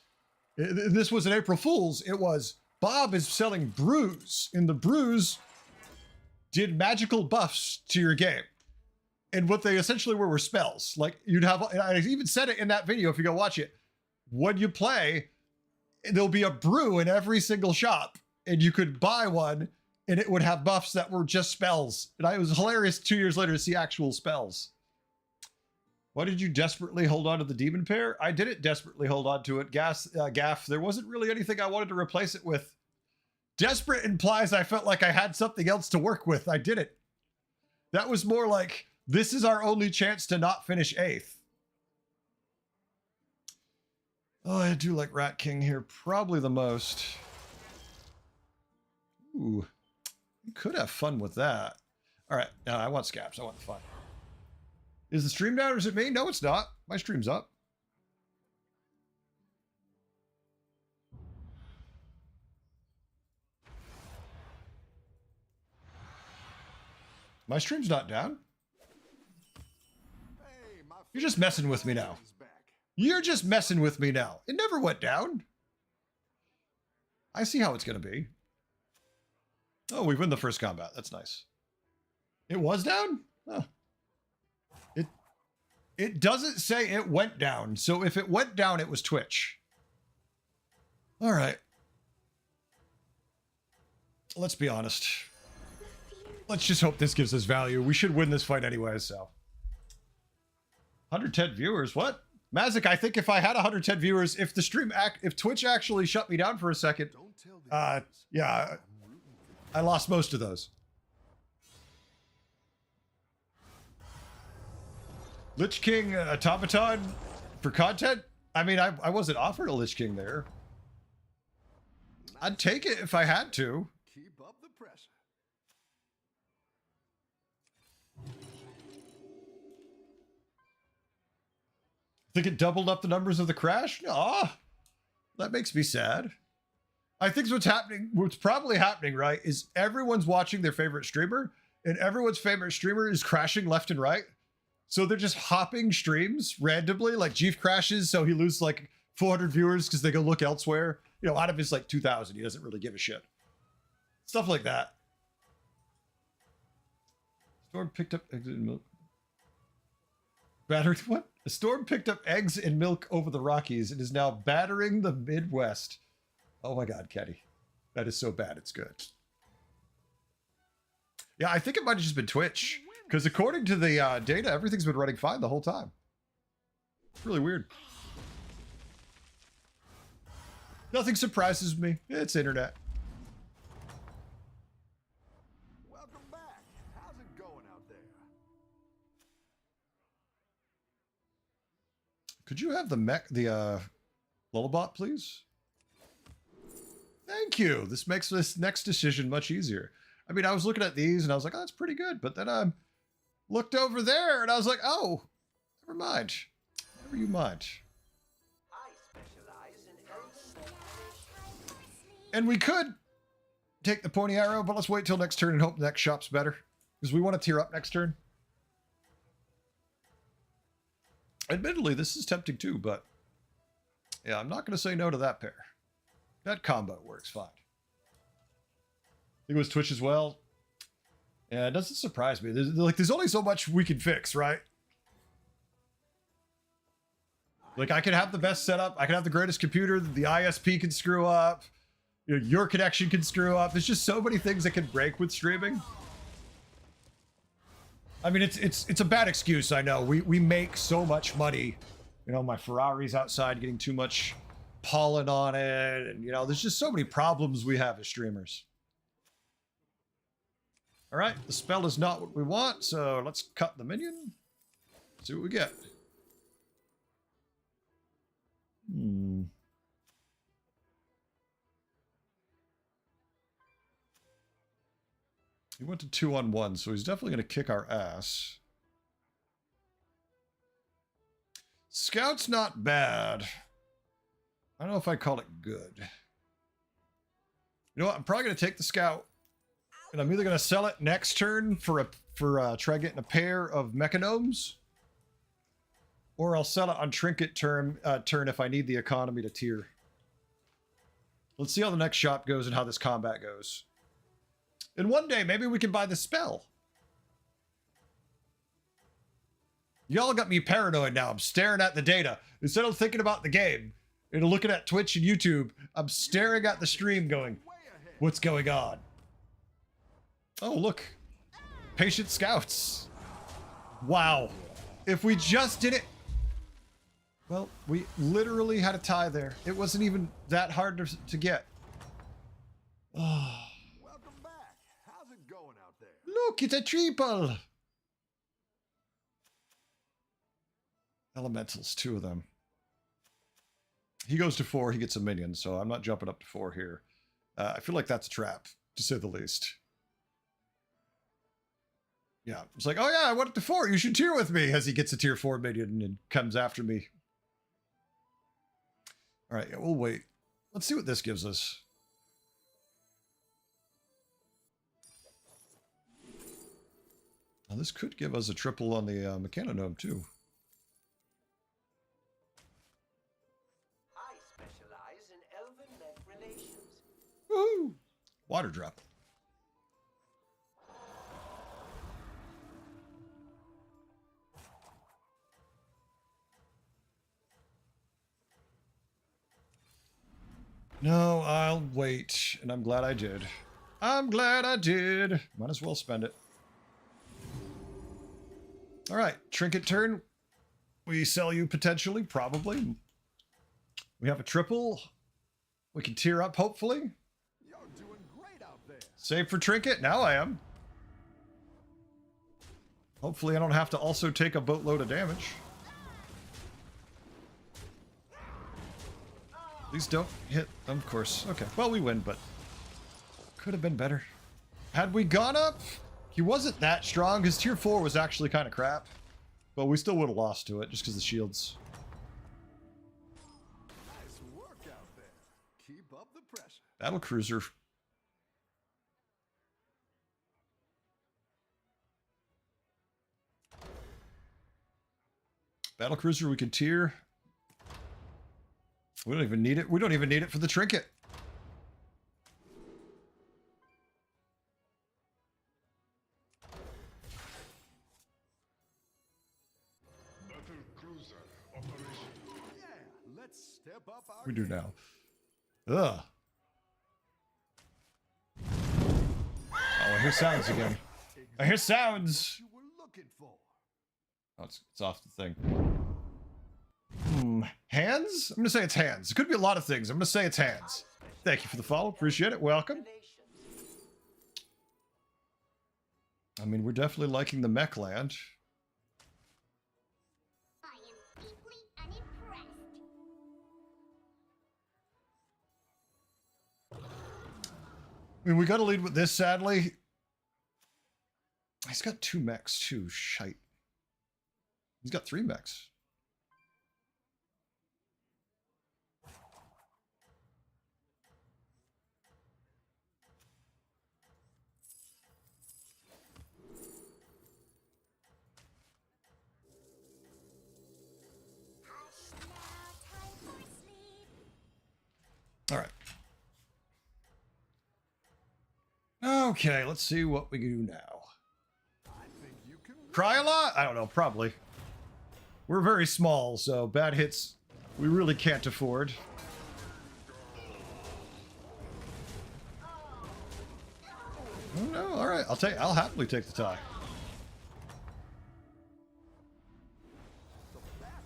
This was an April Fool's. It was, Bob is selling brews, and the brews did magical buffs to your game. And what they essentially were spells. Like, you'd have, and I even said it in that video if you go watch it. When you play, there'll be a brew in every single shop, and you could buy one, and it would have buffs that were just spells. And it was hilarious 2 years later to see actual spells. Why did you desperately hold on to the demon pair? I didn't desperately hold on to it, Gaff. There wasn't really anything I wanted to replace it with. Desperate implies I felt like I had something else to work with. I didn't. That was more like, this is our only chance to not finish 8th. Oh, I do like Rat King here probably the most. Ooh, you could have fun with that. All right, no, I want scabs. I want the fun. Is the stream down or is it me? No, it's not. My stream's up. My stream's not down. Hey, my You're just messing with me now. is back. You're just messing with me now. It never went down. I see how it's going to be. Oh, we win the first combat. That's nice. It was down? Huh. It doesn't say it went down. So if it went down, it was Twitch. All right. Let's be honest. Let's just hope this gives us value. We should win this fight anyway, so. 110 viewers, what? Mazik, I think if I had 110 viewers, if if Twitch actually shut me down for a second, yeah, I lost most of those. Lich King automaton for content? I mean, I wasn't offered a Lich King there. I'd take it if I had to. Keep up the pressure. Think it doubled up the numbers of the crash? Aw, that makes me sad. I think what's probably happening, right, is everyone's watching their favorite streamer, and everyone's favorite streamer is crashing left and right. So they're just hopping streams randomly, like Jeef crashes, so he loses like 400 viewers because they go look elsewhere. You know, out of his like 2,000, he doesn't really give a shit. Stuff like that. Storm picked up eggs and milk. Battered what? A storm picked up eggs and milk over the Rockies and is now battering the Midwest. Oh my God, Kenny. That is so bad, it's good. Yeah, I think it might have just been Twitch. Because according to the data, everything's been running fine the whole time. It's really weird. Nothing surprises me. It's internet. Welcome back. How's it going out there? Could you have the Lullabot, please? Thank you. This makes this next decision much easier. I mean, I was looking at these and I was like, oh, that's pretty good. But then I looked over there and I was like, oh, never mind. Never you mind. And we could take the pointy arrow, but let's wait till next turn and hope the next shop's better. Because we want to tier up next turn. Admittedly, this is tempting too, but yeah, I'm not going to say no to that pair. That combo works fine. I think it was Twitch as well. Yeah, it doesn't surprise me. There's only so much we can fix, right? Like, I can have the best setup. I can have the greatest computer. The ISP can screw up. You know, your connection can screw up. There's just so many things that can break with streaming. I mean, it's a bad excuse, I know. We make so much money. You know, my Ferrari's outside getting too much pollen on it. And, you know, there's just so many problems we have as streamers. All right, the spell is not what we want, so let's cut the minion. See what we get. He went to 2-on-1, so he's definitely going to kick our ass. Scout's not bad. I don't know if I'd call it good. You know what? I'm probably going to take the Scout. And I'm either going to sell it next turn for try getting a pair of Mechanomes, or I'll sell it on trinket turn if I need the economy to tier. Let's see how the next shop goes and how this combat goes. And one day, maybe we can buy the spell. Y'all got me paranoid now. I'm staring at the data. Instead of thinking about the game and looking at Twitch and YouTube, I'm staring at the stream going, what's going on? Oh, look. Patient Scouts. Wow. If we just did it... Well, we literally had a tie there. It wasn't even that hard to get. Oh. Welcome back. How's it going out there? Look, it's a triple. Elementals, 2 of them. He goes to 4, he gets a minion, so I'm not jumping up to 4 here. I feel like that's a trap, to say the least. Yeah, it's like, oh yeah, I went up to 4. You should tier with me as he gets a tier 4 minion and comes after me. All right, yeah, we'll wait. Let's see what this gives us. Now, this could give us a triple on the Mechanonome too. I specialize in elven mech relations. Woohoo! Water drop. No, I'll wait, and I'm glad I did. I'm glad I did. Might as well spend it. All right, trinket turn. We sell you potentially, probably. We have a triple. We can tier up, hopefully. You're doing great out there. Save for trinket. Now I am. Hopefully I don't have to also take a boatload of damage. Please don't hit. Of course. Okay. Well, we win, but could have been better. Had we gone up, he wasn't that strong. His tier 4 was actually kind of crap. But we still would have lost to it just because of the shields. Nice work out there. Keep up the pressure. Battle cruiser. Battle cruiser we can tier. We don't even need it. We don't even need it for the trinket. Battle cruiser operation. Yeah, let's step up our We do game. now. Ugh. Oh, I hear sounds again. I hear sounds. You were looking for. Oh, it's off the thing. Hands? I'm gonna say it's hands. It could be a lot of things. I'm gonna say it's hands. Thank you for the follow. Appreciate it. Welcome. I mean, we're definitely liking the mech land. I am deeply unimpressed. I mean, we gotta lead with this, sadly. He's got 2 mechs, too. Shite. He's got 3 mechs. Hush now, time for sleep. All right. Okay, let's see what we can do now. I think you can. Cry a lot? I don't know, probably. We're very small, so bad hits we really can't afford. Oh no, all right. I'll happily take the tie.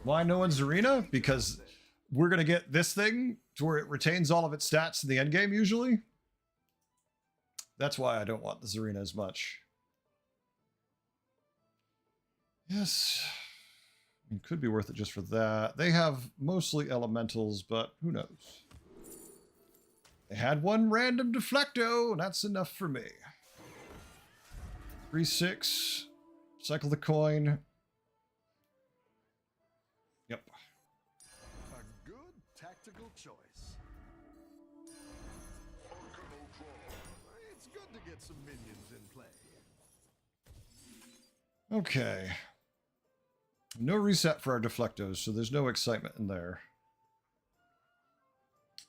Why no one's arena? Because we're gonna get this thing to where it retains all of its stats in the end game usually. That's why I don't want this arena as much. Yes. It could be worth it just for that. They have mostly elementals, but who knows? They had one random deflecto, and that's enough for me. 3-6. Cycle the coin. Yep. A good tactical choice. It's good to get some minions in play. Okay. No reset for our deflectos, so there's no excitement in there.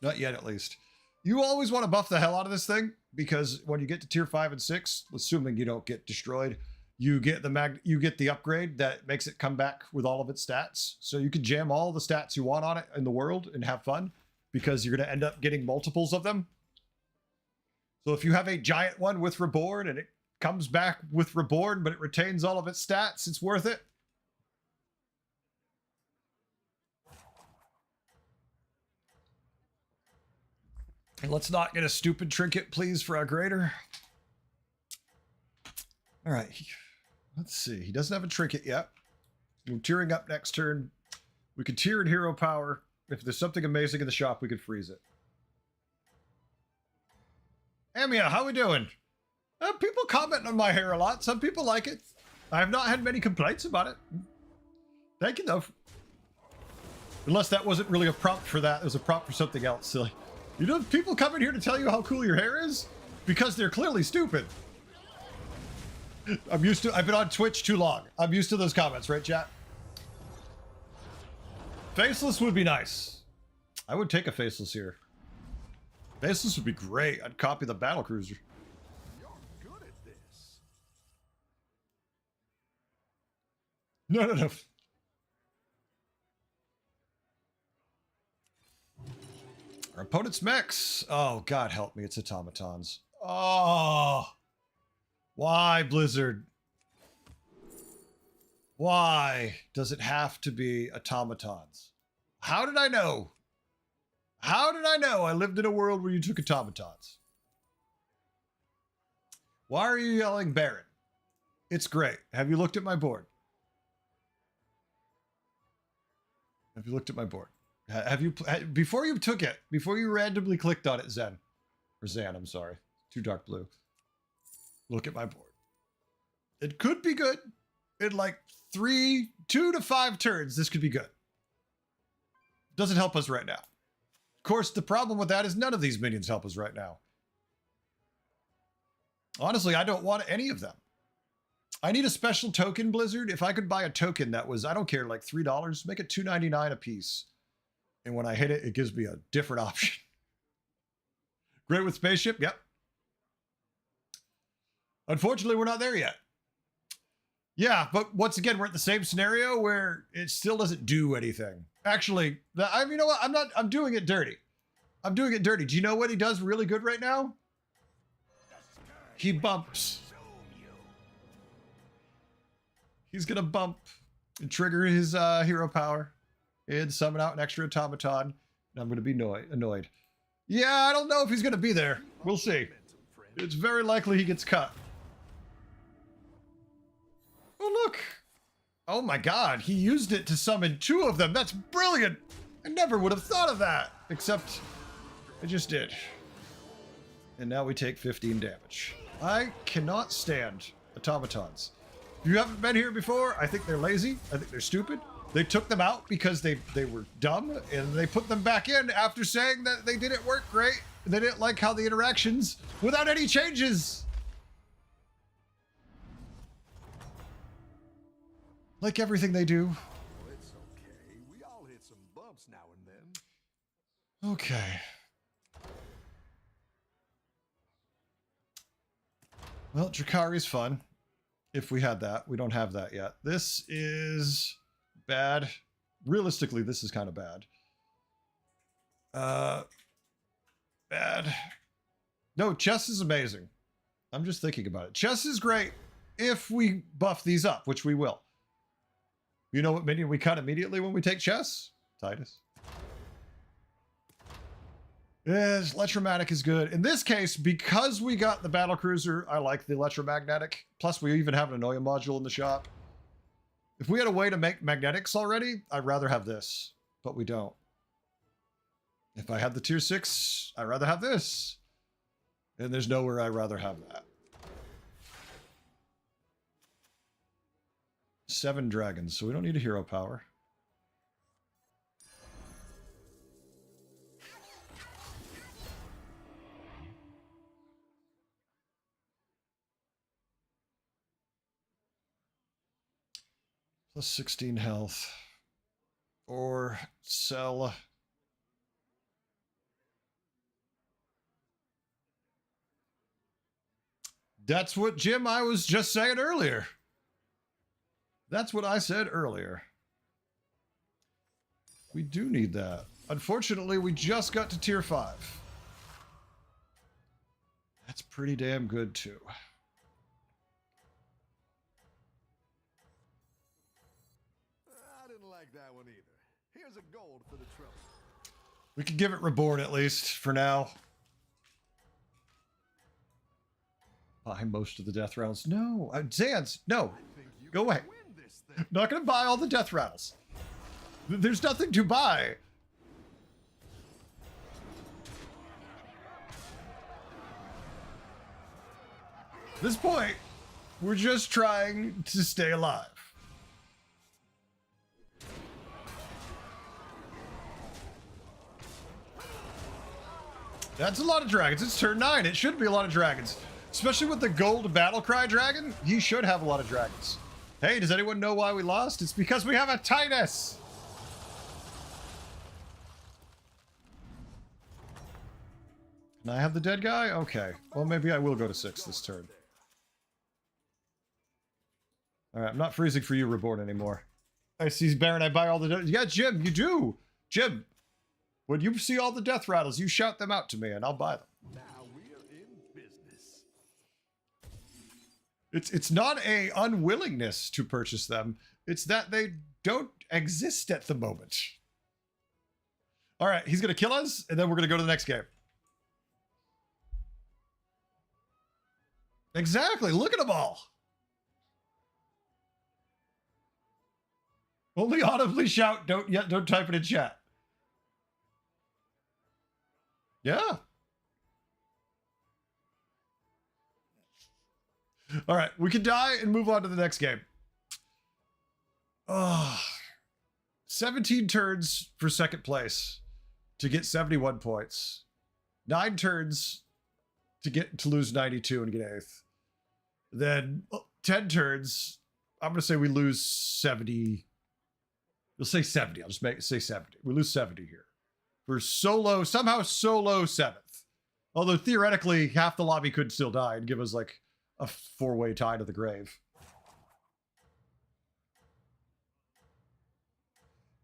Not yet, at least. You always want to buff the hell out of this thing, because when you get to tier 5 and 6, assuming you don't get destroyed, you get the upgrade that makes it come back with all of its stats. So you can jam all the stats you want on it in the world and have fun, because you're going to end up getting multiples of them. So if you have a giant one with Reborn and it comes back with Reborn, but it retains all of its stats, it's worth it. And let's not get a stupid trinket, please, for our grader. All right. Let's see. He doesn't have a trinket yet. We're tiering up next turn. We could tier in hero power. If there's something amazing in the shop, we could freeze it. Amia, how we doing? People comment on my hair a lot. Some people like it. I have not had many complaints about it. Thank you, though. Unless that wasn't really a prompt for that. It was a prompt for something else, silly. You know, people come in here to tell you how cool your hair is because they're clearly stupid. I've been on Twitch too long. I'm used to those comments, right, chat? Faceless would be nice. I would take a faceless here. Faceless would be great. I'd copy the battle cruiser. You're good at this. No. Our opponent's mechs. Oh, God help me. It's automatons. Oh. Why, Blizzard? Why does it have to be automatons? How did I know? How did I know I lived in a world where you took automatons? Why are you yelling Baron? It's great. Have you looked at my board? Have you looked at my board? Have you, before you took it, before you randomly clicked on it, Zen, or Zan, I'm sorry, too dark blue. Look at my board. It could be good. In like 2 to 5 turns, this could be good. Doesn't help us right now. Of course, the problem with that is none of these minions help us right now. Honestly, I don't want any of them. I need a special token, Blizzard. If I could buy a token that was, I don't care, like $3, make it $2.99 a piece. And when I hit it, it gives me a different option. Great with spaceship? Yep. Unfortunately, we're not there yet. Yeah, but once again, we're at the same scenario where it still doesn't do anything. Actually, you know what? I'm doing it dirty. I'm doing it dirty. Do you know what he does really good right now? He bumps. He's gonna bump and trigger his hero power and summon out an extra automaton. And I'm gonna be annoyed. Yeah, I don't know if he's gonna be there. We'll see. It's very likely he gets cut. Oh, look. Oh my God, he used it to summon 2 of them. That's brilliant. I never would have thought of that, except I just did. And now we take 15 damage. I cannot stand automatons. If you haven't been here before, I think they're lazy. I think they're stupid. They took them out because they were dumb, and they put them back in after saying that they didn't work great. They didn't like how the interactions without any changes. Like everything they do. Oh, it's okay. We all hit some bumps now and then. Okay. Well, Drakari's fun. If we had that. We don't have that yet. This is bad. Realistically, this is kind of bad. Bad. No, chess is amazing. I'm just thinking about it. Chess is great if we buff these up, which we will. You know what minion we cut immediately when we take chess? Titus. Yes, electromagnetic is good. In this case, because we got the battlecruiser, I like the electromagnetic. Plus, we even have an Anoia module in the shop. If we had a way to make magnetics already, I'd rather have this, but we don't. If I had the tier 6, I'd rather have this. And there's nowhere I'd rather have that. 7 dragons, so we don't need a hero power. Plus 16 health. Or sell. That's what, Jim, I was just saying earlier. That's what I said earlier. We do need that. Unfortunately, we just got to tier 5. That's pretty damn good, too. I didn't like that one either. Here's a gold for the trouble. We can give it Reborn at least, for now. Buy most of the death rounds. No, Zans, no. Go away. Not going to buy all the death rattles. There's nothing to buy. At this point, we're just trying to stay alive. That's a lot of dragons. It's turn 9. It should be a lot of dragons. Especially with the gold battle cry dragon, he should have a lot of dragons. Hey, does anyone know why we lost? It's because we have a Titus! Can I have the dead guy? Okay. Well, maybe I will go to 6 this turn. Alright, I'm not freezing for you, Reborn, anymore. I see Baron, I buy all the... Yeah, Jim, you do! Jim! When you see all the death rattles, you shout them out to me and I'll buy them. Now we're in business. It's not a unwillingness to purchase them. It's that they don't exist at the moment. All right, he's going to kill us, and then we're going to go to the next game. Exactly. Look at them all. Only audibly shout. Don't type it in chat. Yeah. All right, we can die and move on to the next game. Oh, 17 turns for second place to get 71 points. 9 turns to lose 92 and get 8th. Then 10 turns. I'm going to say we lose 70. We'll say 70. I'll just say 70. We lose 70 here. We're somehow solo 7th. Although theoretically, half the lobby could still die and give us like a 4-way tie to the grave.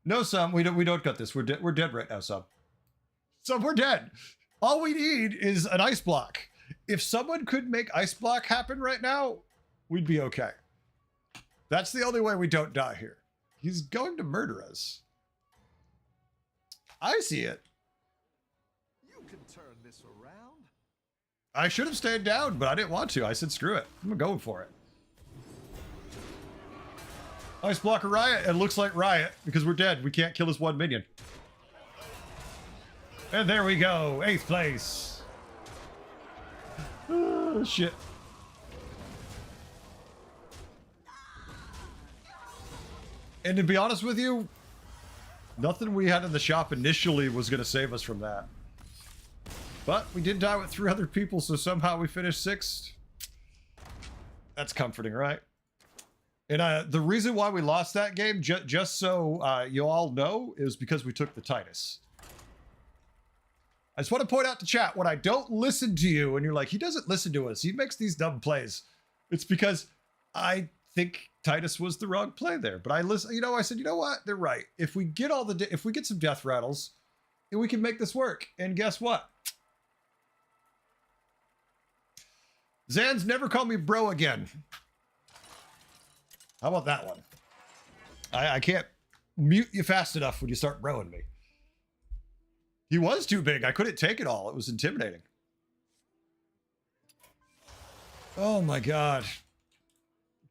No, Sam, we don't got this. We're dead right now, Sam. Sam, we're dead. All we need is an ice block. If someone could make ice block happen right now, we'd be okay. That's the only way we don't die here. He's going to murder us. I see it. You can turn this around. I should have stayed down, but I didn't want to. I said, screw it. I'm going for it. Ice block a riot. It looks like riot because we're dead. We can't kill this one minion. And there we go. 8th place. Oh, shit. And to be honest with you, nothing we had in the shop initially was going to save us from that. But we did die with 300 people, so somehow we finished 6th. That's comforting, right? And the reason why we lost that game, just so you all know, is because we took the Titus. I just want to point out to chat, when I don't listen to you and you're like, he doesn't listen to us, he makes these dumb plays. It's because I think Titus was the wrong play there. But I listen, I said, you know what? They're right. If we get if we get some death rattles, we can make this work. And guess what? Zan's never call me bro again. How about that one? I can't mute you fast enough when you start broing me. He was too big. I couldn't take it all. It was intimidating. Oh my god.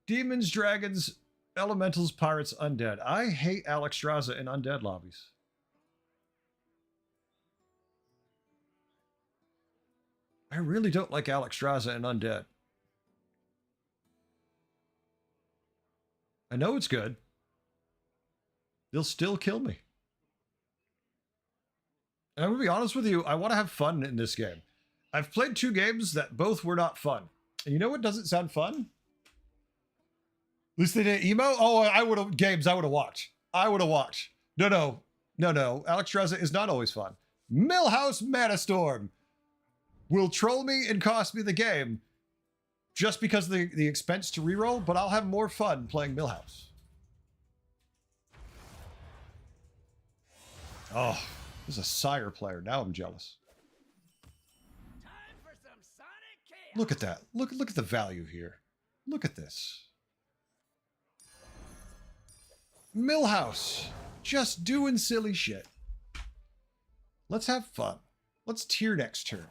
Demons, dragons, elementals, pirates, undead. I hate Alexstrasza in undead lobbies. I really don't like Alexstrasza in undead. I know it's good. They'll still kill me. And I'm going to be honest with you, I want to have fun in this game. I've played 2 games that both were not fun. And you know what doesn't sound fun? At least they didn't emo? Oh, I would have watched. I would have watched. No. Alexstrasza is not always fun. Millhouse Manastorm will troll me and cost me the game just because of the expense to reroll, but I'll have more fun playing Millhouse. Oh, there's a Sire player. Now I'm jealous. Time for some sonic chaos. Look at that. Look at the value here. Look at this. Millhouse. Just doing silly shit. Let's have fun. Let's tier next turn.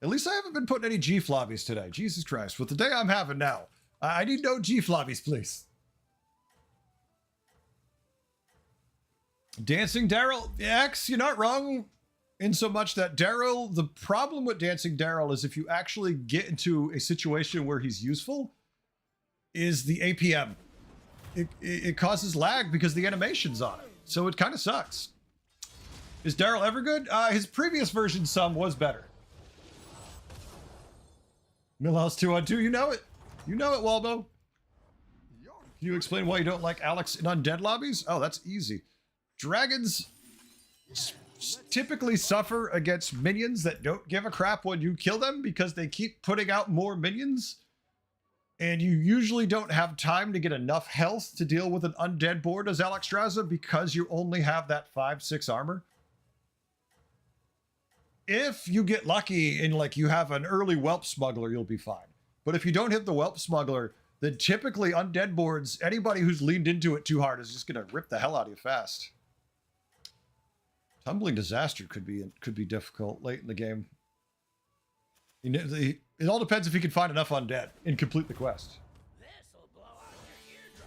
At least I haven't been putting any G-flobbies today. Jesus Christ. With the day I'm having now, I need no G-flobbies, please. Dancing Daryl. X, you're not wrong in so much that Daryl, the problem with Dancing Daryl is if you actually get into a situation where he's useful, is the APM. It causes lag because the animation's on it. So it kind of sucks. Is Daryl ever good? His previous version, some was better. Millhouse 2-on-2, you know it. You know it, Walbo. Can you explain why you don't like Alex in undead lobbies? Oh, that's easy. Dragons typically suffer against minions that don't give a crap when you kill them because they keep putting out more minions. And you usually don't have time to get enough health to deal with an undead board as Alexstrasza because you only have that 5-6 armor. If you get lucky and like you have an early Whelp Smuggler, you'll be fine. But if you don't hit the Whelp Smuggler, then typically undead boards, anybody who's leaned into it too hard is just going to rip the hell out of you fast. Tumbling Disaster could be difficult late in the game. It all depends if you can find enough undead and complete the quest. This'll blow out your eardrums.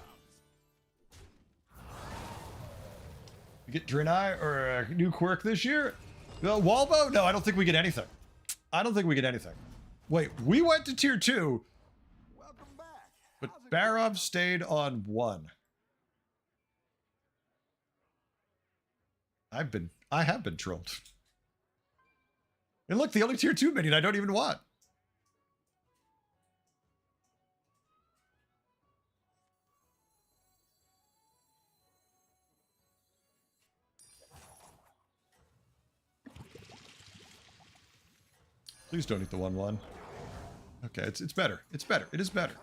You get Draenei or a new quirk this year? Walbo? No, I don't think we get anything. I don't think we get anything. Wait, we went to tier 2, Welcome back. but How's it Barov going? stayed on 1. I have been trolled. And look, the only tier 2 minion I don't even want. Please don't eat the 1/1. Okay, it's better. It's better. It is better.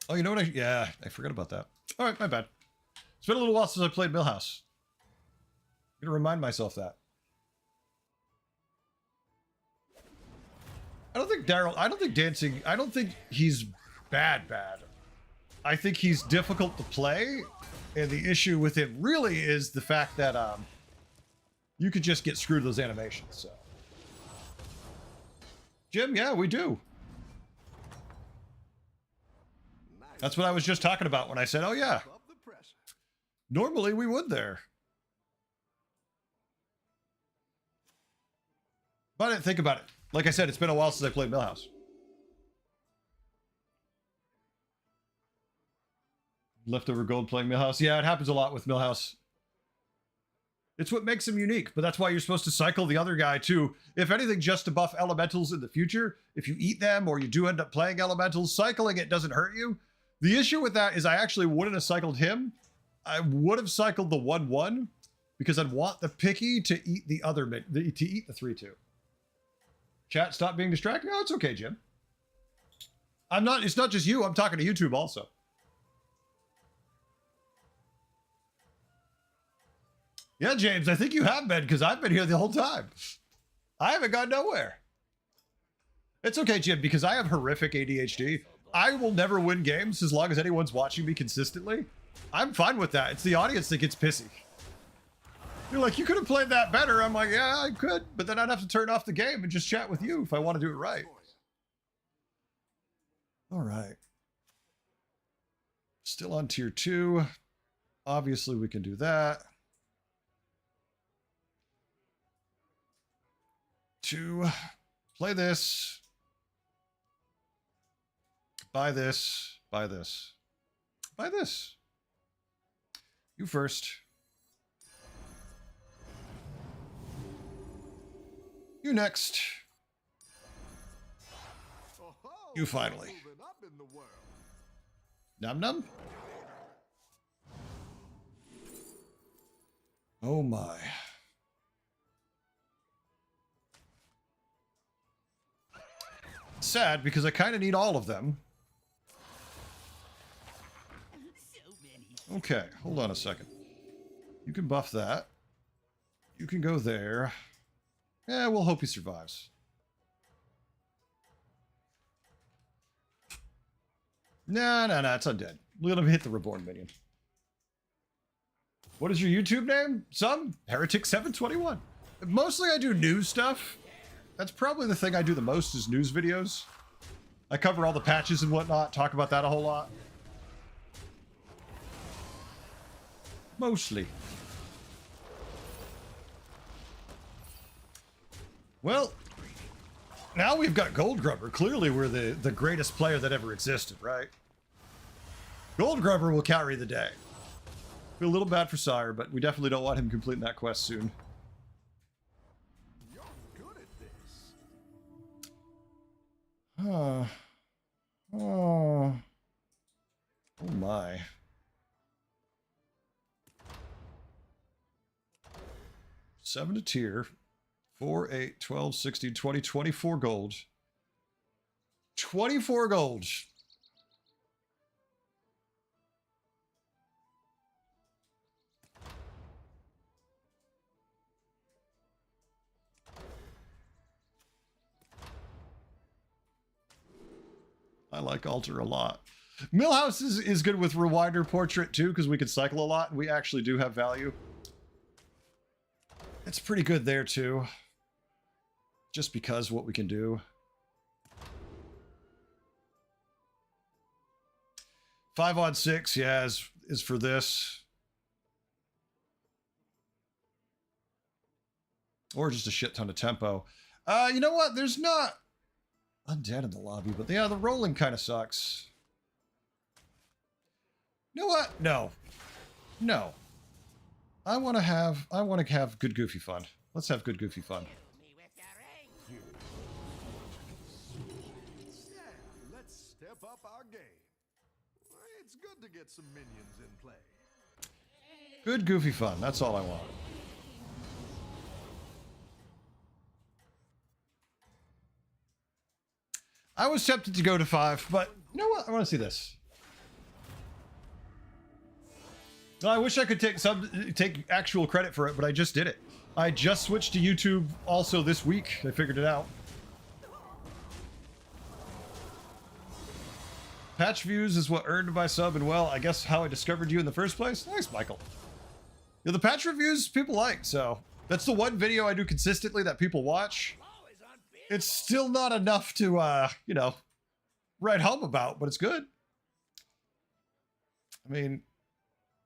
Oh, you know what? Yeah, I forgot about that. All right, my bad. It's been a little while since I played Millhouse. I'm gonna remind myself that. I don't think dancing. I don't think he's bad. I think he's difficult to play, and the issue with him really is the fact that you could just get screwed with those animations. So, Jim, yeah, we do. Nice. That's what I was just talking about when I said, "Oh yeah." Above the pressure. Normally we would there. But I didn't think about it. Like I said, it's been a while since I played Millhouse. Leftover gold playing Millhouse. Yeah, it happens a lot with Millhouse. It's what makes him unique, but that's why you're supposed to cycle the other guy too. If anything, just to buff elementals in the future. If you eat them or you do end up playing elementals, cycling it doesn't hurt you. The issue with that is I actually wouldn't have cycled him. I would have cycled the 1/1 because I'd want the picky to eat the other to eat the 3/2. Chat, stop being distracted. No, it's okay, Jim. I'm not. It's not just you. I'm talking to YouTube also. Yeah, James, I think you have been because I've been here the whole time. I haven't gone nowhere. It's okay, Jim, because I have horrific ADHD. I will never win games as long as anyone's watching me consistently. I'm fine with that. It's the audience that gets pissy. You're like, you could have played that better. I'm like, yeah, I could, but then I'd have to turn off the game and just chat with you if I want to do it right. All right. Still on tier 2. Obviously, we can do that. 2. Play this. Buy this. Buy this. Buy this. You first. You next. Oh-ho, You finally. moving up in the world. Num num. Oh my. Sad because I kind of need all of them. So many. Okay, hold on a second. You can buff that. You can go there. Yeah, we'll hope he survives. No, it's undead. Let him hit the reborn minion. What is your YouTube name? Some Heretic721. Mostly I do news stuff. That's probably the thing I do the most is news videos. I cover all the patches and whatnot, talk about that a whole lot. Mostly. Well, now we've got Gold Grubber. Clearly we're the greatest player that ever existed, right? Gold Grubber will carry the day. Feel a little bad for Sire, but we definitely don't want him completing that quest soon. You're good at this. Oh. Oh my. Seven to tier. 4, 8, 12, 16, 20, 24 gold. 24 gold. I like Altar a lot. Millhouse is good with Rewinder Portrait too, because we can cycle a lot and we actually do have value. It's pretty good there too. Just because what we can do. 5 on 6, yeah, is for this. Or just a shit ton of tempo. You know what? There's not undead in the lobby, but yeah, the rolling kind of sucks. You know what? No. No. I want to have good goofy fun. Let's have good goofy fun. Kill me with your anger. Yeah, let's step up our game. It's good to get some minions in play. Good goofy fun. That's all I want. I was tempted to go to 5, but you know what? I want to see this. I wish I could take actual credit for it, but I just did it. I just switched to YouTube also this week. I figured it out. Patch views is what earned my sub, and well, I guess how I discovered you in the first place. Thanks, Michael. Yeah, the patch reviews people like, so that's the one video I do consistently that people watch. Always on bid. It's still not enough to, you know, write home about, but it's good. I mean,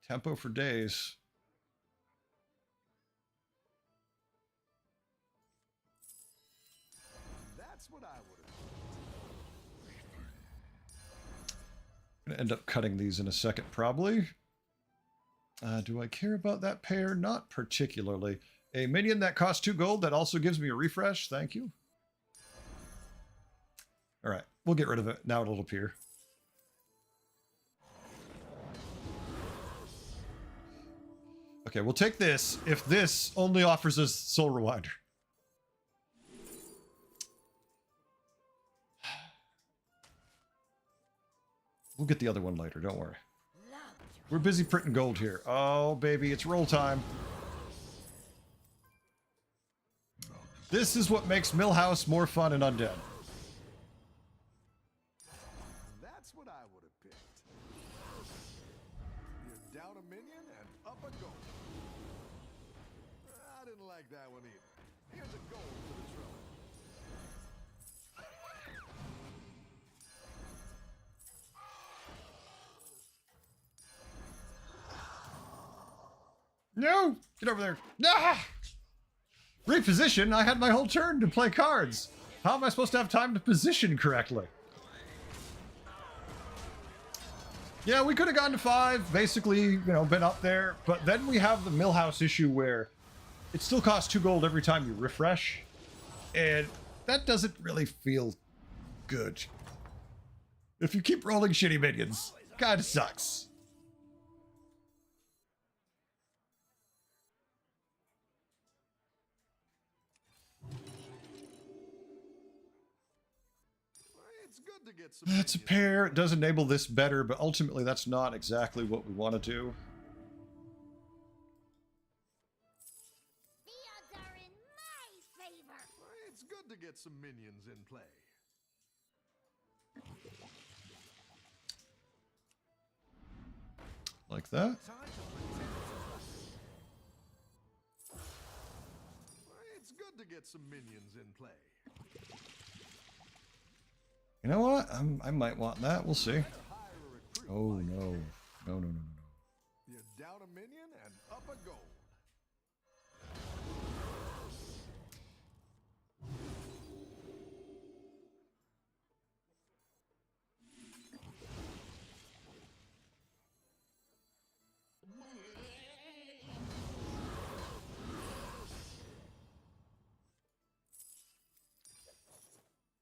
tempo for days. That's what I would have. I'm gonna end up cutting these in a second, probably. Do I care about that pair? Not particularly. A minion that costs 2 gold that also gives me a refresh. Thank you. All right, we'll get rid of it. Now it'll appear. Okay, we'll take this if this only offers us Soul Rewinder. We'll get the other one later, don't worry. We're busy printing gold here. Oh, baby, it's roll time. This is what makes Millhouse more fun and undead. That's what I would have picked. You're down a minion and up a gold. I didn't like that one either. Here's a gold for the trouble. No! Get over there. Ah! Reposition? I had my whole turn to play cards. How am I supposed to have time to position correctly? Yeah, we could have gone to 5, basically, you know, been up there. But then we have the Millhouse issue where it still costs 2 gold every time you refresh. And that doesn't really feel good. If you keep rolling shitty minions, kind of sucks. It's good to get some. That's a minions. pair. It does enable this better, but ultimately that's not exactly what we want to do. The odds are in my favor. It's good to get some minions in play. Like that. It's good to get some minions in play. You know what? I might want that. We'll see. Better hire a recruit Oh, like no. that. No, no, no, no, no. You're down a minion and up a gold.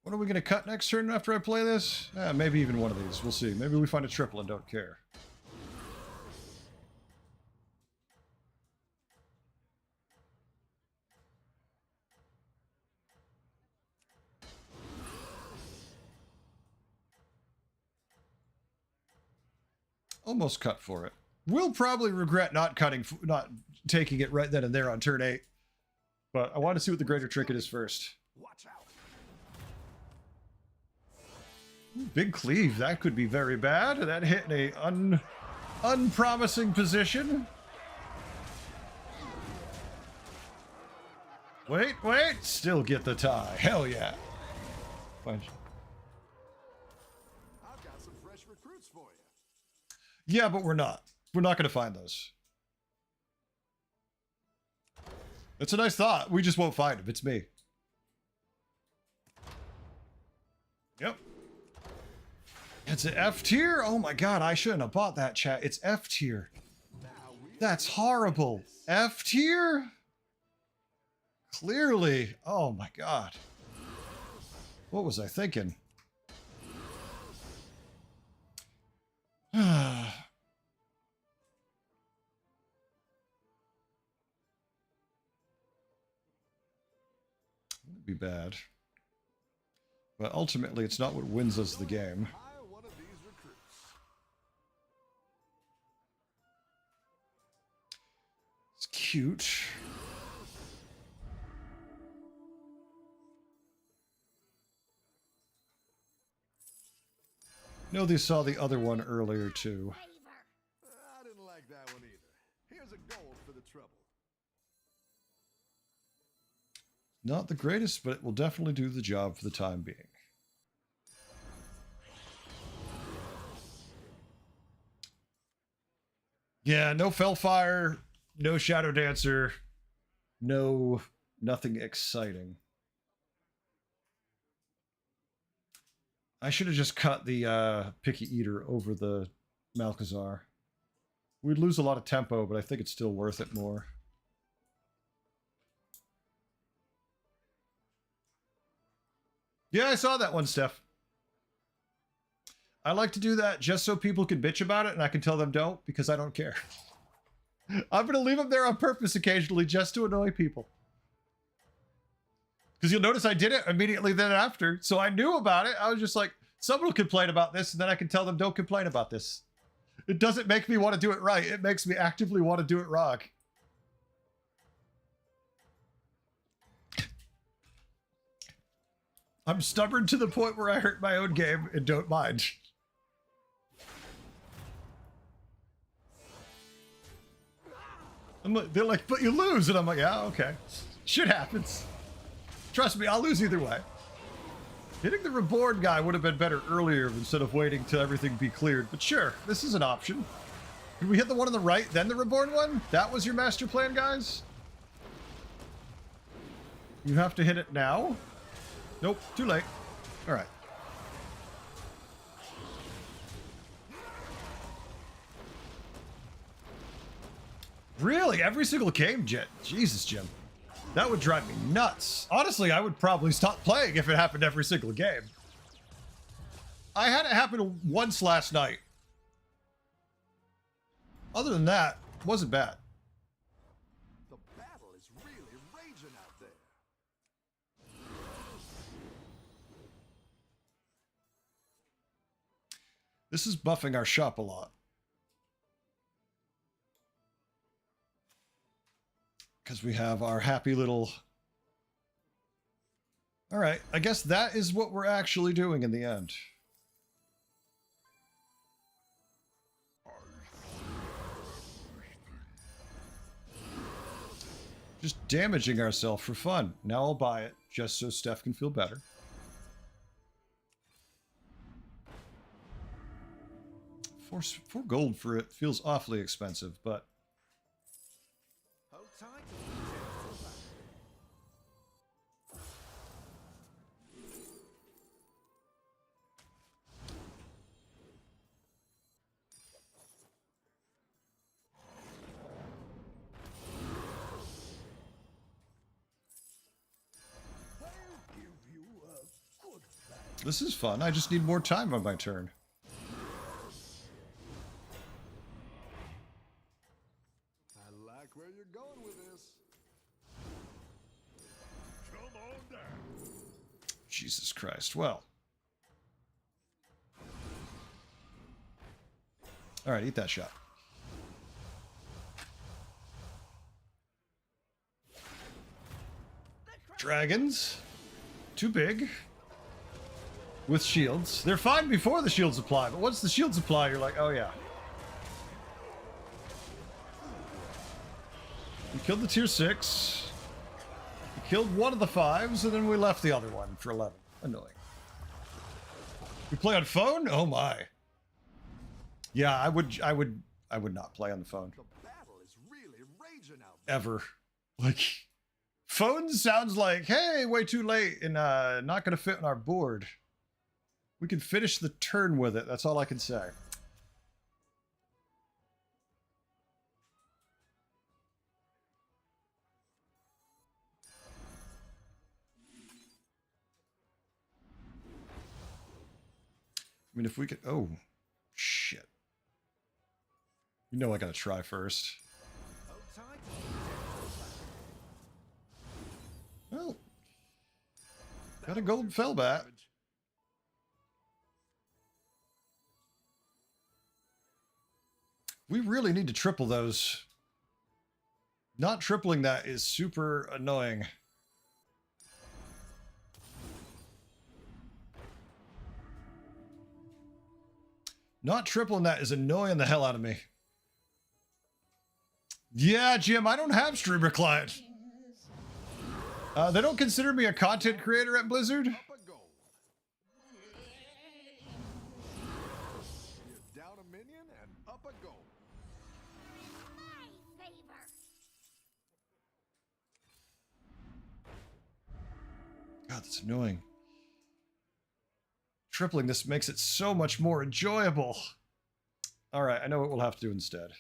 What are we going to cut next turn after I play this? Maybe even one of these. We'll see. Maybe we find a triple and don't care. Almost cut for it. We'll probably regret not taking it right then and there on turn 8. But I want to see what the greater trinket is first. Watch out. Ooh, big cleave. That could be very bad. That hit in a unpromising position. Wait. Still get the tie. Hell yeah. Fine. I've got some fresh recruits for you. Yeah, but we're not. We're not going to find those. It's a nice thought. We just won't find them. It's me. Yep. It's an F tier? Oh my god, I shouldn't have bought that, chat. It's F tier. That's horrible. F tier? Clearly. Oh my god. What was I thinking? Would be bad. But ultimately, it's not what wins us the game. Hire one of these recruits. It's cute. No, they saw the other one earlier too. Favor. I didn't like that one either. Here's a gold for the trouble. Not the greatest, but it will definitely do the job for the time being. Yeah, no Fellfire, no Shadow Dancer, nothing exciting. I should have just cut the Picky Eater over the Malkazar. We'd lose a lot of tempo, but I think it's still worth it more. Yeah, I saw that one, Steph. I like to do that just so people can bitch about it, and I can tell them don't, because I don't care. I'm going to leave them there on purpose occasionally just to annoy people. Because you'll notice I did it immediately then after, so I knew about it. I was just like, someone will complain about this, and then I can tell them don't complain about this. It doesn't make me want to do it right. It makes me actively want to do it wrong. I'm stubborn to the point where I hurt my own game and don't mind. They're like, but you lose. And I'm like, yeah, okay. Shit happens. Trust me, I'll lose either way. Hitting the reborn guy would have been better earlier instead of waiting till everything be cleared. But sure, this is an option. Did we hit the one on the right, then the reborn one? That was your master plan, guys? You have to hit it now? Nope, too late. All right. Really? Every single game, Jet? Jesus, Jim. That would drive me nuts. Honestly, I would probably stop playing if it happened every single game. I had it happen once last night. Other than that, it wasn't bad. The battle is really raging out there. This is buffing our shop a lot. Because we have our happy little... All right, I guess that is what we're actually doing in the end. Just damaging ourselves for fun. Now I'll buy it, just so Steph can feel better. $4 gold for it feels awfully expensive, but... Hold tight and we'll get back. This is fun. I just need more time on my turn. I like where you're going with this. Come on down. Jesus Christ. Well. All right, eat that shot. Dragons. Too big. With shields. They're fine before the shields apply, but once the shields apply, you're like, oh yeah. We killed the tier 6. We killed one of the 5s, and then we left the other one for 11. Annoying. We play on phone? Oh my. Yeah, I would not play on the phone. The battle is really raging out there. Ever. Like, phone sounds like, hey, way too late and not gonna fit on our board. We can finish the turn with it. That's all I can say. I mean, if we could... Oh, shit. You know I gotta try first. Oh. Got a gold fellbat. We really need to triple those. Not tripling that is super annoying. Not tripling that is annoying the hell out of me. Yeah, Jim, I don't have streamer client. They don't consider me a content creator at Blizzard. Up a goal. You're down a minion and up a goal. My favor. God, that's annoying. Tripling this makes it so much more enjoyable. All right, I know what we'll have to do instead.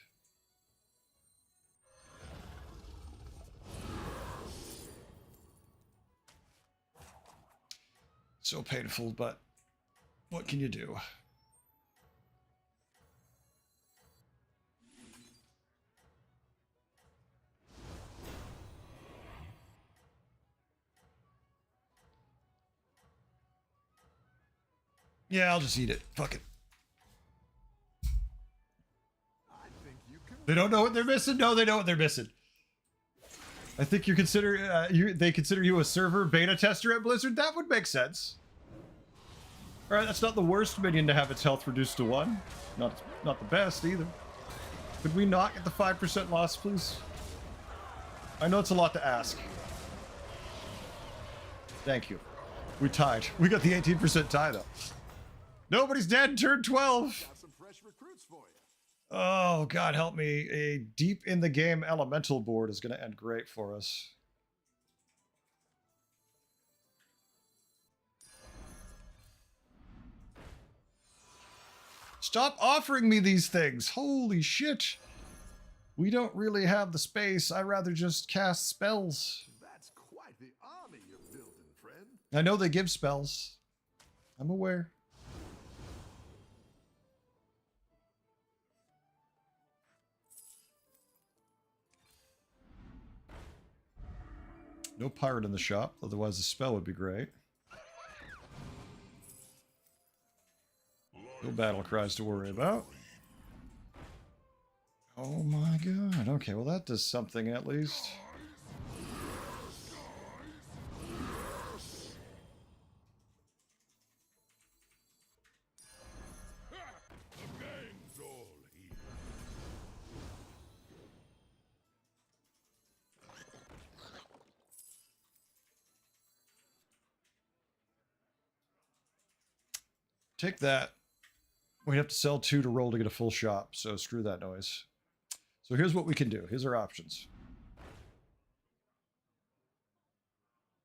So painful, but what can you do? Yeah, I'll just eat it. Fuck it. I think you can. They don't know what they're missing? No, they know what they're missing. I think you consider they consider you a server beta tester at Blizzard. That would make sense. All right, that's not the worst minion to have its health reduced to 1. Not the best either. Could we not get the 5% loss, please? I know it's a lot to ask. Thank you. We tied. We got the 18% tie though. Nobody's dead in turn 12. Got some fresh recruits for you. Oh, God help me. A deep in the game elemental board is going to end great for us. Stop offering me these things. Holy shit. We don't really have the space. I'd rather just cast spells. That's quite the army you're building, friend. I know they give spells. I'm aware. No pirate in the shop, otherwise the spell would be great. No battle cries to worry about. Oh my god. Okay, well that does something at least. The gang's all here. Take that. We'd have to sell 2 to roll to get a full shop, so screw that noise. So here's what we can do. Here's our options.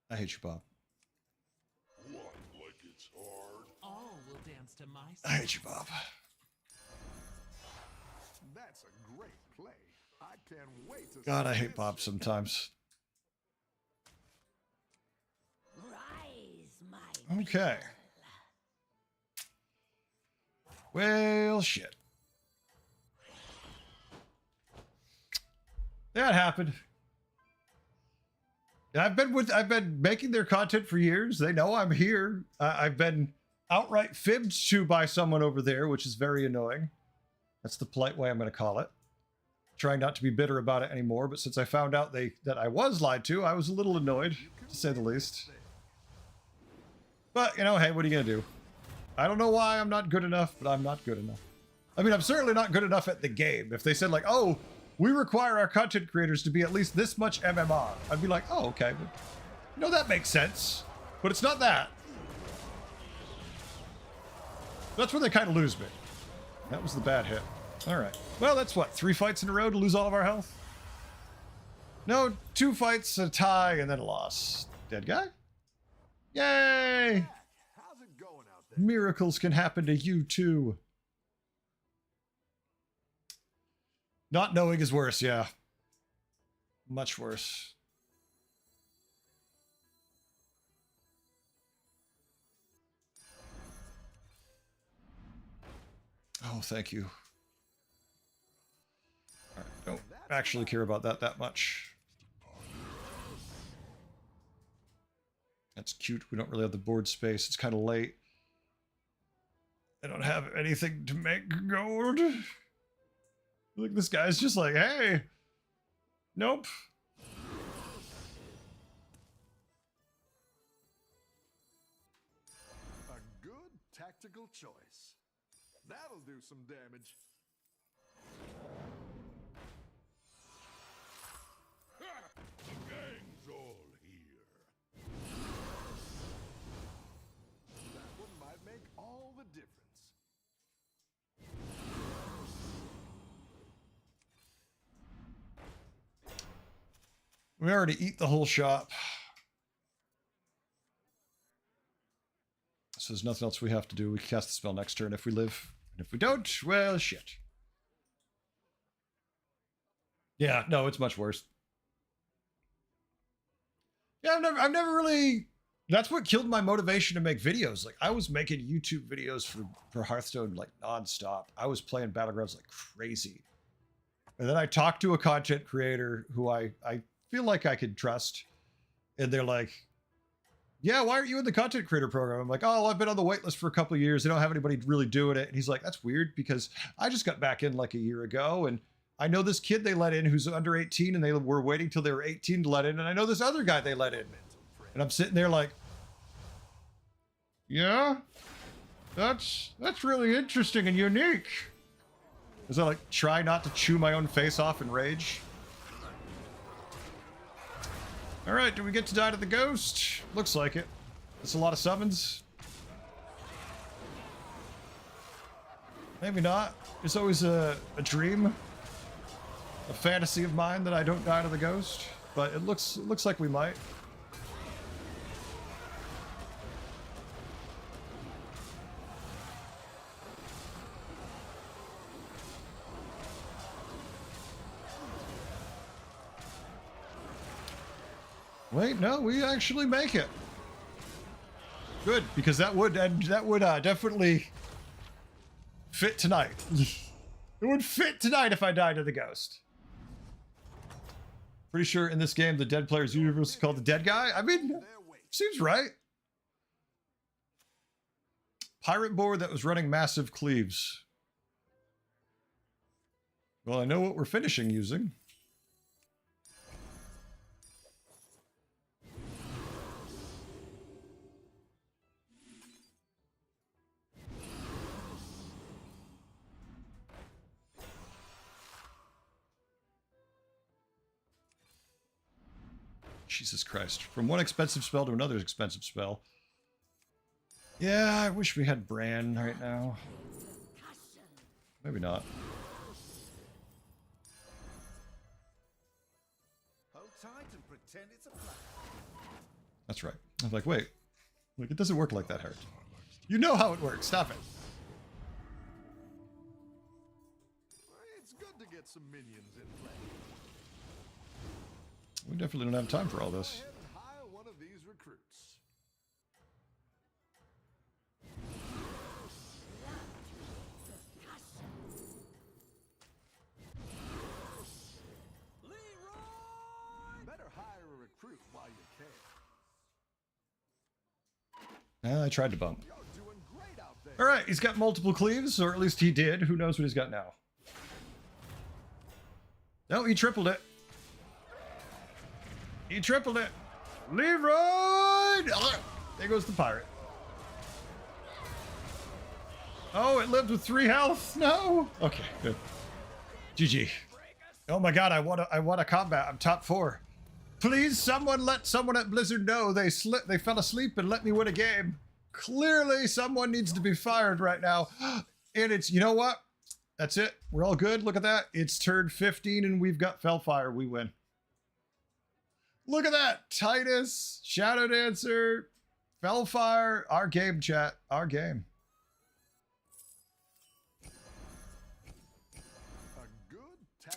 I hate you, Bob. What, like it's hard? All will dance to my I hate you, Bob. That's a great play. I can't wait to God, see I hate this. Bob sometimes. Rise, my Okay. Well, shit. That happened. I've been making their content for years. They know I'm here. I've been outright fibbed to by someone over there, which is very annoying. That's the polite way I'm going to call it. Trying not to be bitter about it anymore, but since I found out that I was lied to, I was a little annoyed, to say the least. But, you know, hey, what are you going to do? I don't know why I'm not good enough, but I'm not good enough. I mean, I'm certainly not good enough at the game. If they said, like, oh, we require our content creators to be at least this much MMR, I'd be like, oh, okay. But, you know, that makes sense. But it's not that. That's where they kind of lose me. That was the bad hit. All right. Well, that's what, 3 fights in a row to lose all of our health? No, 2 fights, a tie, and then a loss. Dead guy? Yay! How's it going out there? Miracles can happen to you too. Not knowing is worse, yeah. Much worse. Oh, thank you. All right, don't actually care about that much. That's cute. We don't really have the board space. It's kind of late. I don't have anything to make gold. Look, this guy's just like, hey. Nope. A good tactical choice. That'll do some damage. The gang's all here. That one might make all the difference. We already eat the whole shop. So there's nothing else we have to do. We can cast the spell next turn if we live. And if we don't, well, shit. Yeah, no, it's much worse. Yeah, I've never really... That's what killed my motivation to make videos. Like, I was making YouTube videos for Hearthstone, like, nonstop. I was playing Battlegrounds like crazy. And then I talked to a content creator who I feel like I could trust. And they're like, yeah, why aren't you in the content creator program? I'm like, oh, I've been on the waitlist for a couple of years. They don't have anybody really doing it. And he's like, that's weird because I just got back in like a year ago. And I know this kid they let in who's under 18 and they were waiting till they were 18 to let in. And I know this other guy they let in. And I'm sitting there like, yeah, that's really interesting and unique. As I like try not to chew my own face off in rage. All right, do we get to die to the ghost? Looks like it. That's a lot of summons. Maybe not. It's always a dream, a fantasy of mine that I don't die to the ghost, but it looks like we might. Wait, no, we actually make it. Good, because that would definitely fit tonight. It would fit tonight if I died to the ghost. Pretty sure in this game the dead player's universe is called the dead guy. I mean, seems right. Pirate board that was running massive cleaves. Well, I know what we're finishing using. Jesus Christ. From one expensive spell to another expensive spell. Yeah, I wish we had Bran right now. Maybe not. Hold tight and pretend it's a plan. That's right. I'm like, wait. Like, it doesn't work like that, Hart. You know how it works. Stop it. It's good to get some minions in play. We definitely don't have time for all this. Go ahead and hire one of these recruits. Leroy! Better hire a recruit while you can. I tried to bump. You're doing great out there. All right, he's got multiple cleaves, or at least he did. Who knows what he's got now? No, he tripled it. He tripled it. Leroy! Oh, there goes the pirate. Oh, it lived with 3 health. No. Okay, good. GG. Oh my god, I want a combat. I'm top 4. Please, someone let someone at Blizzard know they fell asleep and let me win a game. Clearly, someone needs to be fired right now. And it's, you know what? That's it. We're all good. Look at that. It's turn 15 and we've got Fellfire. We win. Look at that. Titus, Shadow Dancer, Fellfire. Our game, chat. Our game.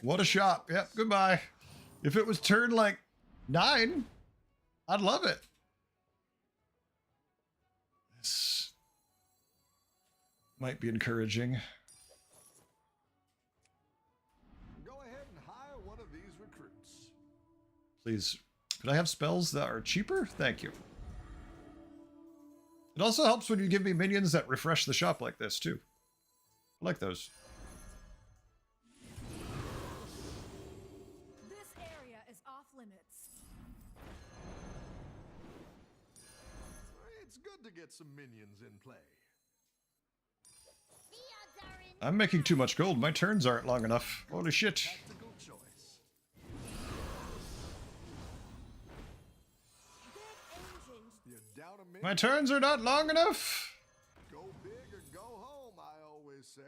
What a shop. Yep, goodbye. If it was turn like 9, I'd love it. This might be encouraging. Go ahead and hire one of these recruits. Please. Could I have spells that are cheaper? Thank you. It also helps when you give me minions that refresh the shop like this, too. I like those. This area is off limits. It's good to get some minions in play. The odds are in I'm making too much gold. My turns aren't long enough. Holy shit. Tactical choice. You're down a minute. My turns are not long enough. Go big or go home, I always say.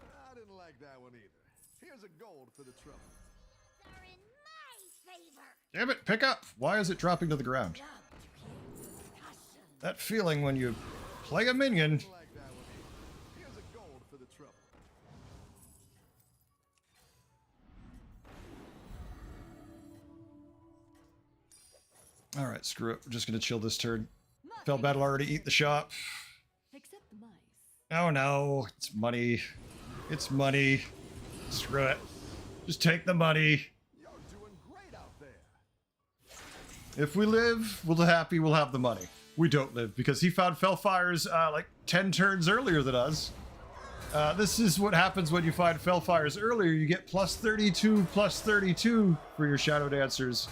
I didn't like that one either. Here's a gold for the trouble. odds are in my favor. Damn it, pick up. Why is it dropping to the ground? Love to hear discussion. That feeling when you play a minion. Didn't like that one either. Here's a gold for the trouble. All right, screw it. We're just going to chill this turn. Fell battle already eat the shop. Except the mice. Oh no, it's money. It's money. Screw it. Just take the money. You're doing great out there. If we live, we'll be happy, we'll have the money. We don't live because he found Fellfire's like 10 turns earlier than us. This is what happens when you find Fellfire's earlier. You get plus 32 for your Shadow Dancers.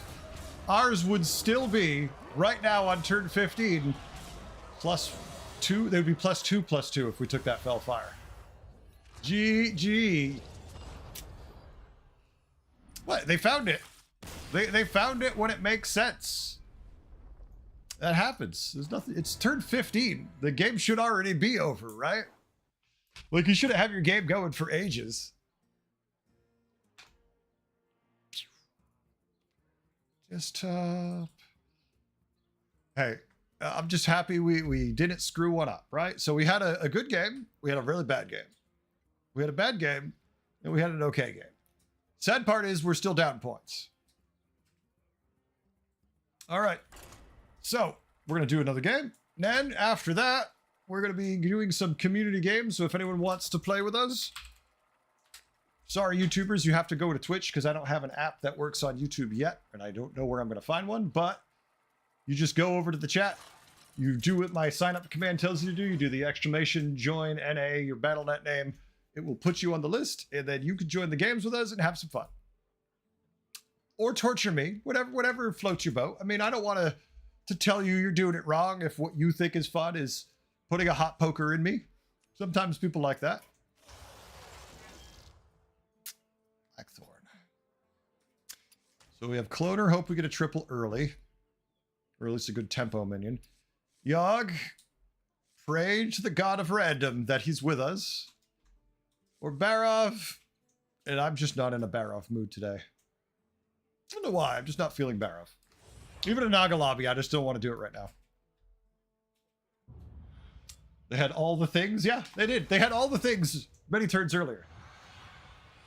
Ours would still be, right now on turn 15, +2. They would be +2/+2 if we took that Fellfire. GG. What? They found it. They found it when it makes sense. That happens. There's nothing. It's turn 15. The game should already be over, right? Like, you should have your game going for ages. Just hey, I'm just happy we didn't screw one up, right? So we had a good game, we had a really bad game, we had a bad game, and we had an okay game. Sad part is we're still down points. All right, so we're gonna do another game. And then after that, we're gonna be doing some community games. So if anyone wants to play with us, sorry, YouTubers, you have to go to Twitch because I don't have an app that works on YouTube yet, and I don't know where I'm going to find one, but you just go over to the chat. You do what my sign up command tells you to do. You do the exclamation join NA, your Battle.net name. It will put you on the list, and then you can join the games with us and have some fun. Or torture me, whatever floats your boat. I mean, I don't want to tell you you're doing it wrong if what you think is fun is putting a hot poker in me. Sometimes people like that. Blackthorn. So we have Cloner. Hope we get a triple early. Or at least a good tempo minion. Yogg. Pray to the god of random that he's with us. Or Barov. And I'm just not in a Barov mood today. I don't know why. I'm just not feeling Barov. Even a Naga lobby, I just don't want to do it right now. They had all the things. Yeah, they did. They had all the things many turns earlier.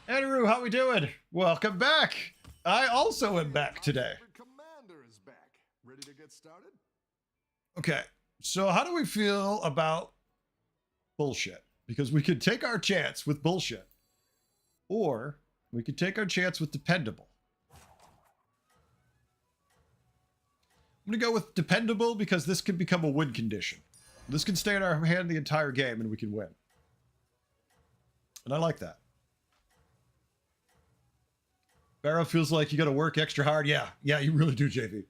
Andrew, how we doing? Welcome back. I also am back today. Our commander is back. Ready to get started? Okay, so how do we feel about bullshit? Because we could take our chance with bullshit. Or we could take our chance with dependable. I'm going to go with dependable because this can become a win condition. This can stay in our hand the entire game and we can win. And I like that. Barrow feels like you got to work extra hard. Yeah, you really do, JV.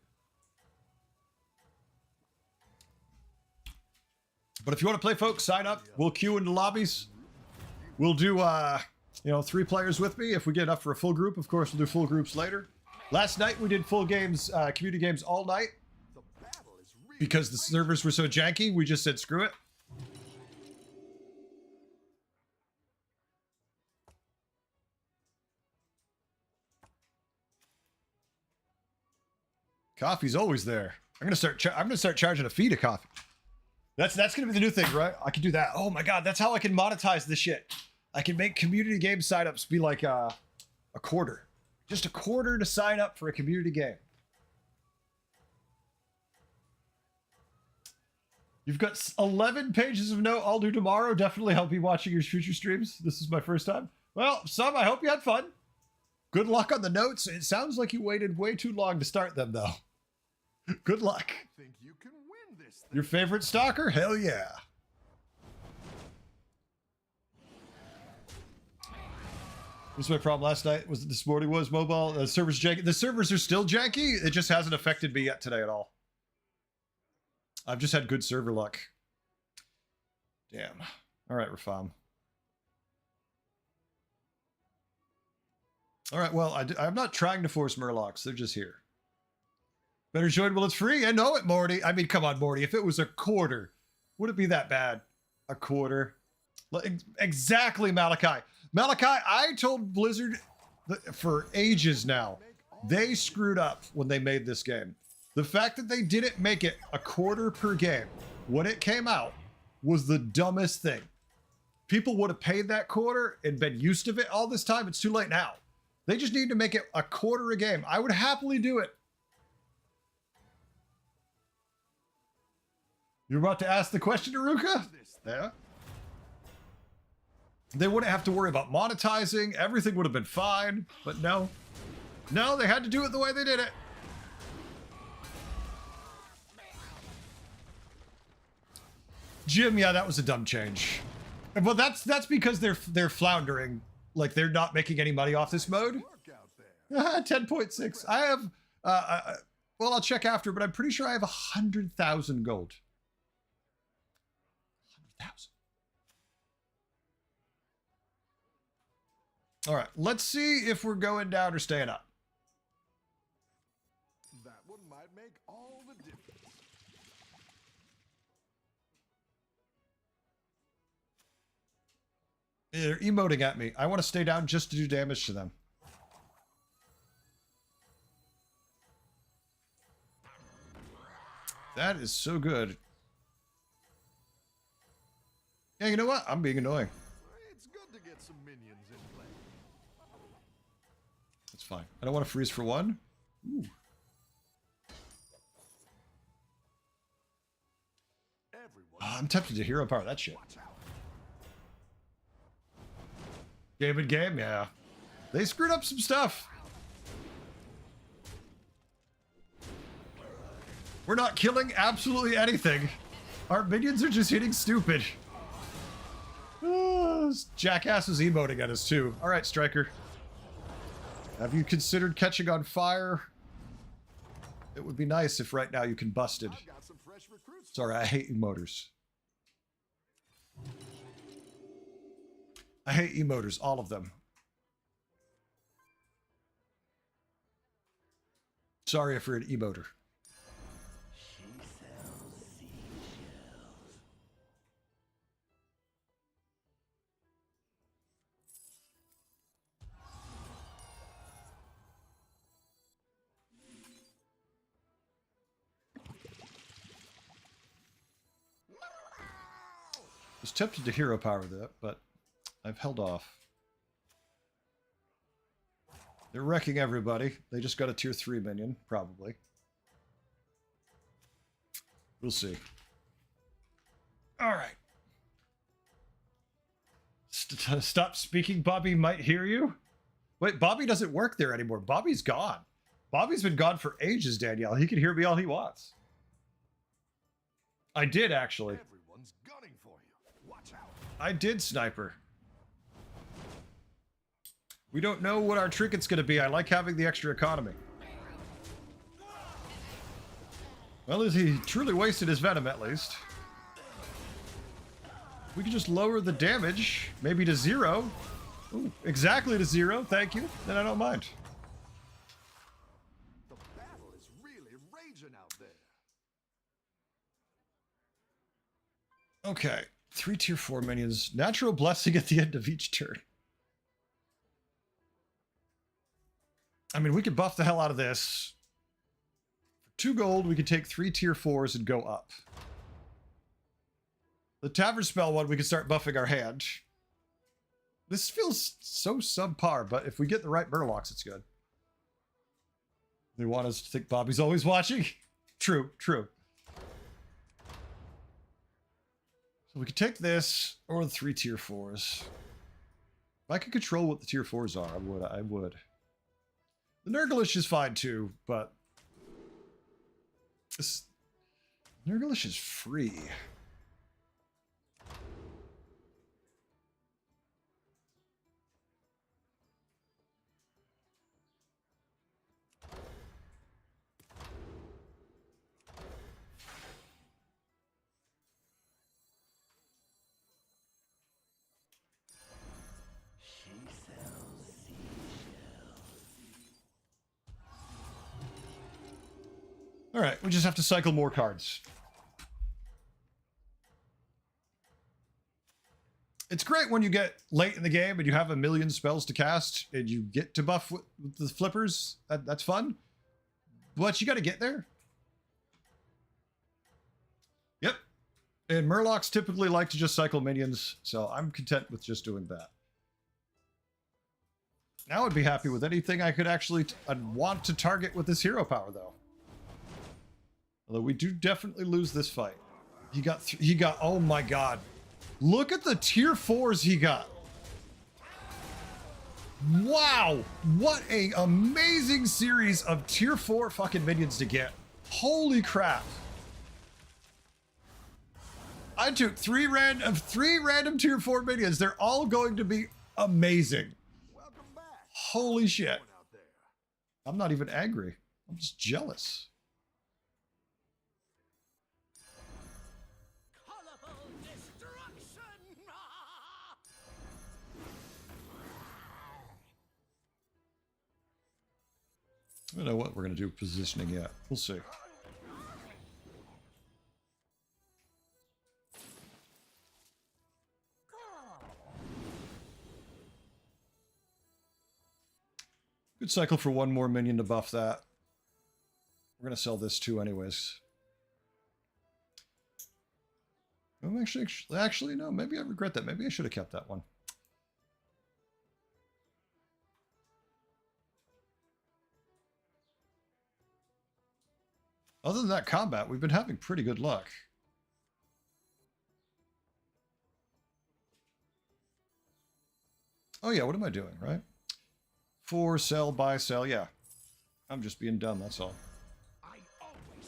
But if you want to play, folks, sign up. We'll queue into lobbies. We'll do, 3 players with me. If we get enough for a full group, of course, we'll do full groups later. Last night, we did full games, community games all night. Because the servers were so janky, we just said, screw it. Coffee's always there. I'm gonna start charging a fee to coffee. That's gonna be the new thing, right? I can do that. Oh my god, that's how I can monetize this shit. I can make community game signups be like a quarter, just a quarter to sign up for a community game. You've got 11 pages of note. I'll do tomorrow. Definitely, I'll be watching your future streams. This is my first time. Well, Sam, I hope you had fun. Good luck on the notes. It sounds like you waited way too long to start them, though. Good luck. I think you can win this thing. Your favorite stalker? Hell yeah. What's my problem last night? Was it this morning was mobile? The servers janky. The servers are still janky. It just hasn't affected me yet today at all. I've just had good server luck. Damn. All right, Rafam. All right, well, I'm not trying to force Murlocs. They're just here. Better join while it's free. I know it, Morty. I mean, come on, Morty. If it was a quarter, would it be that bad? A quarter? Exactly, Malachi. Malachi, I told Blizzard for ages now, they screwed up when they made this game. The fact that they didn't make it a quarter per game when it came out was the dumbest thing. People would have paid that quarter and been used to it all this time. It's too late now. They just need to make it a quarter a game. I would happily do it. You're about to ask the question, Aruka? Yeah. They wouldn't have to worry about monetizing. Everything would have been fine. But no. No, they had to do it the way they did it. Jim, yeah, that was a dumb change. But that's because they're floundering. Like, they're not making any money off this mode. 10.6. I have, well, I'll check after, but I'm pretty sure I have 100,000 gold. 100,000. All right, let's see if we're going down or staying up. That one might make all the difference. They're emoting at me. I want to stay down just to do damage to them. That is so good. Yeah, you know what? I'm being annoying. It's good to get some minions in play. That's fine. I don't want to freeze for one. Ooh. I'm tempted to hero power that shit. Game, yeah. They screwed up some stuff. We're not killing absolutely anything. Our minions are just hitting stupid. This jackass is emoting at us too. All right, Striker. Have you considered catching on fire? It would be nice if right now you can busted. Sorry, I hate emoters. I hate emoters, all of them. Sorry if you're an emoter. I was tempted to hero power that, but I've held off. They're wrecking everybody. They just got a tier 3 minion, probably. We'll see. All right. Stop speaking. Bobby might hear you. Wait, Bobby doesn't work there anymore. Bobby's gone. Bobby's been gone for ages, Danielle. He can hear me all he wants. I did, actually. Everyone's gunning for you. Watch out. I did, Sniper. We don't know what our trinket's going to be. I like having the extra economy. Well, he truly wasted his venom, at least. We could just lower the damage, maybe to 0. Ooh, exactly to 0, thank you. Then I don't mind. The battle is really raging out there. Okay, 3 tier 4 minions. Natural blessing at the end of each turn. I mean, we could buff the hell out of this. For 2 gold, we could take 3 tier 4s and go up. The Tavern Spell one, we can start buffing our hand. This feels so subpar, but if we get the right Murlocs, it's good. They want us to think Bobby's always watching? True, true. So we could take this, or the 3 tier 4s. If I could control what the tier 4s are, I would. The Nurglish is fine too, but... this Nurglish is free. All right, we just have to cycle more cards. It's great when you get late in the game and you have a million spells to cast and you get to buff with the flippers. That's fun. But you got to get there. Yep. And Murlocs typically like to just cycle minions, so I'm content with just doing that. Now I'd be happy with anything I could actually... I'd want to target with this hero power, though. Although we do definitely lose this fight. He got, oh my god. Look at the tier 4s he got. Wow. What a amazing series of tier 4 fucking minions to get. Holy crap. I took three random tier 4 minions. They're all going to be amazing. Welcome back. Holy shit. Out there. I'm not even angry. I'm just jealous. Colorful destruction! I don't know what we're going to do positioning yet. We'll see. Good cycle for one more minion to buff that. We're going to sell this too anyways. I'm actually, no, maybe I regret that. Maybe I should have kept that one. Other than that combat, we've been having pretty good luck. Oh yeah, what am I doing, right? 4, sell, buy, sell, yeah. I'm just being dumb, that's all.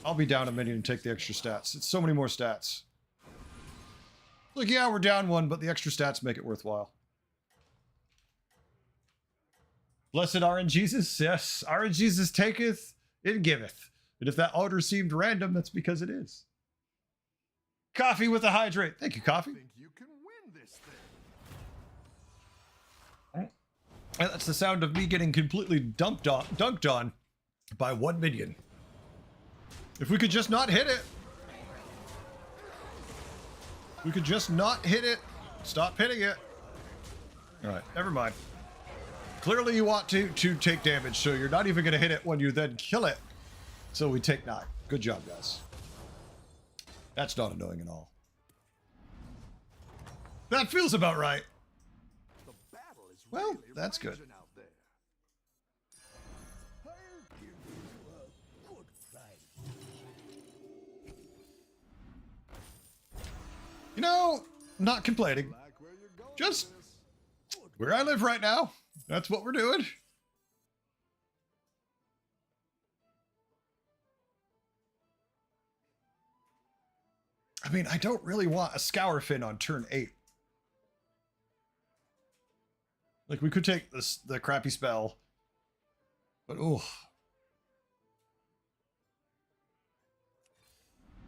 I'll be down a minion and take the extra stats. It's so many more stats. Look, yeah, we're down 1, but the extra stats make it worthwhile. Blessed RNGesus, yes. RNGesus taketh, it giveth. And if that order seemed random, that's because it is. Coffee with a hydrate. Thank you, Coffee. Think you can win this thing. And that's the sound of me getting completely dunked on by one minion. If we could just not hit it. We could just not hit it. Stop hitting it. All right, never mind. Clearly you want to take damage, so you're not even going to hit it when you then kill it. So we take 9. Good job, guys. That's not annoying at all. That feels about right. The battle is Well, really that's good. raging out there. I'll give you a good fight. You know, not complaining. Like where you're going Just with this. where I live right now. That's what we're doing. I mean, I don't really want a Scour Fin on turn 8. Like, we could take this the crappy spell. But, oh.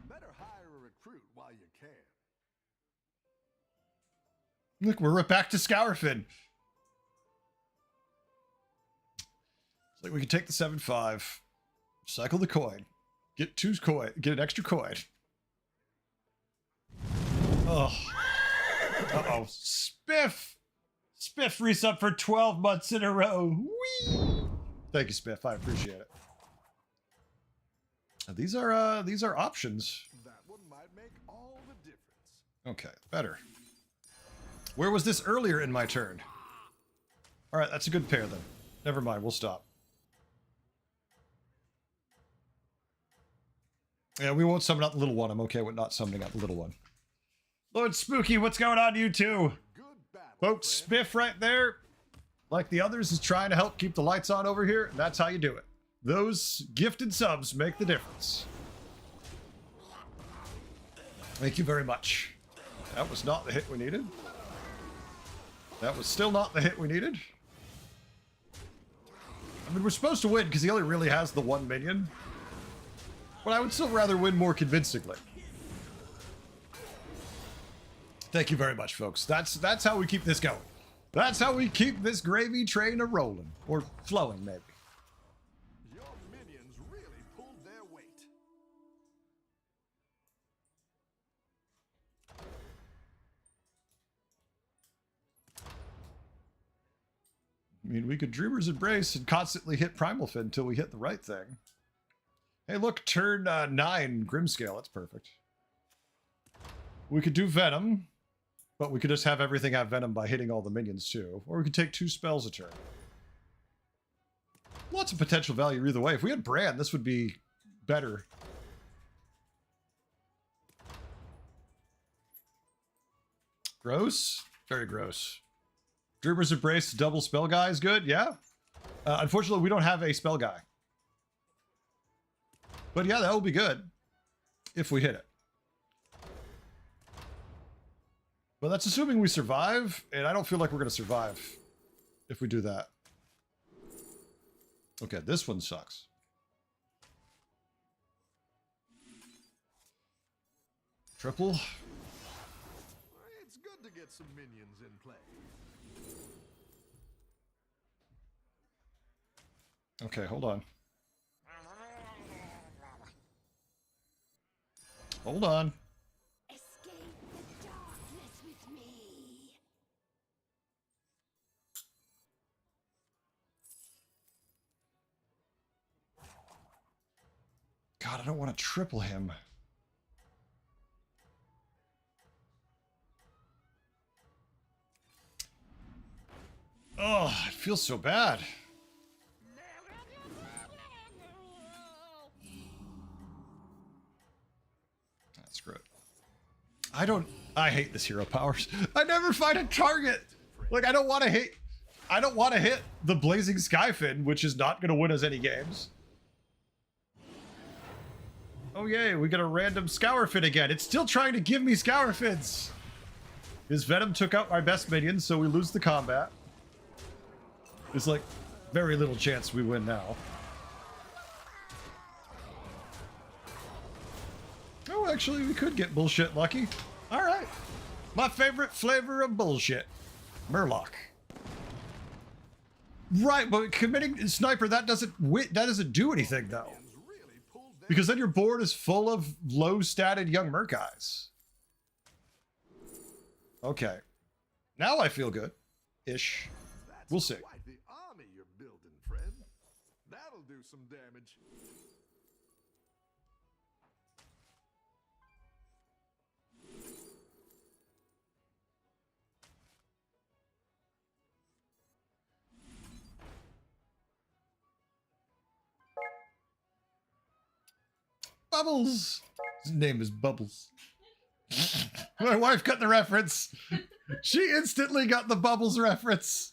Better hire a recruit while you can. Look, we're back to Scourfin. It's like we can take the 7-5, cycle the coin, get 2 coin, get an extra coin. Oh. Uh-oh. Spiff! Spiff resub for 12 months in a row. Whee! Thank you, Spiff. I appreciate it. These are options. That one might make all the difference. Okay, better. Where was this earlier in my turn? All right, that's a good pair then. Never mind, we'll stop. Yeah, we won't summon out the little one. I'm okay with not summoning out the little one. Lord Spooky, what's going on, you two? Good battle, Folks, friend. Spiff right there, like the others, is trying to help keep the lights on over here. And that's how you do it. Those gifted subs make the difference. Thank you very much. That was not the hit we needed. That was still not the hit we needed. I mean, we're supposed to win because he only really has the 1 minion. But I would still rather win more convincingly. Thank you very much, folks. That's how we keep this going. That's how we keep this gravy train a-rolling. Or flowing, maybe. Your minions really pulled their weight. I mean, we could Dreamer's Embrace and constantly hit Primal Fin until we hit the right thing. Hey, look, turn 9 Grimscale. That's perfect. We could do Venom, but we could just have everything have Venom by hitting all the minions too. Or we could take 2 spells a turn. Lots of potential value either way. If we had Brand, this would be better. Gross? Very gross. Dreamer's Embrace, double spell guy is good, yeah. Unfortunately, we don't have a spell guy. But yeah, that will be good if we hit it. But that's assuming we survive, and I don't feel like we're going to survive if we do that. Okay, this one sucks. Triple. It's good to get some minions in play. Okay, hold on. Hold on. Escape the darkness with me. God, I don't want to triple him. Oh, it feels so bad. That's great. I hate this hero powers. I never find a target. Like, I don't want to hit the Blazing Skyfin, which is not going to win us any games. Oh yay, we get a random Scourfin again. It's still trying to give me Scourfins. His Venom took out my best minion, so we lose the combat. There's like very little chance we win now. Oh, actually, we could get bullshit lucky. All right. My favorite flavor of bullshit. Murloc. Right, but committing sniper, that doesn't do anything though. Really pulled their Because then your board is full of low-statted young merc guys. Okay. Now I feel good. Ish. That's We'll see. quite the army you're building, friend. That'll do some damage. Bubbles! His name is Bubbles. My wife got the reference. She instantly got the Bubbles reference.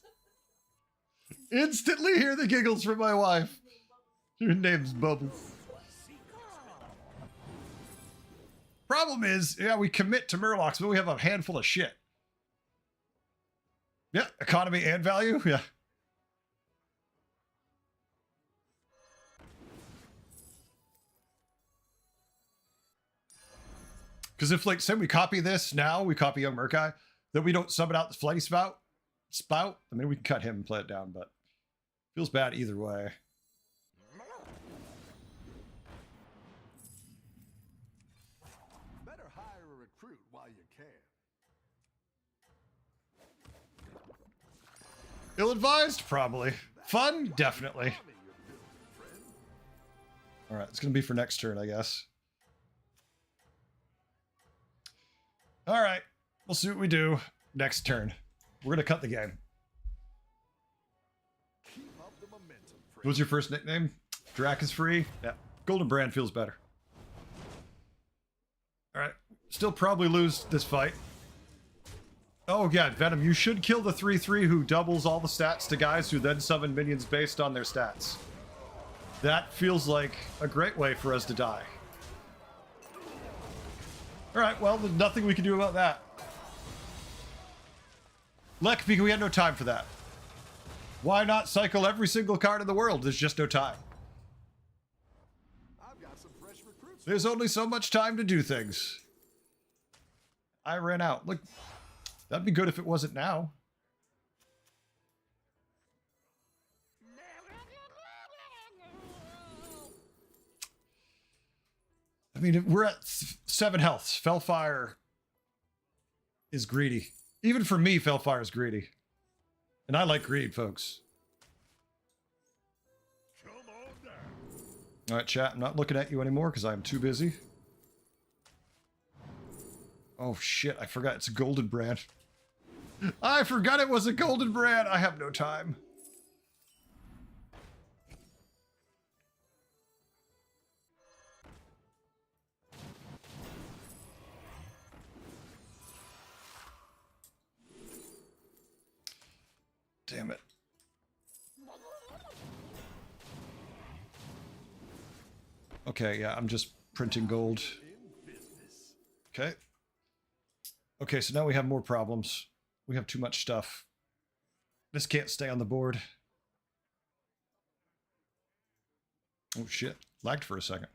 Instantly hear the giggles from my wife. Her name's Bubbles. Problem is, yeah, we commit to Murlocs, but we have a handful of shit. Yeah, economy and value. Yeah. Because if, like, say we copy this now, we copy Young Murkai, then we don't summon out the Flighty Spout. I mean, we can cut him and play it down, but feels bad either way. Better hire a recruit while you can. Ill-advised? Probably. Fun? Definitely. Army you're building, friend. All right, it's going to be for next turn, I guess. All right, we'll see what we do next turn. We're going to cut the game. Keep up the momentum, friend. What's your first nickname? Drac is free? Yeah. Golden Brand feels better. All right, still probably lose this fight. Oh, yeah, Venom, you should kill the 3/3 who doubles all the stats to guys who then summon minions based on their stats. That feels like a great way for us to die. All right, well, there's nothing we can do about that. Lek, because we had no time for that. Why not cycle every single card in the world? There's just no time. I've got some fresh recruits. There's only so much time to do things. I ran out. Look, that'd be good if it wasn't now. I mean, we're at 7 health. Fellfire is greedy. Even for me, Fellfire is greedy. And I like greed, folks. Come on down. All right, chat, I'm not looking at you anymore because I'm too busy. Oh, shit, I forgot it's a golden brand. I forgot it was a golden brand. I have no time. Damn it. Okay, yeah, I'm just printing gold. Okay. Okay, so now we have more problems. We have too much stuff. This can't stay on the board. Oh shit, lagged for a second.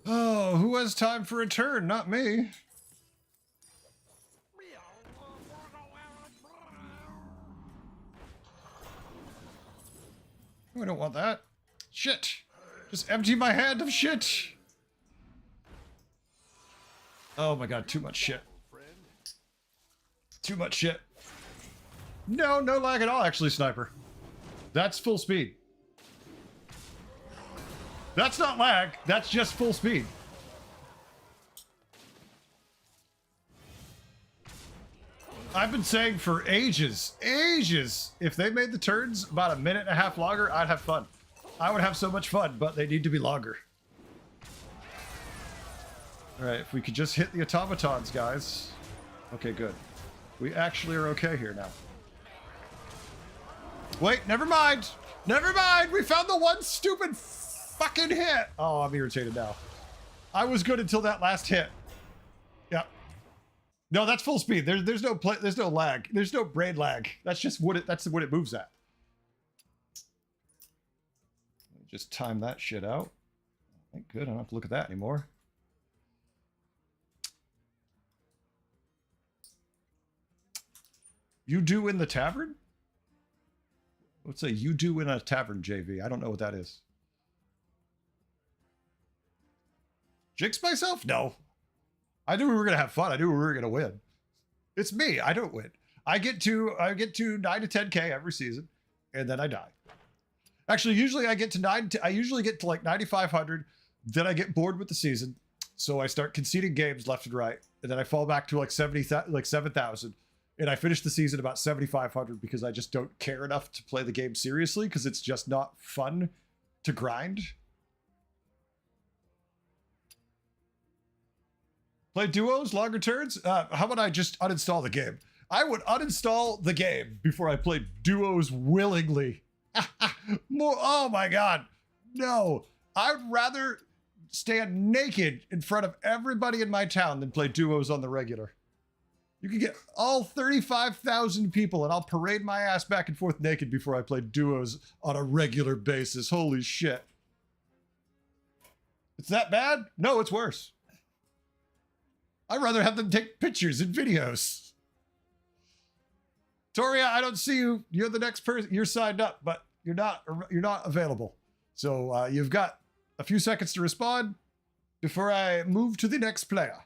Oh, who has time for a turn? Not me. Oh, I don't want that. Shit. Just empty my hand of shit. Oh my god, too much shit. Too much shit. No, no lag at all, actually, Sniper. That's full speed. That's not lag, that's just full speed. I've been saying for ages, if they made the turns about a minute and a half longer, I'd have fun. I would have so much fun, but they need to be longer. All right, if we could just hit the automatons, guys. Okay, good. We actually are okay here now. Wait, never mind. Never mind. We found the one stupid fucking hit. Oh, I'm irritated now. I was good until that last hit. Yep. No, that's full speed. There's no lag. There's no brain lag. That's just what it moves at. Just time that shit out. Good. I don't have to look at that anymore. You do in the tavern? What's a you do in a tavern, JV? I don't know what that is. Jinx myself? No. I knew we were gonna have fun. I knew we were gonna win. It's me. I don't win. I get to 9 to 10k every season, and then I die. Actually, usually I get to I usually get to like 9,500. Then I get bored with the season, so I start conceding games left and right, and then I fall back to like 7,000. And I finished the season about 7,500 because I just don't care enough to play the game seriously because it's just not fun to grind. Play duos, longer turns? How about I just uninstall the game? I would uninstall the game before I played duos willingly. More, oh my god. No. I would rather stand naked in front of everybody in my town than play duos on the regular. You can get all 35,000 people and I'll parade my ass back and forth naked before I play duos on a regular basis. Holy shit. It's that bad? No, it's worse. I'd rather have them take pictures and videos. Toria, I don't see you. You're the next person. You're signed up, but you're not available. So you've got a few seconds to respond before I move to the next player.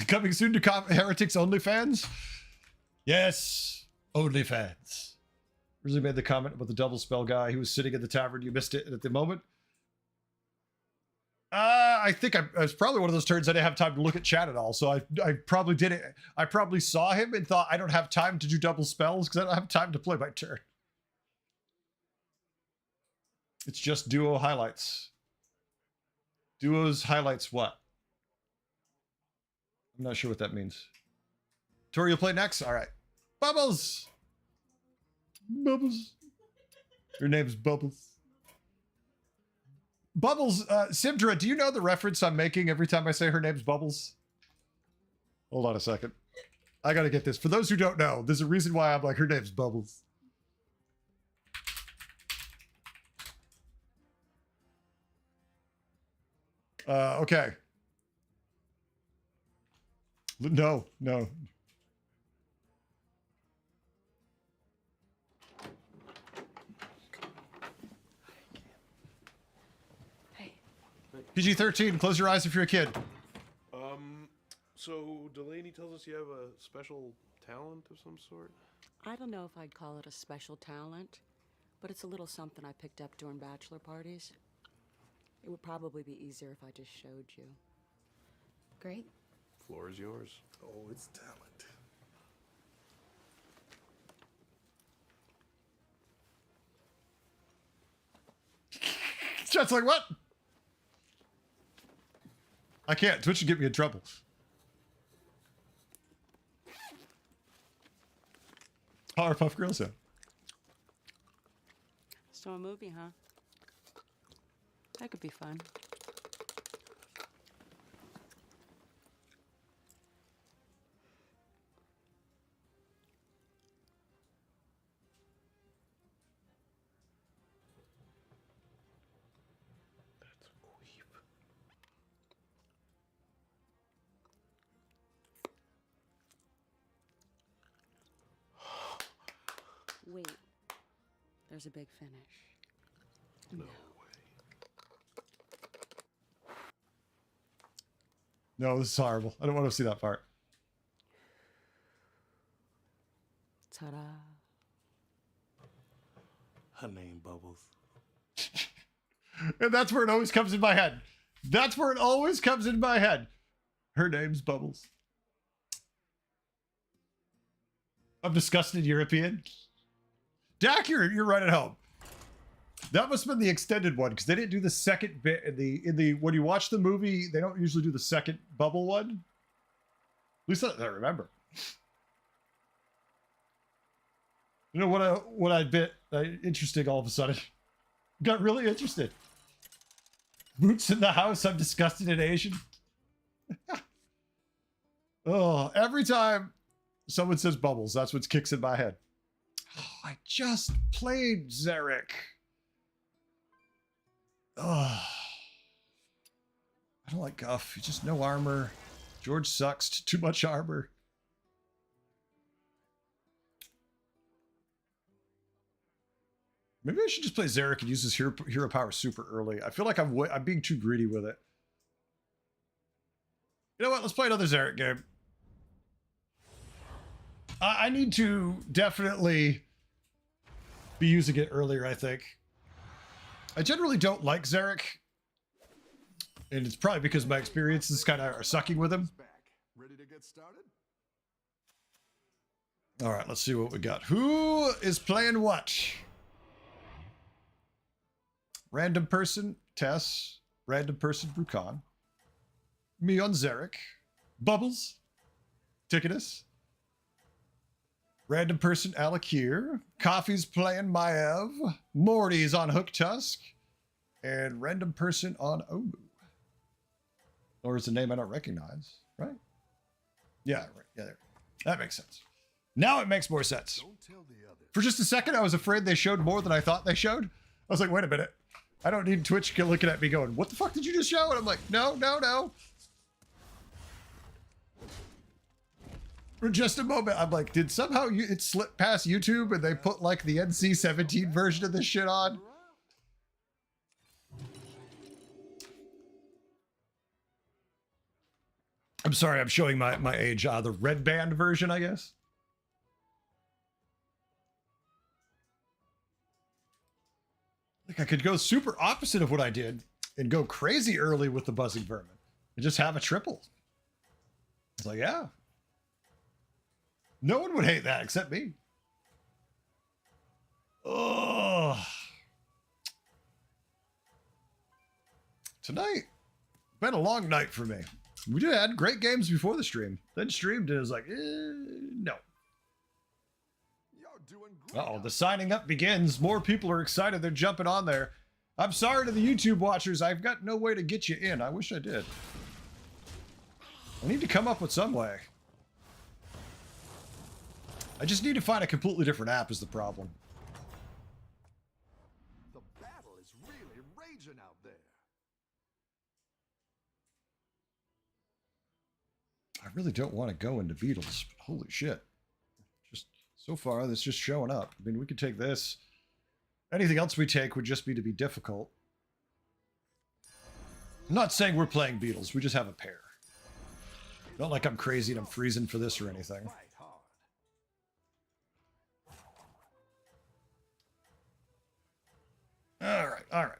Coming soon to Heretics OnlyFans? Yes, OnlyFans. Really made the comment about the double spell guy. He was sitting at the tavern. You missed it at the moment. I think it was probably one of those turns I didn't have time to look at chat at all. So I probably did it. I probably saw him and thought I don't have time to do double spells because I don't have time to play my turn. It's just duo highlights. Duos highlights what? I'm not sure what that means. Tori, you'll play next? All right. Bubbles! Bubbles. Her name's Bubbles. Bubbles, Simdra, do you know the reference I'm making every time I say her name's Bubbles? Hold on a second. I gotta get this. For those who don't know, there's a reason why I'm like, her name's Bubbles. Okay. No. PG-13, close your eyes if you're a kid. So Delaney tells us you have a special talent of some sort? I don't know if I'd call it a special talent, but it's a little something I picked up during bachelor parties. It would probably be easier if I just showed you. Great. Floor is yours. Oh, it's talent. Chat's like, what? I can't. Twitch would get me in trouble. Powerpuff Girls, yeah. So a movie, huh? That could be fun. That's a queef. Wait. There's a big finish. No way. No, this is horrible. I don't want to see that part. Ta-da. Her name Bubbles. And that's where it always comes in my head. That's where it always comes in my head. Her name's Bubbles. I'm disgusted European. Dak, you're right at home. That must have been the extended one because they didn't do the second bit in the when you watch the movie, they don't usually do the second bubble one. At least I remember. You know what I bit interesting all of a sudden. Got really interested. Boots in the house, I'm disgusted and Asian. Oh, every time someone says Bubbles, that's what kicks in my head. Oh, I just played Zarek. Oh, I don't like Guff. He's just no armor. George sucks. Too much armor. Maybe I should just play Zarek and use his hero power super early. I feel like I'm being too greedy with it. You know what? Let's play another Zarek game. I need to definitely be using it earlier, I think. I generally don't like Zarek. And it's probably because my experiences kind of are sucking with him. Ready to get started? All right, let's see what we got. Who is playing what? Random person. Tess, random person Brucon, me on Zarek, Bubbles, Ticketus, random person Alakir, Coffee's playing Maev, Morty's on Hook Tusk, and random person on Omu. Or is a name I don't recognize, right? Yeah, right. Yeah, there. That makes sense. Now it makes more sense. Don't tell the others. For just a second, I was afraid they showed more than I thought they showed. I was like, wait a minute. I don't need Twitch looking at me going, what the fuck did you just show? And I'm like, no, no, no. For just a moment, I'm like, did somehow it slip past YouTube and they put like the NC-17 version of this shit on? I'm sorry, I'm showing my age. The red band version, I guess. Like I could go super opposite of what I did and go crazy early with the buzzing vermin and just have a triple. It's like, yeah. No one would hate that except me. Oh. Tonight, been a long night for me. We did had great games before the stream. Then streamed and it was like, no. You're doing great. Uh-oh, the signing up begins. More people are excited. They're jumping on there. I'm sorry to the YouTube watchers. I've got no way to get you in. I wish I did. I need to come up with some way. I just need to find a completely different app is the problem. The battle is really raging out there. I really don't want to go into Beatles. Holy shit. Just so far, that's just showing up. I mean, we could take this. Anything else we take would just be to be difficult. I'm not saying we're playing Beatles. We just have a pair. Not like I'm crazy and I'm freezing for this or anything. Fight hard. All right, all right.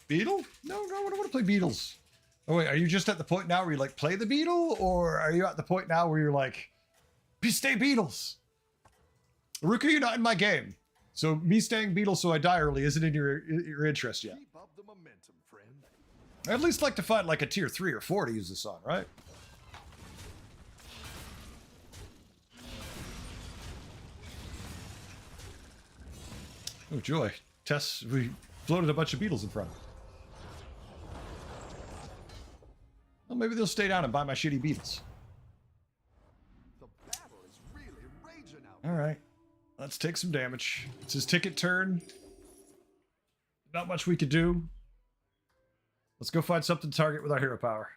Beetle? No, I don't want to play Beatles. Oh wait, are you just at the point now where you like play the Beetle, or are you at the point now where you're like, stay Beatles? Ruka, you're not in my game, so me staying Beatles so I die early isn't in your interest yet. Keep up the momentum, friend. I'd at least like to find like a tier 3 or 4 to use this on, right? Oh joy, Tess, we floated a bunch of Beetles in front. Well, maybe they'll stay down and buy my shitty Beetles. The battle is really raging out All right, let's take some damage. It's his ticket turn. Not much we could do. Let's go find something to target with our hero power.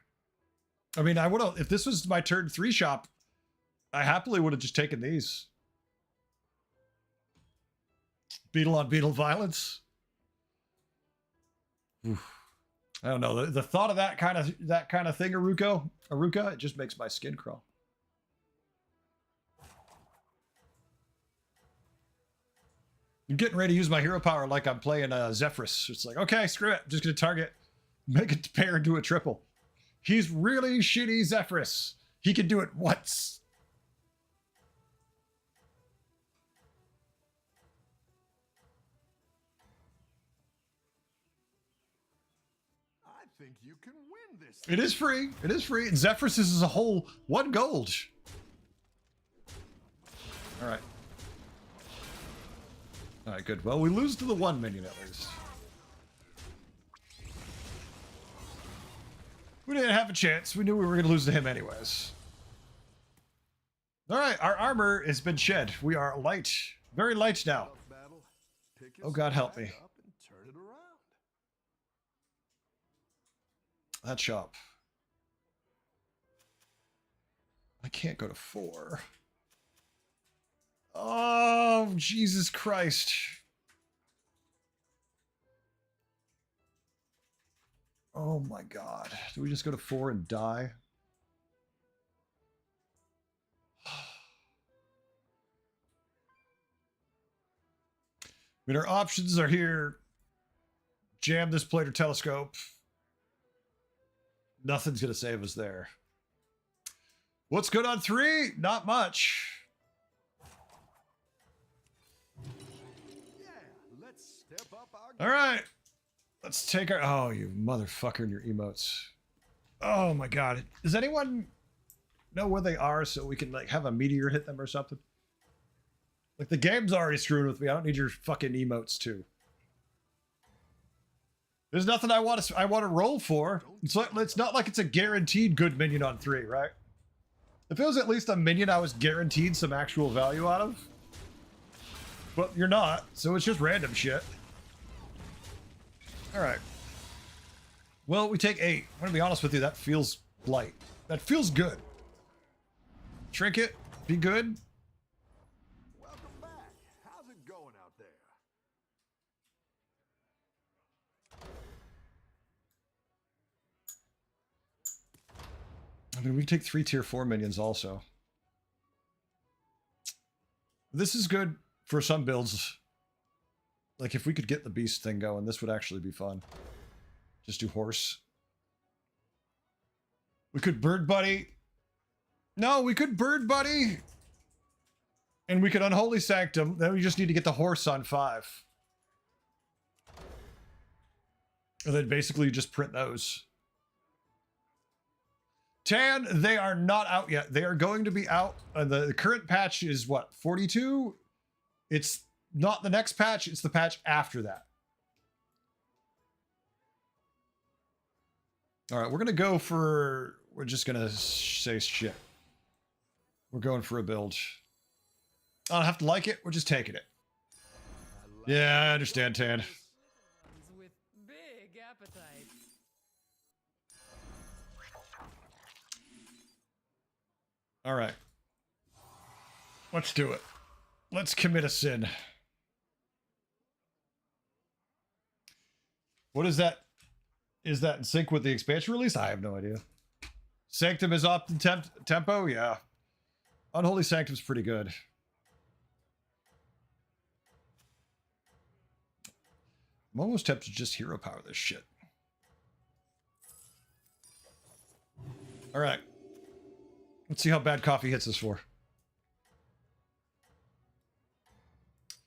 I mean, I would have, if this was my turn 3 shop, I happily would have just taken these. Beetle on Beetle violence. Oof. I don't know. The thought of that kind of thing, Aruka, it just makes my skin crawl. I'm getting ready to use my hero power like I'm playing Zephyrus. It's like, okay, screw it. I'm just going to target, make it pair into a triple. He's really shitty Zephyrus. He can do it once. I think you can win this. It is free. It is free. And Zephyrus is a whole 1 gold. All right. All right, good. Well, we lose to the 1 minion at least. We didn't have a chance. We knew we were going to lose to him anyways. All right, our armor has been shed. We are light. Very light now. Tough battle. Pick Oh, God, help yourself me. back up and turn it around. That shop. I can't go to 4. Oh, Jesus Christ. Oh my God. Do we just go to 4 and die? I mean, our options are here. Jam this plate or telescope. Nothing's going to save us there. What's good on 3? Not much. Yeah, Let's step up our All right. Let's take our... Oh, you motherfucker and your emotes. Oh, my God. Does anyone know where they are so we can, like, have a meteor hit them or something? Like, the game's already screwing with me. I don't need your fucking emotes, too. There's nothing I want to roll for. It's not like it's a guaranteed good minion on 3, right? If it was at least a minion I was guaranteed some actual value out of. But you're not, so it's just random shit. Alright. Well, we take 8. I'm gonna be honest with you, that feels light. That feels good. Trinket, be good. Welcome back. How's it going out there? I mean, we can take 3 tier 4 minions also. This is good for some builds. Like, if we could get the beast thing going, this would actually be fun. Just do horse. We could bird buddy. No, we could bird buddy. And we could unholy sanctum. Then we just need to get the horse on 5. And then basically just print those. Tan, they are not out yet. They are going to be out. The current patch is what, 42? It's not the next patch, it's the patch after that. All right, we're going to go for... We're just going to say shit. We're going for a build. I don't have to like it. We're just taking it. Yeah, I understand, Tan. With big appetite. All right. Let's do it. Let's commit a sin. What is that? Is that in sync with the expansion release? I have no idea. Sanctum is off in tempo? Yeah. Unholy Sanctum's pretty good. I'm almost tempted to just hero power this shit. All right. Let's see how bad coffee hits us for.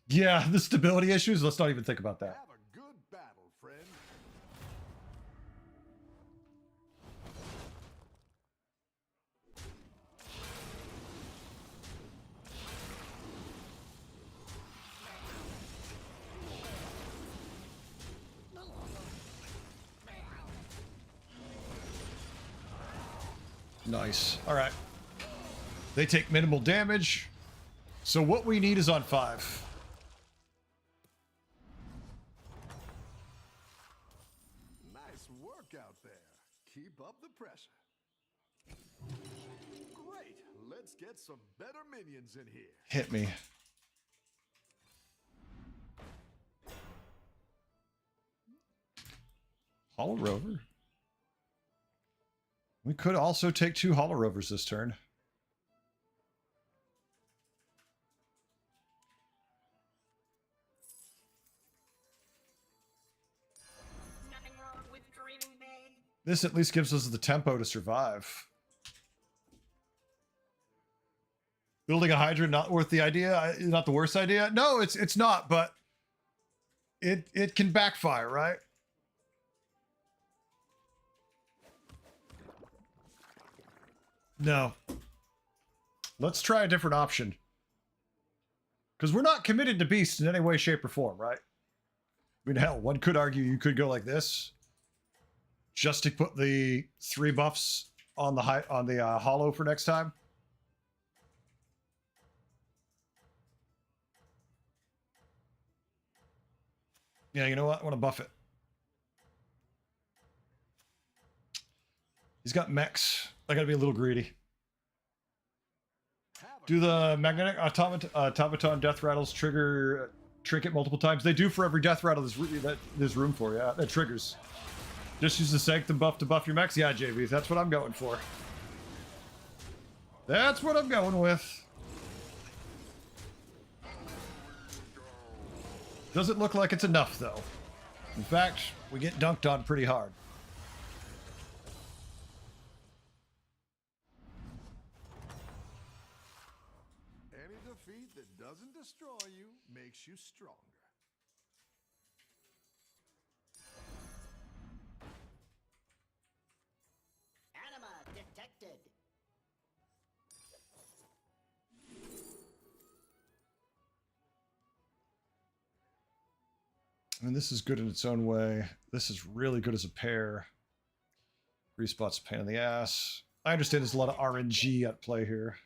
Yeah, the stability issues. Let's not even think about that. Have a good battle, friend. Nice. All right. They take minimal damage. So what we need is on 5. Nice work out there. Keep up the pressure. Great. Let's get some better minions in here. Hit me. Hollow Rover. We could also take 2 Hollow Rovers this turn. Nothing wrong with dreaming big. This at least gives us the tempo to survive. Building a Hydra, not worth the idea, not the worst idea. No, it's not, but it can backfire, right? No. Let's try a different option. Because we're not committed to beasts in any way, shape, or form, right? I mean, hell, one could argue you could go like this. Just to put the 3 buffs on the hollow for next time. Yeah, you know what? I want to buff it. He's got mechs. I gotta be a little greedy. Do the magnetic automaton death rattles trigger trinket multiple times? They do for every death rattle there's room for, yeah. That triggers. Just use the Sanctum buff to buff your mechs? Yeah, JV, that's what I'm going for. That's what I'm going with. Doesn't look like it's enough, though. In fact, we get dunked on pretty hard. Any defeat that doesn't destroy you makes you stronger. detected. I mean, this is good in its own way. This is really good as a pair. Respawn's a pain in the ass. I understand there's a lot of RNG at play here.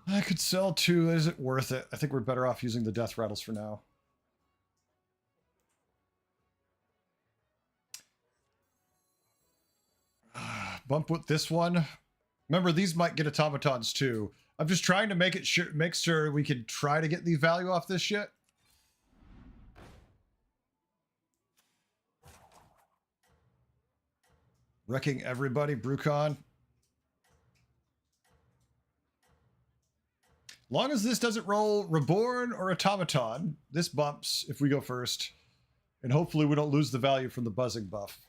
I could sell two. Is it worth it? I think we're better off using the death rattles for now. Bump with this one. Remember, these might get automatons too. I'm just trying to make sure we can try to get the value off this shit. Wrecking everybody, Brucon. Long as this doesn't roll Reborn or Automaton, this bumps if we go first. And hopefully we don't lose the value from the buzzing buff.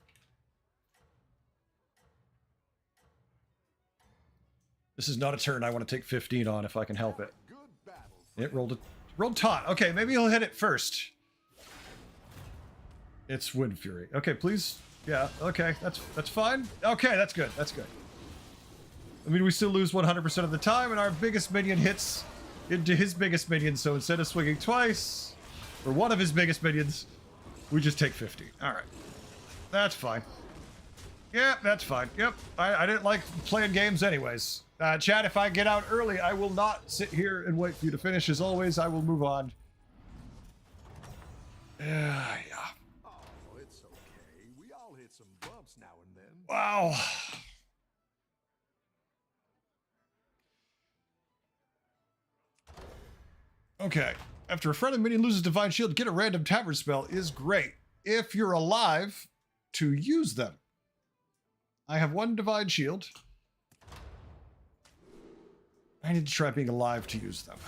This is not a turn I want to take 15 on if I can help it. It rolled taunt. Okay, maybe he'll hit it first. It's Wind Fury. Okay, please. Yeah, okay, that's fine. Okay, that's good. That's good. I mean, we still lose 100% of the time, and our biggest minion hits into his biggest minion, so instead of swinging twice, or one of his biggest minions, we just take 50. Alright. That's fine. Yeah, that's fine. Yep, I didn't like playing games anyways. Chad, if I get out early, I will not sit here and wait for you to finish. As always, I will move on. Yeah. Oh, it's okay. We all hit some bumps now and then. Wow. Okay. After a friendly minion loses Divine Shield, get a random tavern spell is great. If you're alive to use them. I have one Divine Shield. I need to try being alive to use them.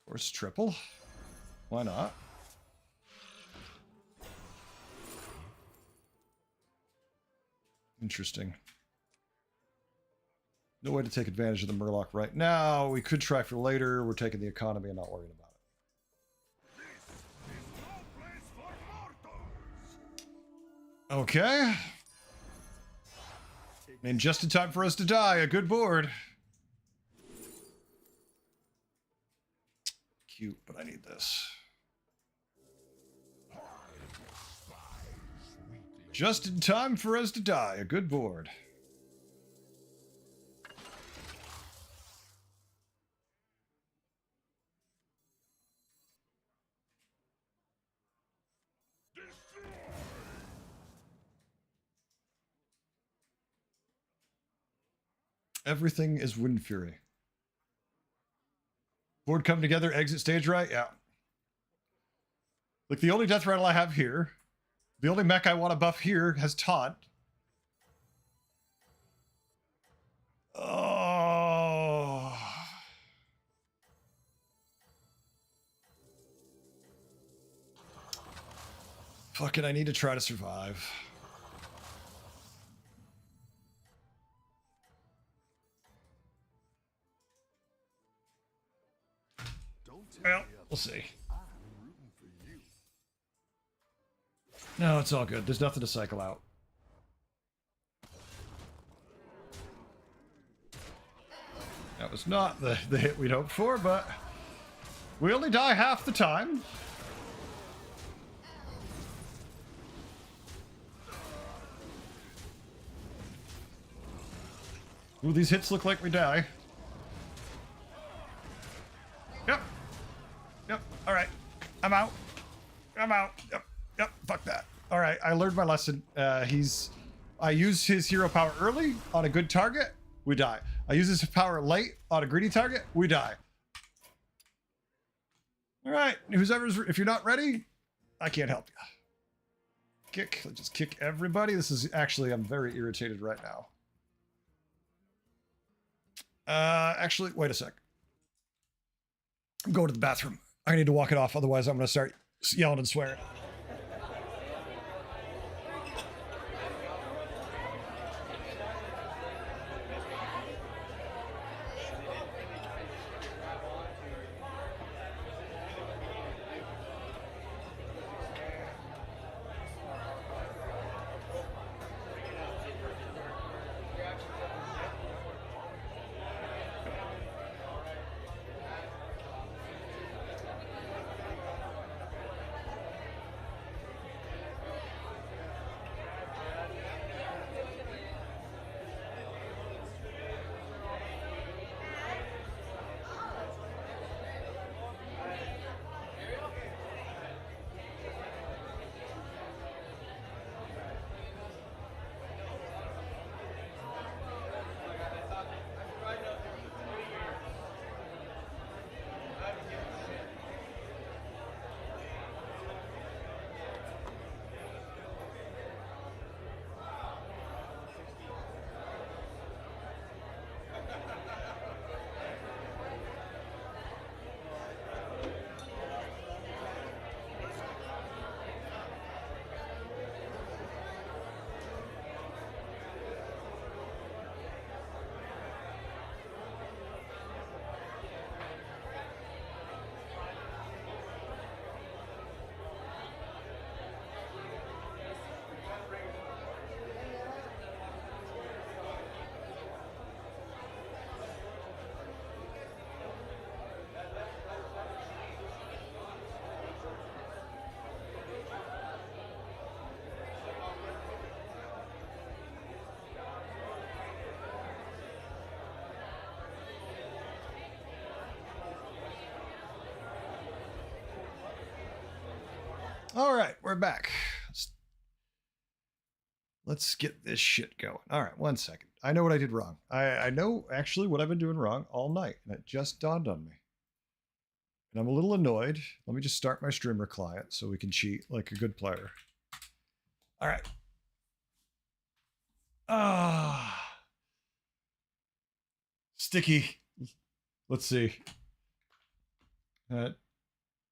Force triple. Why not? Interesting. No way to take advantage of the Murloc right now. We could try for later. We're taking the economy and not worrying about it. Okay. And just in time for us to die. A good board. Cute, but I need this. Just in time for us to die. A good board. Everything is Wind Fury. Board come together, exit stage right? Yeah. Like the only death rattle I have here, the only mech I want to buff here has taunt. Oh. Fuck it, I need to try to survive. Well, we'll see. No, it's all good. There's nothing to cycle out. That was not the hit we'd hoped for, but we only die half the time. Ooh, these hits look like we die. Yep. Yep. All right. I'm out. I'm out. Yep. Yep. Fuck that. All right. I learned my lesson. I use his hero power early on a good target. We die. I use his power late on a greedy target. We die. All right. If you're not ready, I can't help you. Just kick everybody. This is actually, I'm very irritated right now. Actually, wait a sec. I'm going to the bathroom. I need to walk it off, otherwise I'm going to start yelling and swearing. All right, we're back. Let's get this shit going. All right, 1 second. I know what I did wrong. I know actually what I've been doing wrong all night, and it just dawned on me. And I'm a little annoyed. Let me just start my streamer client so we can cheat like a good player. All right. Sticky. Let's see.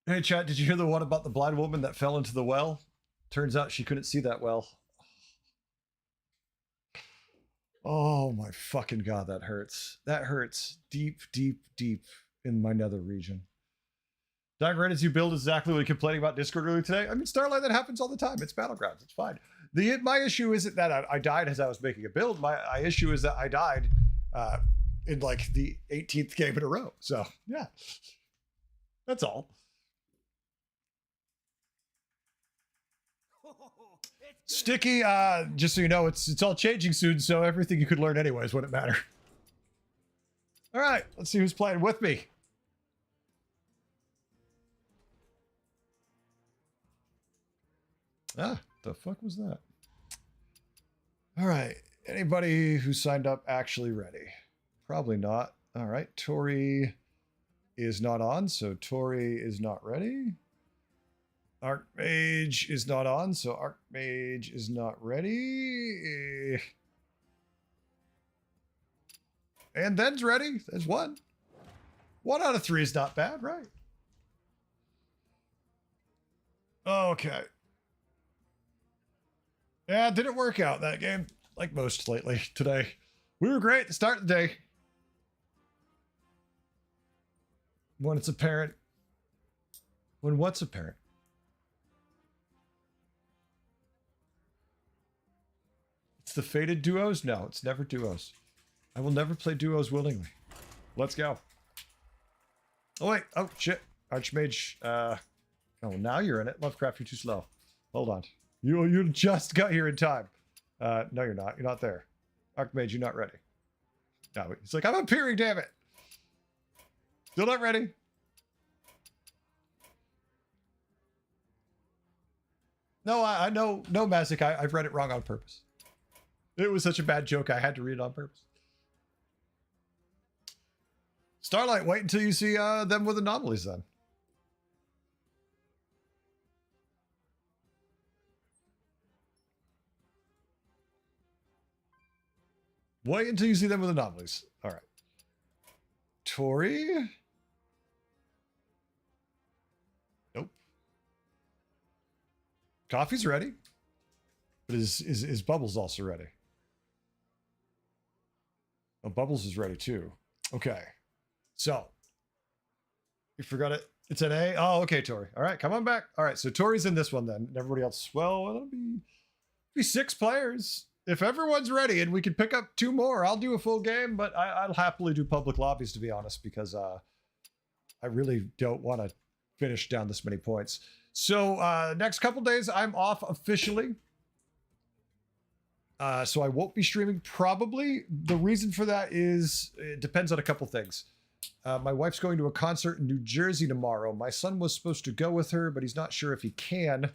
Hey, chat, did you hear the one about the blind woman that fell into the well? Turns out she couldn't see that well. Oh my fucking god, that hurts. That hurts deep, deep, deep in my nether region. Dying Red, as you build exactly what you're complaining about Discord earlier today. I mean, Starlight, that happens all the time. It's Battlegrounds. It's fine. My issue isn't that I died as I was making a build. My issue is that I died in like the 18th game in a row. So yeah, that's all. Sticky, just so you know, it's all changing soon, so everything you could learn anyways wouldn't matter. All right, let's see who's playing with me. Ah, the fuck was that? All right, anybody who signed up actually ready? Probably not. All right, Tori is not on, so Tori is not ready. Archmage is not on, so Archmage is not ready. And then's ready. There's one. 1 out of 3 is not bad, right? Okay. Yeah, it didn't work out that game, like most lately today. We were great at the start of the day. When it's apparent. When what's apparent? It's the fated duos? No, it's never duos. I will never play duos willingly. Let's go. Oh, wait. Oh, shit. Archmage. Oh, now you're in it. Lovecraft, you're too slow. Hold on. You just got here in time. No, you're not. You're not there. Archmage, you're not ready. No, he's like, I'm appearing, damn it. Still not ready. No, I know. No, Mazik, I've read it wrong on purpose. It was such a bad joke, I had to read it on purpose. Starlight, wait until you see them with anomalies then. Wait until you see them with anomalies. All right. Tori? Nope. Coffee's ready. But is Bubbles also ready? Oh, Bubbles is ready too. Okay. So. You forgot it. It's an A? Oh, okay, Tori. All right, come on back. All right, so Tori's in this one then. And everybody else, well, it'll be 6 players. If everyone's ready and we can pick up 2 more, I'll do a full game, but I'll happily do public lobbies, to be honest, because I really don't want to finish down this many points. So next couple days, I'm off officially. So I won't be streaming probably. The reason for that is it depends on a couple things. My wife's going to a concert in New Jersey tomorrow. My son was supposed to go with her, but he's not sure if he can.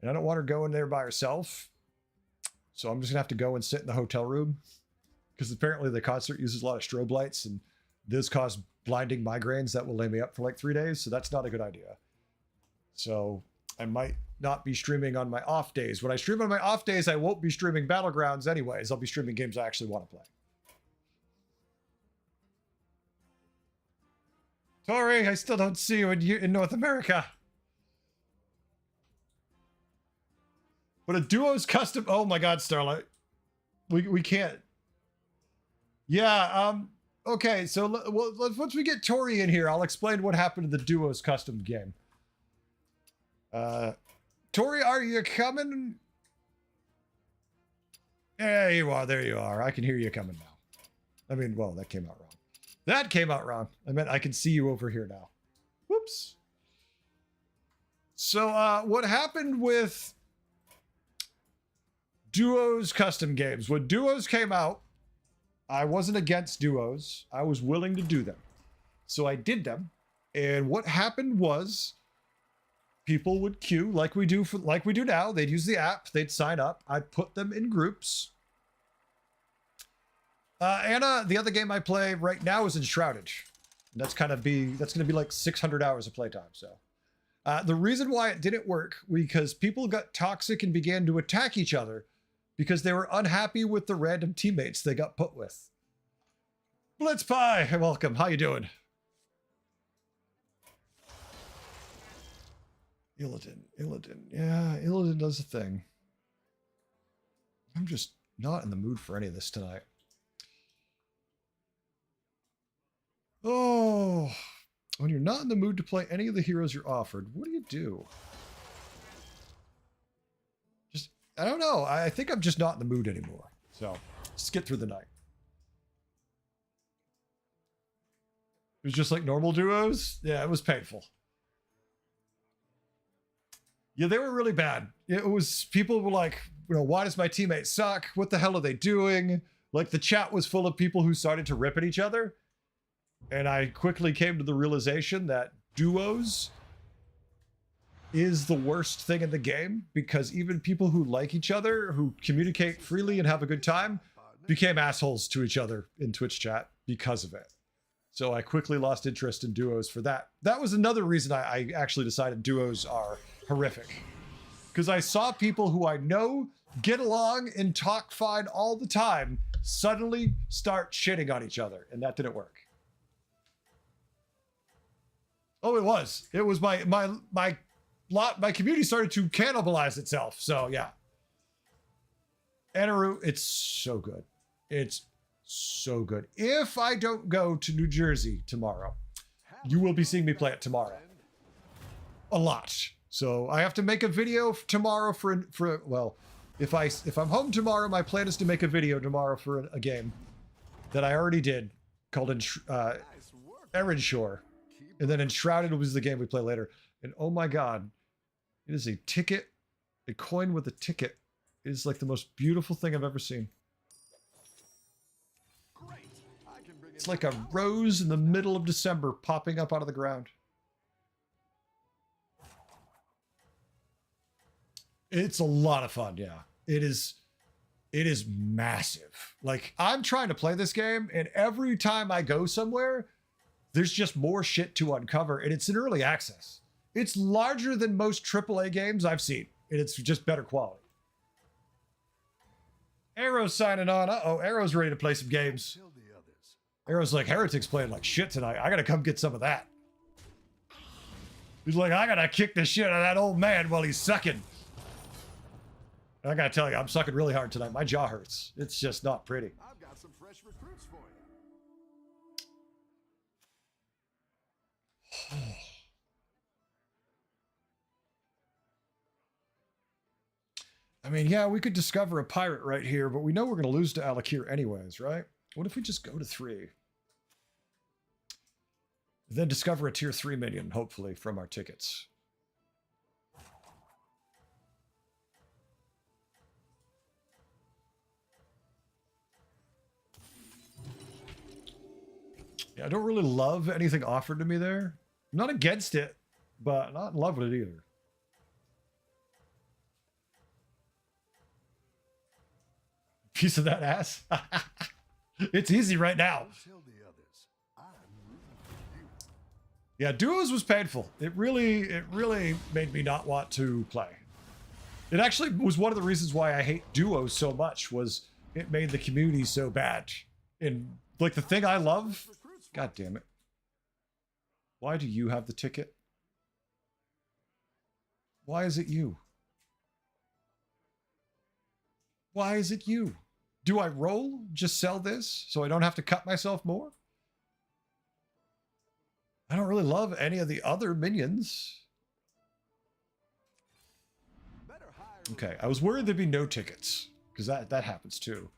And I don't want her going there by herself. So I'm just gonna have to go and sit in the hotel room because apparently the concert uses a lot of strobe lights and this cause blinding migraines that will lay me up for like 3 days. So that's not a good idea. So I might not be streaming on my off days. When I stream on my off days, I won't be streaming Battlegrounds anyways. I'll be streaming games I actually want to play. Tori, I still don't see you in North America. But a duo's custom. Oh my God, Starlight. We can't. Yeah. Okay. So once we get Tori in here, I'll explain what happened to the duo's custom game. Tori, are you coming? There you are. There you are. I can hear you coming now. I mean, well, that came out wrong. That came out wrong. I meant I can see you over here now. Whoops. So what happened with Duos custom games? When Duos came out, I wasn't against Duos. I was willing to do them. So I did them. And what happened was people would queue like we do now. They'd use the app, they'd sign up. I'd put them in groups. Anna, the other game I play right now is Enshrouded. That's gonna be like 600 hours of playtime. So the reason why it didn't work because people got toxic and began to attack each other because they were unhappy with the random teammates they got put with. Blitzpie, welcome. How you doing? Illidan. Yeah, Illidan does a thing. I'm just not in the mood for any of this tonight. Oh, when you're not in the mood to play any of the heroes you're offered, what do? Just, I don't know. I think I'm just not in the mood anymore. So, just get through the night. It was just like normal duos. Yeah, it was painful. Yeah, they were really bad. It was, people were like, you know, why does my teammate suck? What the hell are they doing? Like the chat was full of people who started to rip at each other. And I quickly came to the realization that duos is the worst thing in the game because even people who like each other, who communicate freely and have a good time, became assholes to each other in Twitch chat because of it. So I quickly lost interest in duos for that. That was another reason I actually decided duos are horrific. Because I saw people who I know get along and talk fine all the time suddenly start shitting on each other, and that didn't work. Oh, it was. It was my community started to cannibalize itself. So yeah. Anaru, it's so good. It's so good. If I don't go to New Jersey tomorrow, you will be seeing me play it tomorrow. A lot. So I have to make a video tomorrow for well, if I'm home tomorrow, my plan is to make a video tomorrow for a game that I already did called Errand Shore. And then Enshrouded was the game we play later. And oh my God, it is a ticket, a coin with a ticket. It is like the most beautiful thing I've ever seen. It's like a rose in the middle of December popping up out of the ground. It's a lot of fun, yeah. It is massive. Like, I'm trying to play this game, and every time I go somewhere, there's just more shit to uncover, and it's in early access. It's larger than most AAA games I've seen, and it's just better quality. Arrow's signing on. Uh-oh, Arrow's ready to play some games. Arrow's like, Heretic's playing like shit tonight. I gotta come get some of that. He's like, I gotta kick the shit out of that old man while he's sucking. I gotta tell you, I'm sucking really hard tonight. My jaw hurts. It's just not pretty. I've got some fresh recruits for you. I mean, yeah, we could discover a pirate right here, but we know we're going to lose to Alakir anyways, right? What if we just go to 3? Then discover a tier 3 minion, hopefully, from our tickets. Yeah, I don't really love anything offered to me there. I'm not against it, but not in love with it either. Piece of that ass. It's easy right now. Yeah, duos was painful. It really made me not want to play. It actually was one of the reasons why I hate duos so much, was it made the community so bad. And like the thing I love, God damn it. Why do you have the ticket? Why is it you? Why is it you? Do I roll? Just sell this so I don't have to cut myself more? I don't really love any of the other minions. Okay, I was worried there'd be no tickets, because that happens too.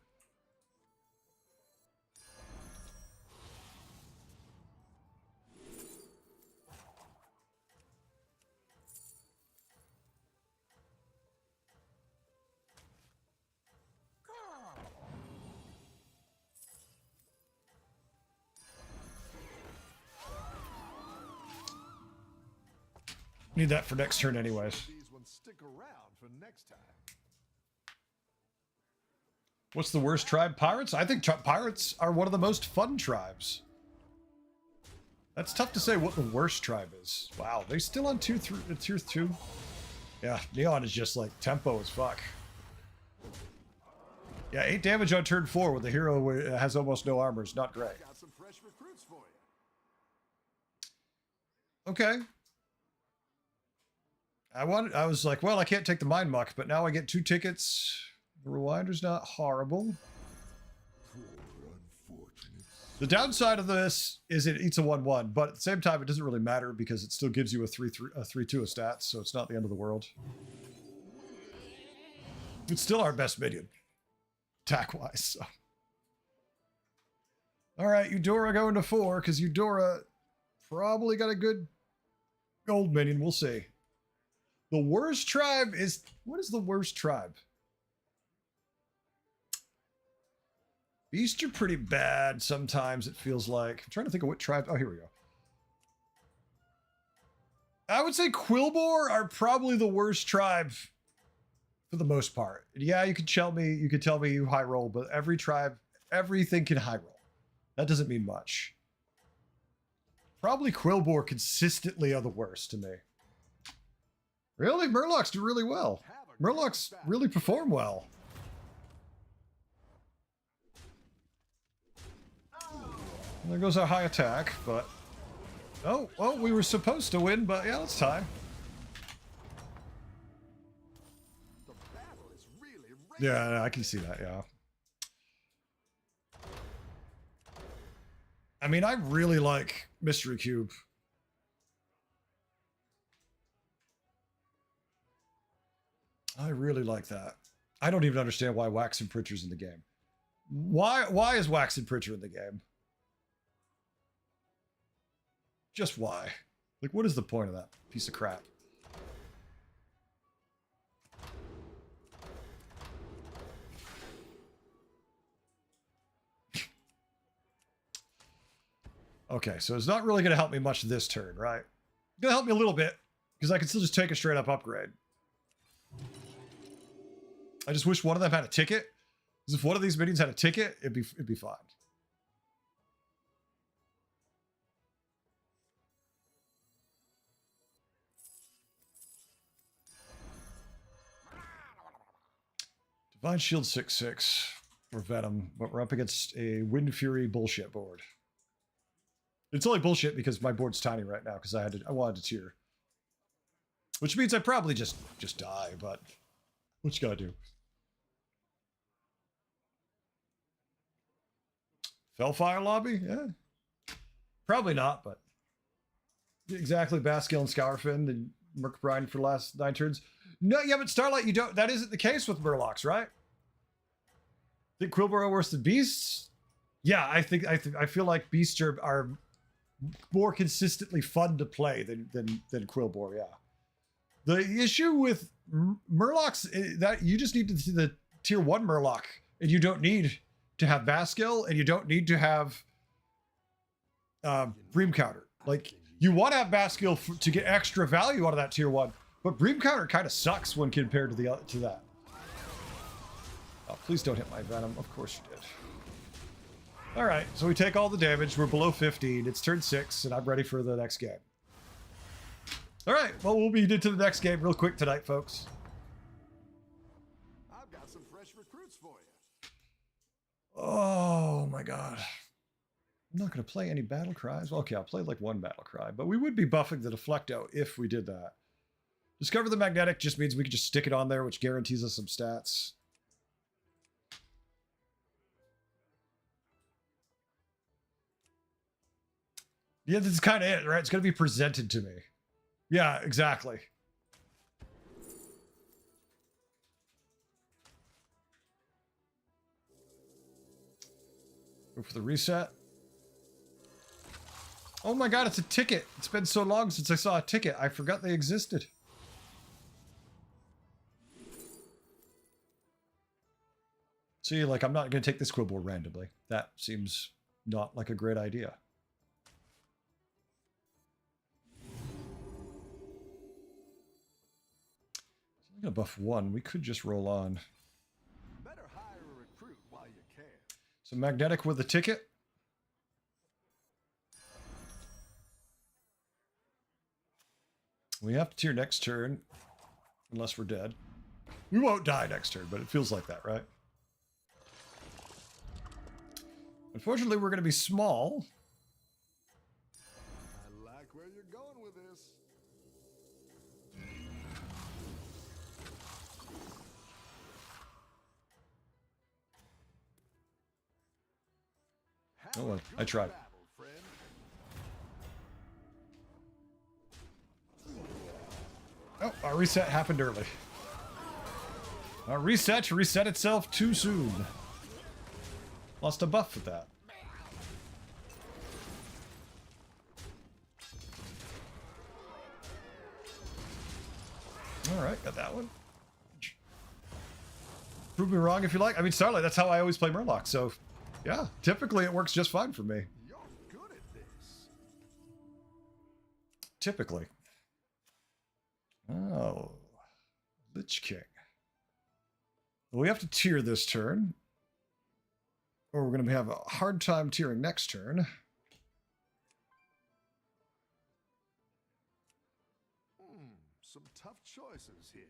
Need that for next turn anyways. These ones stick around for next time. What's the worst tribe? Pirates? I think pirates are one of the most fun tribes. That's tough to say what the worst tribe is. Wow, they still on tier 2? Yeah, Neon is just like tempo as fuck. Yeah, 8 damage on turn 4 with a hero who has almost no armor is not great. Got some fresh recruits for you. Okay. I was like, well, I can't take the Mind Muck, but now I get 2 tickets. The Rewinder's not horrible. The downside of this is it eats a 1/1, but at the same time, it doesn't really matter because it still gives you a 3/2 of stats, so it's not the end of the world. It's still our best minion, attack-wise. So. All right, Eudora going to 4 because Eudora probably got a good gold minion. We'll see. The worst tribe is... What is the worst tribe? Beasts are pretty bad sometimes, it feels like. I'm trying to think of what tribe... Oh, here we go. I would say Quilboar are probably the worst tribe for the most part. Yeah, you could tell me you high roll, but every tribe, everything can high roll. That doesn't mean much. Probably Quilboar consistently are the worst to me. Really? Murlocs do really well. Murlocs really perform well. There goes our high attack, but... Oh, well, we were supposed to win, but yeah, let's tie. The battle is really Yeah, I can see that, yeah. I mean, I really like Mystery Cube. I really like that. I don't even understand why Wax and Pritcher's in the game. Why is Wax and Pritcher in the game? Just why? Like, what is the point of that piece of crap? Okay, so it's not really going to help me much this turn, right? It's going to help me a little bit, because I can still just take a straight-up upgrade. I just wish one of them had a ticket, because if one of these minions had a ticket, it'd be fine. Divine Shield 6/6 or Venom, but we're up against a Wind Fury bullshit board. It's only bullshit because my board's tiny right now because I wanted to tier. Which means I probably just die, but what you gotta do? Fellfire lobby? Yeah. Probably not, but exactly Baskill and Scourfin and Mercbrine for the last 9 turns. No, yeah, but Starlight, you don't. That isn't the case with Murlocs, right? Think Quilboar are worse than Beasts? Yeah, I feel like Beasts are more consistently fun to play than Quilboar. Yeah. The issue with Murlocs is that you just need to see the tier 1 Murloc, and you don't need to have Baskill, and you don't need to have Bream Counter. Like, you want to have Baskill to get extra value out of that tier 1. But Bream Counter kind of sucks when compared to that. Oh, please don't hit my Venom. Of course you did. All right, so we take all the damage. We're below 15. It's turn 6, and I'm ready for the next game. All right, well, we'll be into the next game real quick tonight, folks. I've got some fresh recruits for you. Oh, my God. I'm not going to play any Battle Cries. Well, okay, I'll play like one Battle Cry, but we would be buffing the Deflecto if we did that. Discover the Magnetic just means we can just stick it on there, which guarantees us some stats. Yeah, this is kind of it, right? It's going to be presented to me. Yeah, exactly. Go for the reset. Oh my God, it's a ticket. It's been so long since I saw a ticket. I forgot they existed. See, like, I'm not going to take this Quilboar randomly. That seems not like a great idea. I'm gonna buff one. We could just roll on. Better hire a recruit while you can. So magnetic with the ticket. We have to tier next turn, unless we're dead. We won't die next turn, but it feels like that, right? Unfortunately, we're going to be small. I like where you're going with this. Have Oh, a well, I good tried. battle, friend. Oh, our reset happened early. Our reset reset itself too soon. Lost a buff with that. All right, got that one. Prove me wrong if you like. I mean, Starlight, that's how I always play Murloc. So, yeah, typically it works just fine for me. You're good at this. Typically. Oh, Lich King. Well, we have to tier this turn, or we're going to have a hard time tiering next turn. Some tough choices here.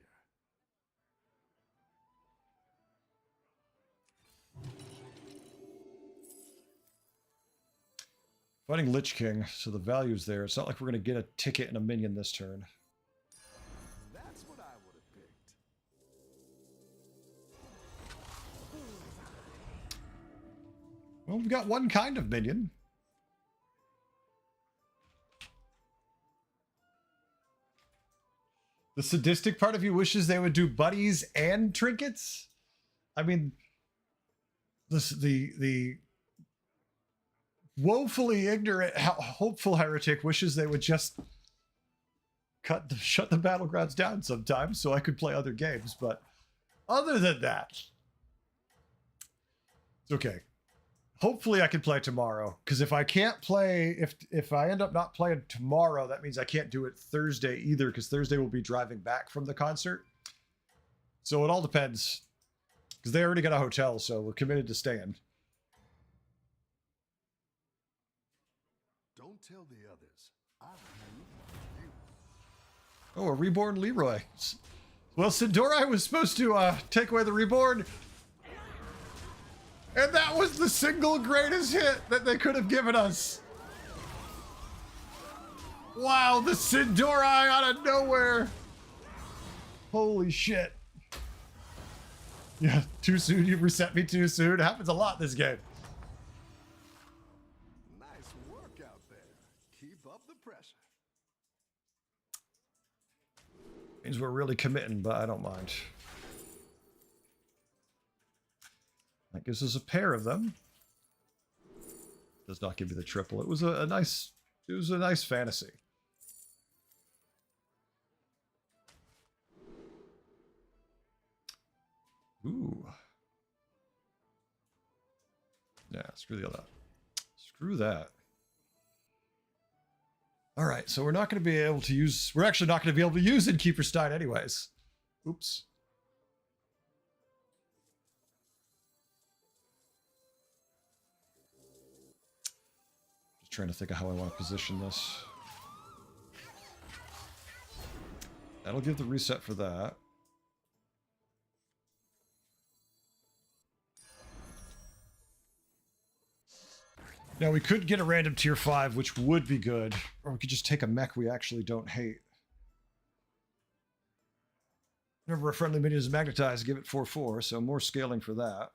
Fighting Lich King, so the value's there. It's not like we're going to get a ticket and a minion this turn. That's what I would have picked. Well, we've got one kind of minion. The sadistic part of you wishes they would do buddies and trinkets. I mean, the woefully ignorant, hopeful heretic wishes they would just shut the battlegrounds down sometimes so I could play other games. But other than that, it's okay. Hopefully I can play tomorrow, because if I can't play, if I end up not playing tomorrow, that means I can't do it Thursday either, because Thursday we'll be driving back from the concert. So it all depends, because they already got a hotel, so we're committed to staying. Don't tell the others. I knew you. Oh, a reborn Leroy. Well, Sindorai was supposed to take away the reborn, and that was the single greatest hit that they could have given us. Wow, the Sindorai out of nowhere. Holy shit. Yeah, too soon. You reset me too soon. It happens a lot in this game. Nice work out there. Keep up the pressure. Means we're really committing, but I don't mind. That gives us a pair of them. Does not give you the triple. It was a nice fantasy. Ooh. Yeah, screw the other. Screw that. All right, so we're not going to be able to use... We're actually not going to be able to use Innkeeper Stein anyways. Oops. Just trying to think of how I want to position this. That'll give the reset for that. Now, we could get a random tier 5, which would be good. Or we could just take a mech we actually don't hate. Remember, a friendly minion is magnetized, give it 4/4, so more scaling for that.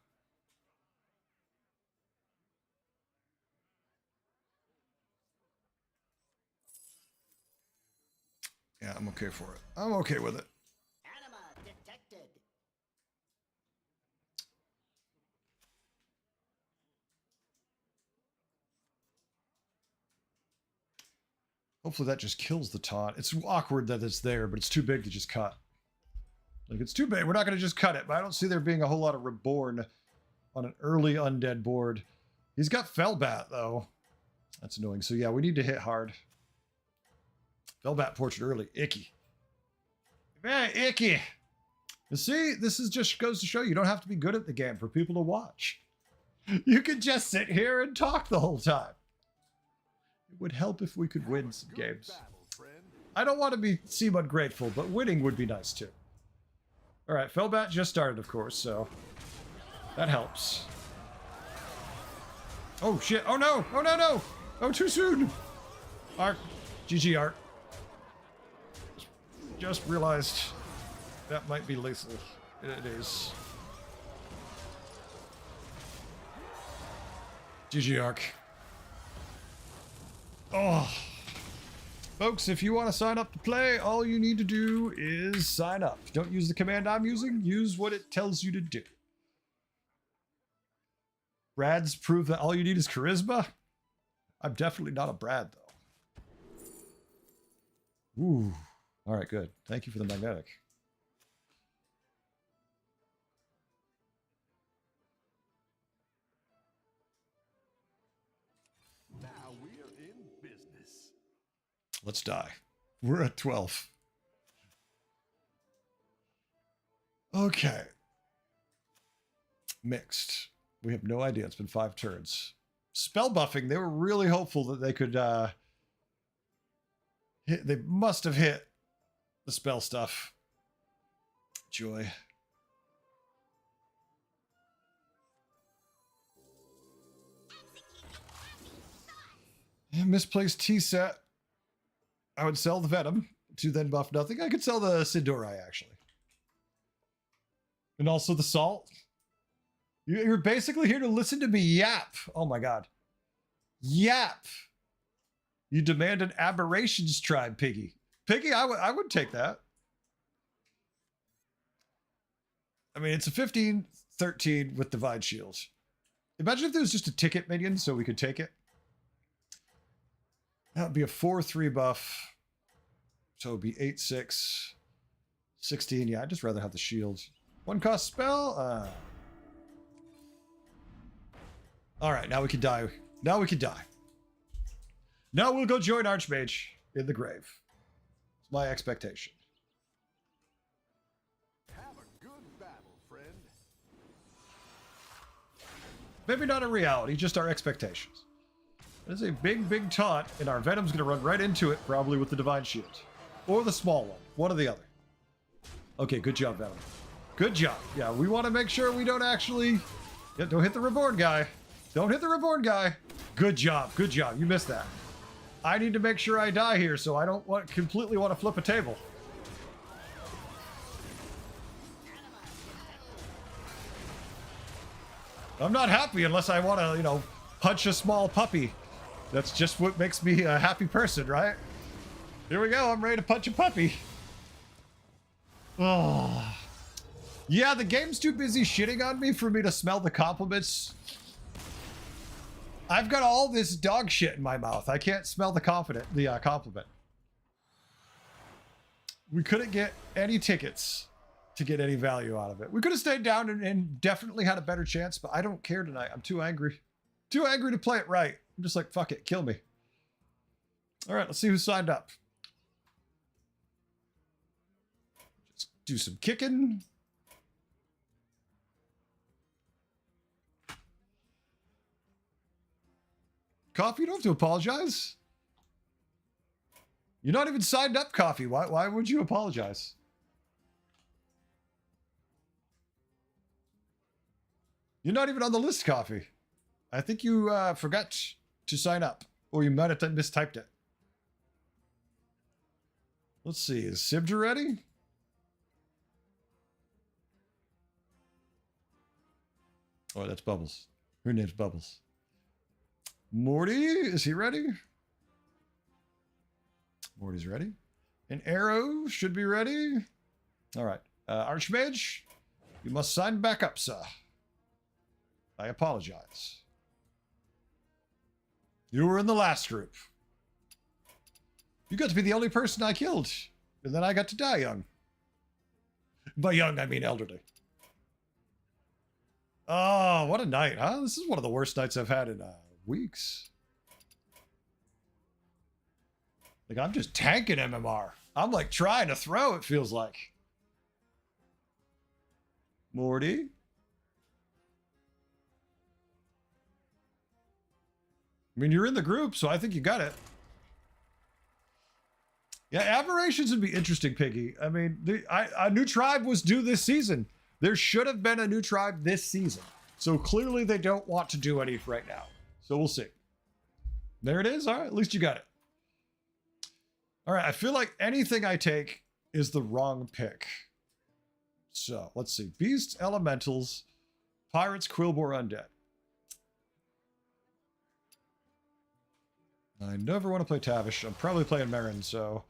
Yeah, I'm okay for it. I'm okay with it. Anima detected. Hopefully that just kills the taunt. It's awkward that it's there, but it's too big to just cut. Like, it's too big. We're not going to just cut it, but I don't see there being a whole lot of Reborn on an early undead board. He's got Fellbat, though. That's annoying. So, yeah, we need to hit hard. Fellbat Portrait early. Icky. Man, icky. You see, this is just goes to show you don't have to be good at the game for people to watch. You could just sit here and talk the whole time. It would help if we could win some games. I don't want to seem ungrateful, but winning would be nice too. All right, Fellbat just started, of course, so that helps. Oh shit! Oh no! Oh no no! Oh, too soon! Art, GG Art. Just realized that might be lethal. It is. GG Arc. Oh. Folks, if you want to sign up to play, all you need to do is sign up. Don't use the command I'm using. Use what it tells you to do. Brad's prove that all you need is charisma. I'm definitely not a Brad, though. Ooh. All right, good. Thank you for the magnetic. Now we're in business. Let's die. We're at 12. Okay. Mixed. We have no idea. It's been 5 turns. Spell buffing. They were really hopeful that they could hit. They must have hit the spell stuff. Joy. Misplaced T-set. I would sell the Venom to then buff nothing. I could sell the Sidori, actually. And also the Salt. You're basically here to listen to me yap. Oh my god. Yap. You demand an Aberrations tribe, Piggy. Piggy, I would take that. I mean, it's a 15-13 with Divine Shield. Imagine if there was just a ticket minion so we could take it. That would be a 4-3 buff. So it would be 8-6. 16. Yeah, I'd just rather have the shield. 1 cost spell. All right, now we can die. Now we can die. Now we'll go join Archmage in the grave. It's my expectation. Have a good battle, friend. Maybe not a reality, just our expectations. That is a big, big taunt, and our Venom's going to run right into it, probably with the Divine Shield. Or the small one or the other. Okay, good job, Venom. Good job. Yeah, we want to make sure we don't actually... Yeah, don't hit the Reborn guy. Don't hit the Reborn guy. Good job. Good job. You missed that. I need to make sure I die here, so I don't completely want to flip a table. I'm not happy unless I want to, you know, punch a small puppy. That's just what makes me a happy person, right? Here we go. I'm ready to punch a puppy. Oh. Yeah, the game's too busy shitting on me for me to smell the compliments. I've got all this dog shit in my mouth. I can't smell the compliment. We couldn't get any tickets to get any value out of it. We could have stayed down and definitely had a better chance, but I don't care tonight. I'm too angry. Too angry to play it right. I'm just like, fuck it, kill me. All right, let's see who signed up. Just do some kicking. Coffee, you don't have to apologize. You're not even signed up, Coffee. Why would you apologize? You're not even on the list, Coffee. I think you forgot to sign up, or you might have mistyped it. Let's see, is Sibja ready? Oh, that's Bubbles. Her name's Bubbles. Morty, is he ready? Morty's ready. And Arrow should be ready. All right. Archmage, you must sign back up, sir. I apologize. You were in the last group. You got to be the only person I killed. And then I got to die young. By young, I mean elderly. Oh, what a night, huh? This is one of the worst nights I've had in weeks. Like, I'm just tanking MMR. I'm like trying to throw, it feels like. Morty. I mean, you're in the group, so I think you got it. Yeah, aberrations would be interesting, Piggy. I mean, a new tribe was due this season. There should have been a new tribe this season. So clearly they don't want to do any right now. So we'll see. There it is. All right, at least you got it. All right, I feel like anything I take is the wrong pick. So let's see. Beasts, Elementals, Pirates, Quillbore, Undead. I never want to play Tavish. I'm probably playing Marin, so...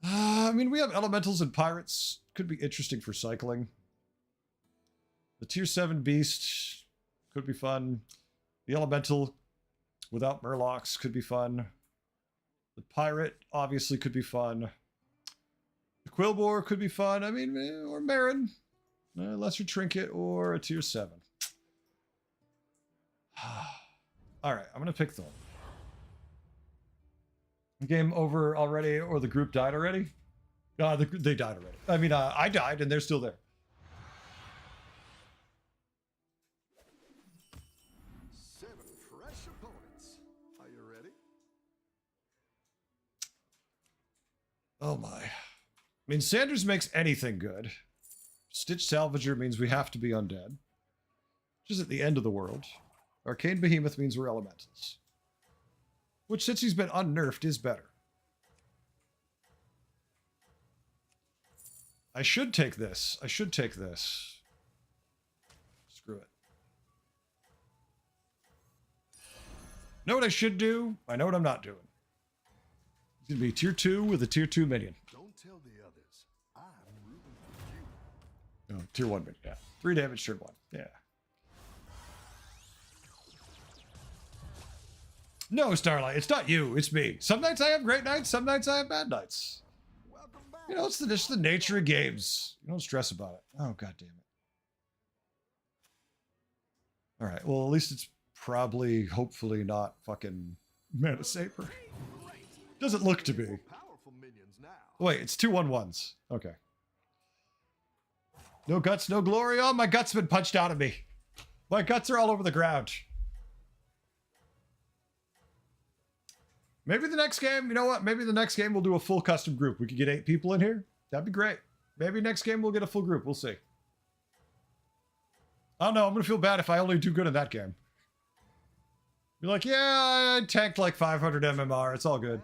I mean, we have Elementals and Pirates. Could be interesting for cycling. The Tier 7 Beast could be fun. The Elemental without Murlocs could be fun. The Pirate obviously could be fun. The Quillbore could be fun. I mean, or Marin. Lesser Trinket or a Tier 7. All right, I'm going to pick them. Game over already, or the group died already? They died already. I mean, I died, and they're still there. Seven fresh opponents. Are you ready? Oh my. I mean, Sanders makes anything good. Stitch Salvager means we have to be undead, which is at the end of the world. Arcane Behemoth means we're elementals, which, since he's been unnerfed, is better. I should take this. I should take this. Screw it. Know what I should do? I know what I'm not doing. It's going to be tier 2 with a tier 2 minion. Don't tell the others. I'm rooting for you. Oh, tier 1 minion, yeah. 3 damage, turn 1. Yeah. No, Starlight, it's not you, it's me. Some nights I have great nights, some nights I have bad nights. Welcome back. You know, it's just the nature of games. You don't stress about it. Oh, god damn it. All right, well, at least it's probably, hopefully not fucking Mana Saber. Doesn't look to be. Powerful minions now. Wait, it's 2/1/1s. Okay. No guts, no glory. Oh, my guts been punched out of me. My guts are all over the ground. Maybe the next game, you know what? Maybe the next game we'll do a full custom group. We could get 8 people in here. That'd be great. Maybe next game we'll get a full group. We'll see. I don't know. I'm going to feel bad if I only do good in that game. Be like, yeah, I tanked like 500 MMR. It's all good.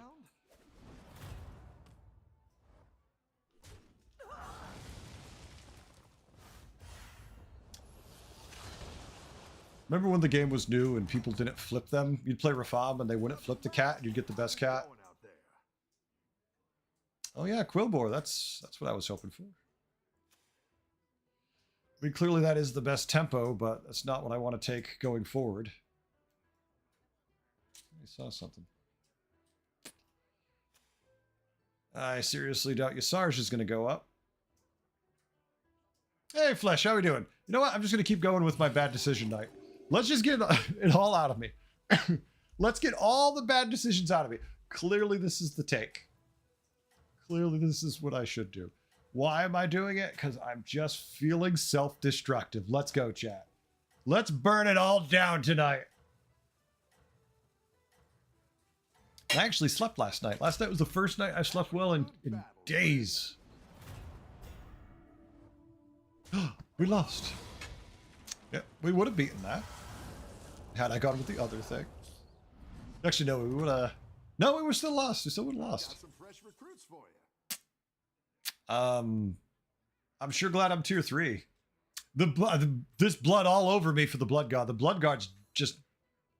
Remember when the game was new and people didn't flip them? You'd play Rafam and they wouldn't flip the cat and you'd get the best cat. Oh yeah, Quillbore. That's what I was hoping for. I mean, clearly that is the best tempo, but that's not what I want to take going forward. I saw something. I seriously doubt Yasarj is going to go up. Hey, Flesh, how we doing? You know what? I'm just going to keep going with my bad decision night. Let's just get it all out of me. Let's get all the bad decisions out of me. Clearly, this is the take. Clearly, this is what I should do. Why am I doing it? Because I'm just feeling self-destructive. Let's go, chat. Let's burn it all down tonight. I actually slept last night. Last night was the first night I slept well in days. We lost. Yeah, we would have beaten that had I gone with the other thing. Actually, no, we would have. No, we were still lost. We still would have lost. Got some fresh recruits for you. I'm sure glad I'm tier 3. This blood all over me for the Blood God. The Blood God's just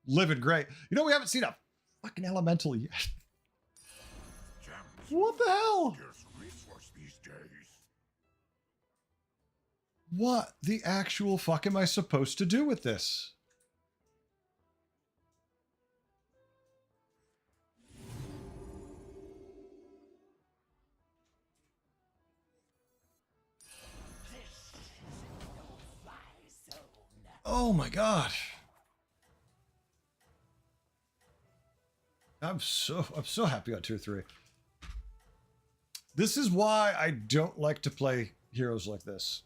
living great. You know, we haven't seen a fucking elemental yet. What the hell? What the actual fuck am I supposed to do with this? Oh my god. I'm so happy on tier 3. This is why I don't like to play heroes like this.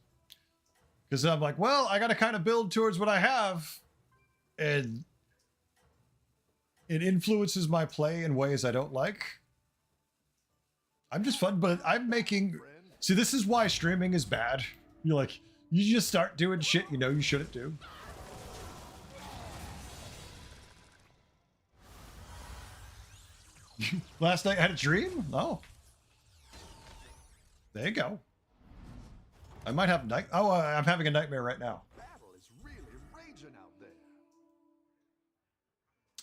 Because I'm like, well, I got to kind of build towards what I have. And it influences my play in ways I don't like. I'm just fun, but I'm making... See, this is why streaming is bad. You're like, you just start doing shit you know you shouldn't do. Last night I had a dream? Oh. There you go. I might have night... Oh, I'm having a nightmare right now. Battle is really raging out there.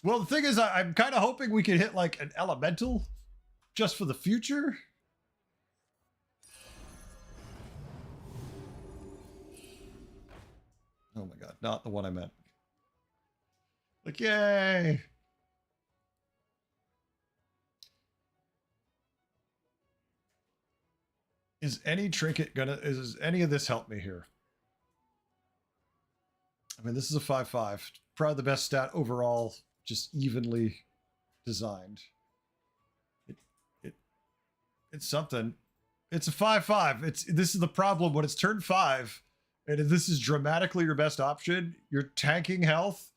Well, the thing is, I'm kind of hoping we can hit like an elemental just for the future. Oh my god, not the one I meant. Like, yay! Is any trinket gonna... Is any of this help me here? I mean, this is a 5/5. Probably the best stat overall, just evenly designed. It's something. It's a 5/5. This is the problem when it's turn 5, and if this is dramatically your best option, you're tanking health,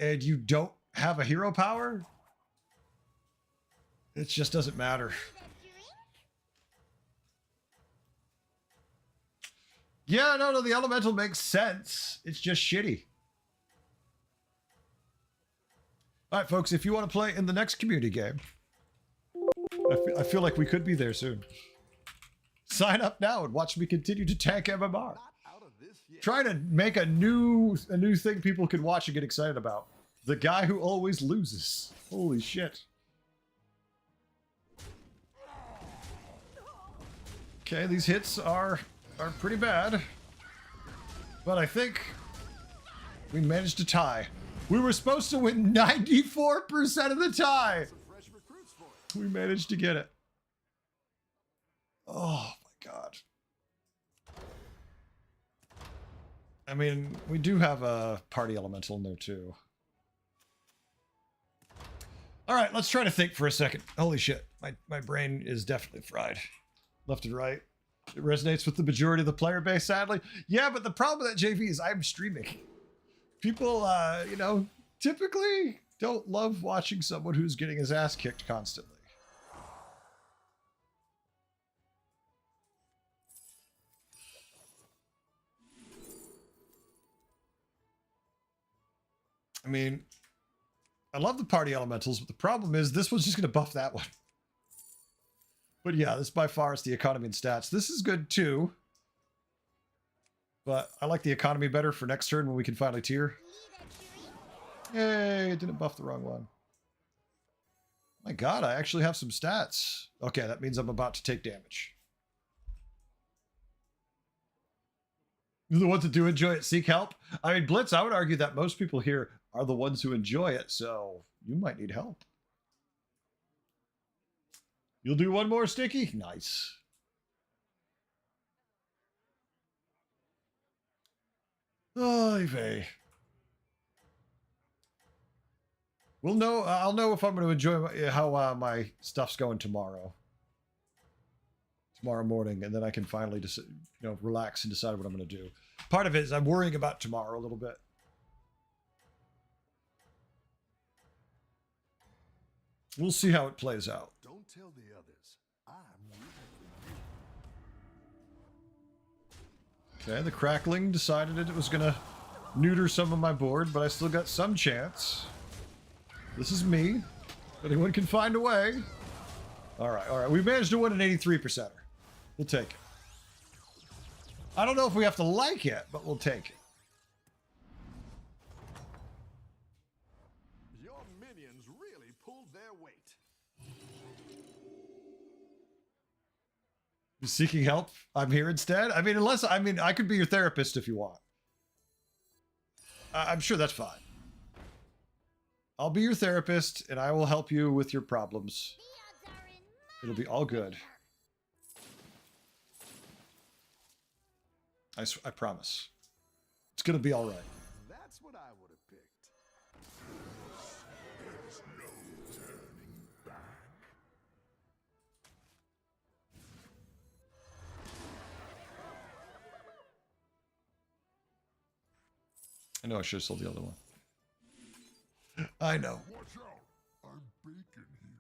and you don't have a hero power. It just doesn't matter. Yeah, no, the elemental makes sense. It's just shitty. All right, folks, if you want to play in the next community game, I feel like we could be there soon. Sign up now and watch me continue to tank MMR. Not out of this yet. Trying to make a new thing people can watch and get excited about. The guy who always loses. Holy shit. Okay, these hits are pretty bad. But I think we managed to tie. We were supposed to win 94% of the tie. Some fresh recruits for it. We managed to get it. Oh my god. I mean, we do have a party elemental in there too. All right, let's try to think for a second. Holy shit, my brain is definitely fried. Left and right. It resonates with the majority of the player base, sadly. Yeah, but the problem with that, JV, is I'm streaming. People, you know, typically don't love watching someone who's getting his ass kicked constantly. I mean, I love the party elementals, but the problem is this one's just going to buff that one. But yeah, this by far is the economy and stats. This is good too. But I like the economy better for next turn when we can finally tier. Yay, it didn't buff the wrong one. My god, I actually have some stats. Okay, that means I'm about to take damage. You're the ones that do enjoy it, seek help. I mean, Blitz, I would argue that most people here are the ones who enjoy it, so you might need help. You'll do one more, Sticky? Nice. Oy vey. We'll know. I'll know if I'm going to enjoy how my stuff's going tomorrow morning, and then I can finally just, you know, relax and decide what I'm going to do. Part of it is I'm worrying about tomorrow a little bit. We'll see how it plays out. Don't tell the others. I'm rooting for you. Okay, the crackling decided it was going to neuter some of my board, but I still got some chance. This is me. Anyone can find a way. All right. We managed to win an 83%er. We'll take it. I don't know if we have to like it, but we'll take it. Your minions really pulled their weight. You're seeking help? I'm here instead? I mean, I could be your therapist if you want. I'm sure that's fine. I'll be your therapist, and I will help you with your problems. It'll be all good. I promise. It's going to be all right. That's what I would have picked. There's no turning back. I know I should have sold the other one. I know. Watch out! I'm bacon here.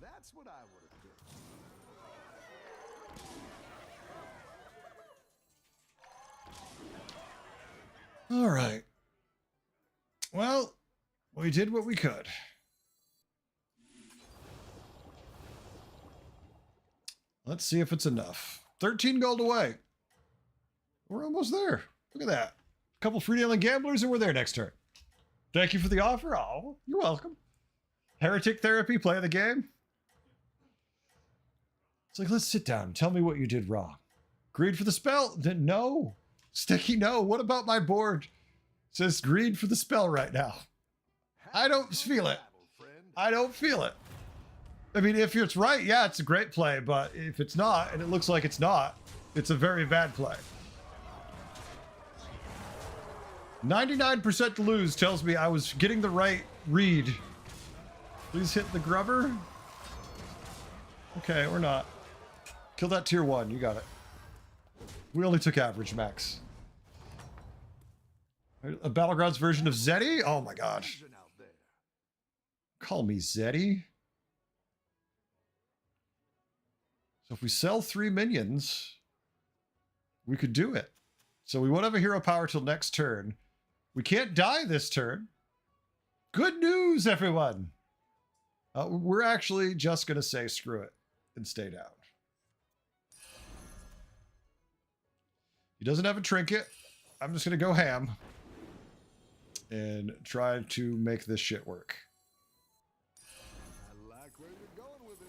That's what I would have done. All right. Well, we did what we could. Let's see if it's enough. 13 gold away. We're almost there. Look at that. A couple free dealing gamblers and we're there next turn. Thank you for the offer. Oh, you're welcome. Heretic therapy, play the game. It's like, let's sit down and tell me what you did wrong. Greed for the spell? No. Sticky, no. What about my board? It says greed for the spell right now. I don't feel it. I don't feel it. I mean, if it's right, yeah, it's a great play. But if it's not, and it looks like it's not, it's a very bad play. 99% to lose tells me I was getting the right read. Please hit the grubber. Okay, or not. Kill that tier 1. You got it. We only took average, max. A Battlegrounds version of Zeddy? Oh my god. Call me Zeddy. So if we sell 3 minions, we could do it. So we won't have a hero power till next turn. We can't die this turn. Good news, everyone. We're actually just going to say screw it and stay down. He doesn't have a trinket. I'm just going to go ham and try to make this shit work. I like where you're going with this.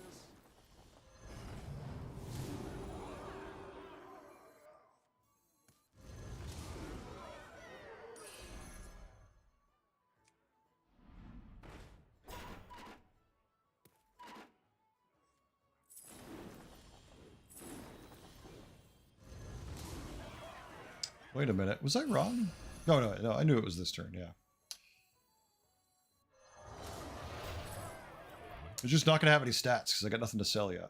Wait a minute. Was I wrong? No. I knew it was this turn. Yeah. I'm just not going to have any stats because I got nothing to sell yet.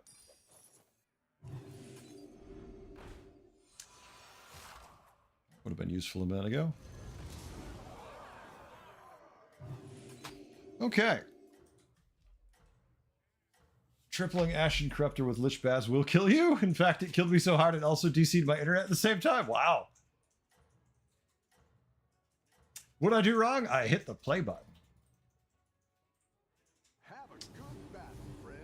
Would have been useful a minute ago. Okay. Tripling Ashen Corruptor with Lich Baz will kill you. In fact, it killed me so hard it also DC'd my internet at the same time. Wow. What did I do wrong? I hit the play button. Have a good battle, friend.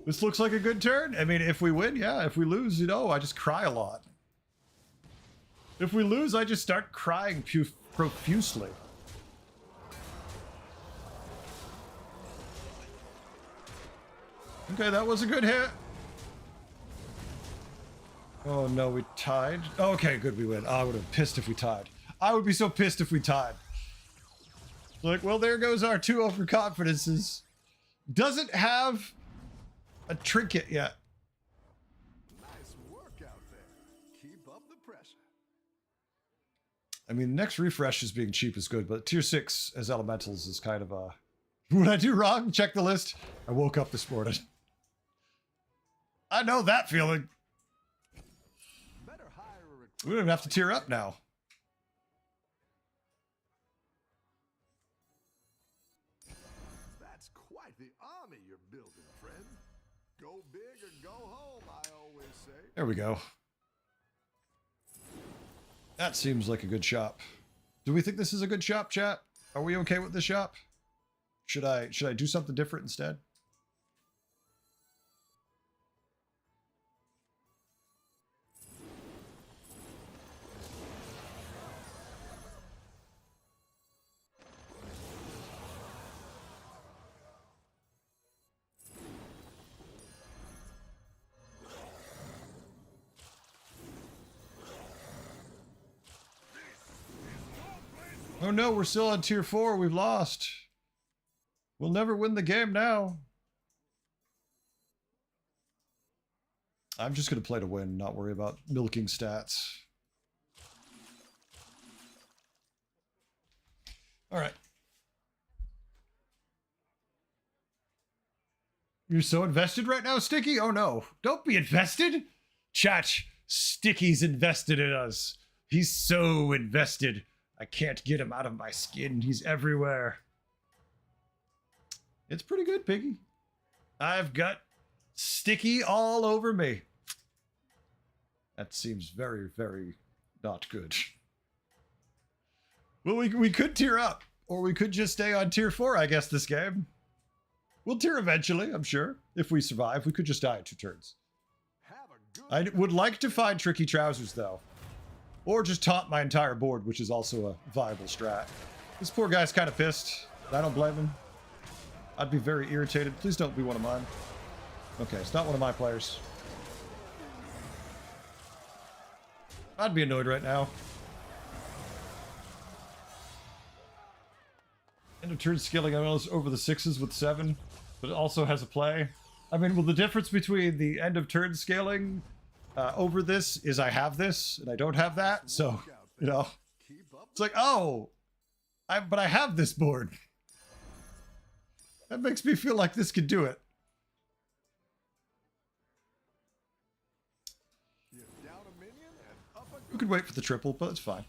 This looks like a good turn. I mean, if we win, yeah. If we lose, you know, I just cry a lot. If we lose, I just start crying profusely. Okay, that was a good hit. Oh no, we tied. Okay, good, we win. I would have been pissed if we tied. I would be so pissed if we tied. Like, well, there goes our 2 overconfidences. Doesn't have a trinket yet. Nice work out there. Keep up the pressure. I mean, next refresh is being cheap is good, but tier 6 as elementals is kind of a... What did I do wrong? Check the list. I woke up this morning. I know that feeling. Better hire a recruit. We don't even have to tier up now. That's quite the army you're building, friend. Go big or go home, I always say. There we go. That seems like a good shop. Do we think this is a good shop, chat? Are we okay with this shop? Should I do something different instead? Oh no, we're still on tier 4. We've lost. We'll never win the game now. I'm just going to play to win, not worry about milking stats. All right. You're so invested right now, Sticky? Oh no. Don't be invested. Chat, Sticky's invested in us. He's so invested. I can't get him out of my skin. He's everywhere. It's pretty good, Piggy. I've got Sticky all over me. That seems very, very not good. Well, we could tier up, or we could just stay on tier 4, I guess, this game. We'll tier eventually, I'm sure. If we survive, we could just die in 2 turns. I would like to find Tricky Trousers, though. Or just taunt my entire board, which is also a viable strat. This poor guy's kind of pissed. I don't blame him. I'd be very irritated. Please don't be one of mine. Okay, it's not one of my players. I'd be annoyed right now. End of turn scaling over the 6s with 7, but it also has a play. I mean, well, the difference between the end of turn scaling over this is I have this and I don't have that. So, you know, it's like, oh, but I have this board. That makes me feel like this could do it. We could wait for the triple, but it's fine.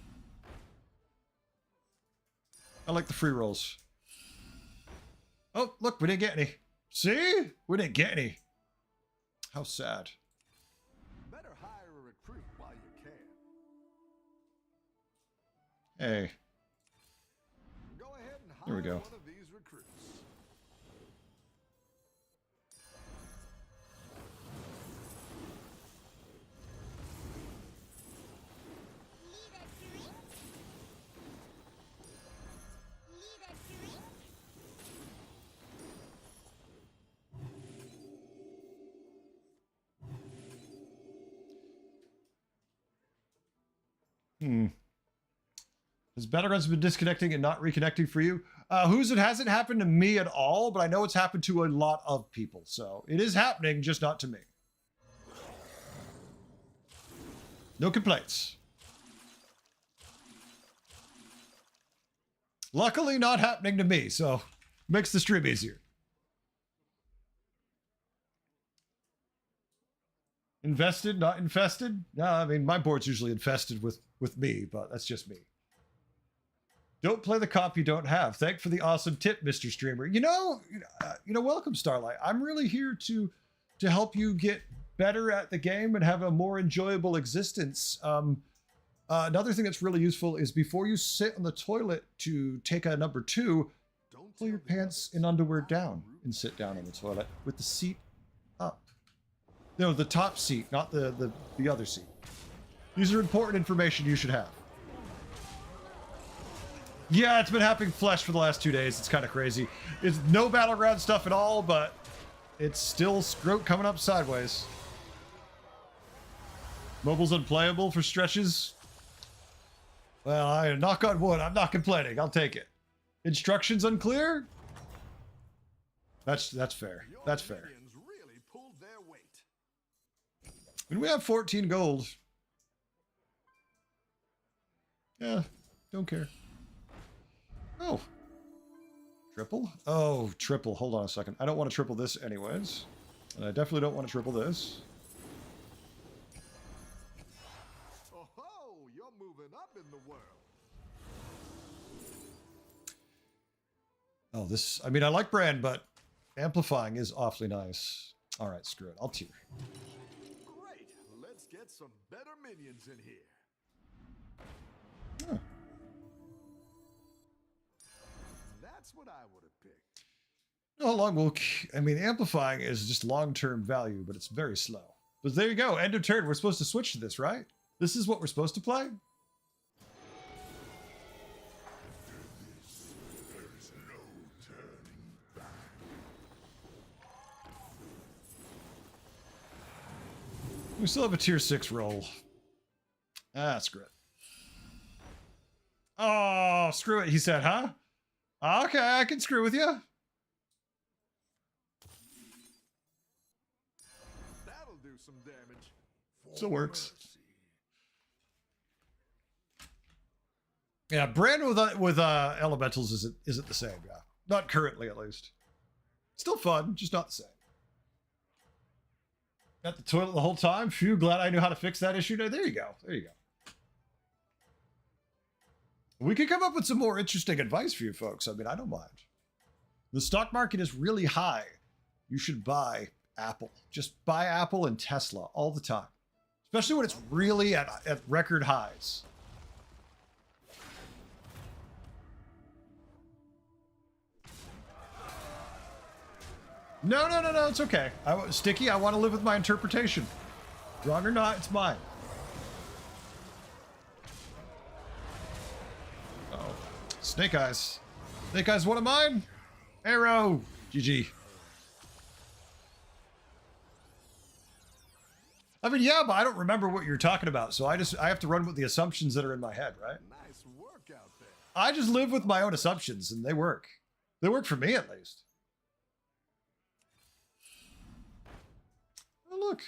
I like the free rolls. Oh, look, we didn't get any. See? We didn't get any. How sad. Better hire a recruit while you can. Hey. Go ahead and hire There we go. one of these recruits. Need a drink? Need a drink? Has Battlegrounds been disconnecting and not reconnecting for you? It hasn't happened to me at all, but I know it's happened to a lot of people. So it is happening, just not to me. No complaints. Luckily not happening to me, so makes the stream easier. Invested, not infested? No, I mean, my board's usually infested with me, but that's just me. Don't play the comp you don't have. Thank for the awesome tip, Mr. Streamer. You know, welcome, Starlight. I'm really here to help you get better at the game and have a more enjoyable existence. Another thing that's really useful is before you sit on the toilet to take a number 2, pull your pants and underwear down and sit down on the toilet with the seat up. No, the top seat, not the other seat. These are important information you should have. Yeah, it's been happening flesh for the last 2 days. It's kind of crazy. It's no battleground stuff at all, but it's still coming up sideways. Mobile's unplayable for stretches. Well, I knock on wood. I'm not complaining. I'll take it. Instructions unclear? That's fair. That's fair. Really pulled their weight. And we have 14 gold. Yeah, don't care. Oh. Triple? Oh, triple. Hold on a second. I don't want to triple this anyways. And I definitely don't want to triple this. Oh, you're moving up in the world. Oh, this... I mean, I like brand, but amplifying is awfully nice. All right, screw it. I'll tier. Great. Let's get some better minions in here. Huh. That's what I would have picked. How long will... I mean, amplifying is just long-term value, but it's very slow. But there you go. End of turn. We're supposed to switch to this, right? This is what we're supposed to play? We still have a tier 6 roll. Ah, screw it. Oh, screw it, he said, huh? Okay, I can screw with you. That'll do some damage. Still works. Yeah, brand with elementals isn't the same, yeah. Not currently, at least. Still fun, just not the same. Got the toilet the whole time. Phew, glad I knew how to fix that issue. There you go. There you go. We could come up with some more interesting advice for you folks. I mean, I don't mind. The stock market is really high. You should buy Apple. Just buy Apple and Tesla all the time. Especially when it's really at record highs. No, it's okay. Sticky, I want to live with my interpretation. Wrong or not, it's mine. Oh, Snake Eyes. Snake Eyes, one of mine? Arrow. GG. I mean, yeah, but I don't remember what you're talking about, so I have to run with the assumptions that are in my head, right? Nice work out there. I just live with my own assumptions, and they work. They work for me, at least. Oh, look.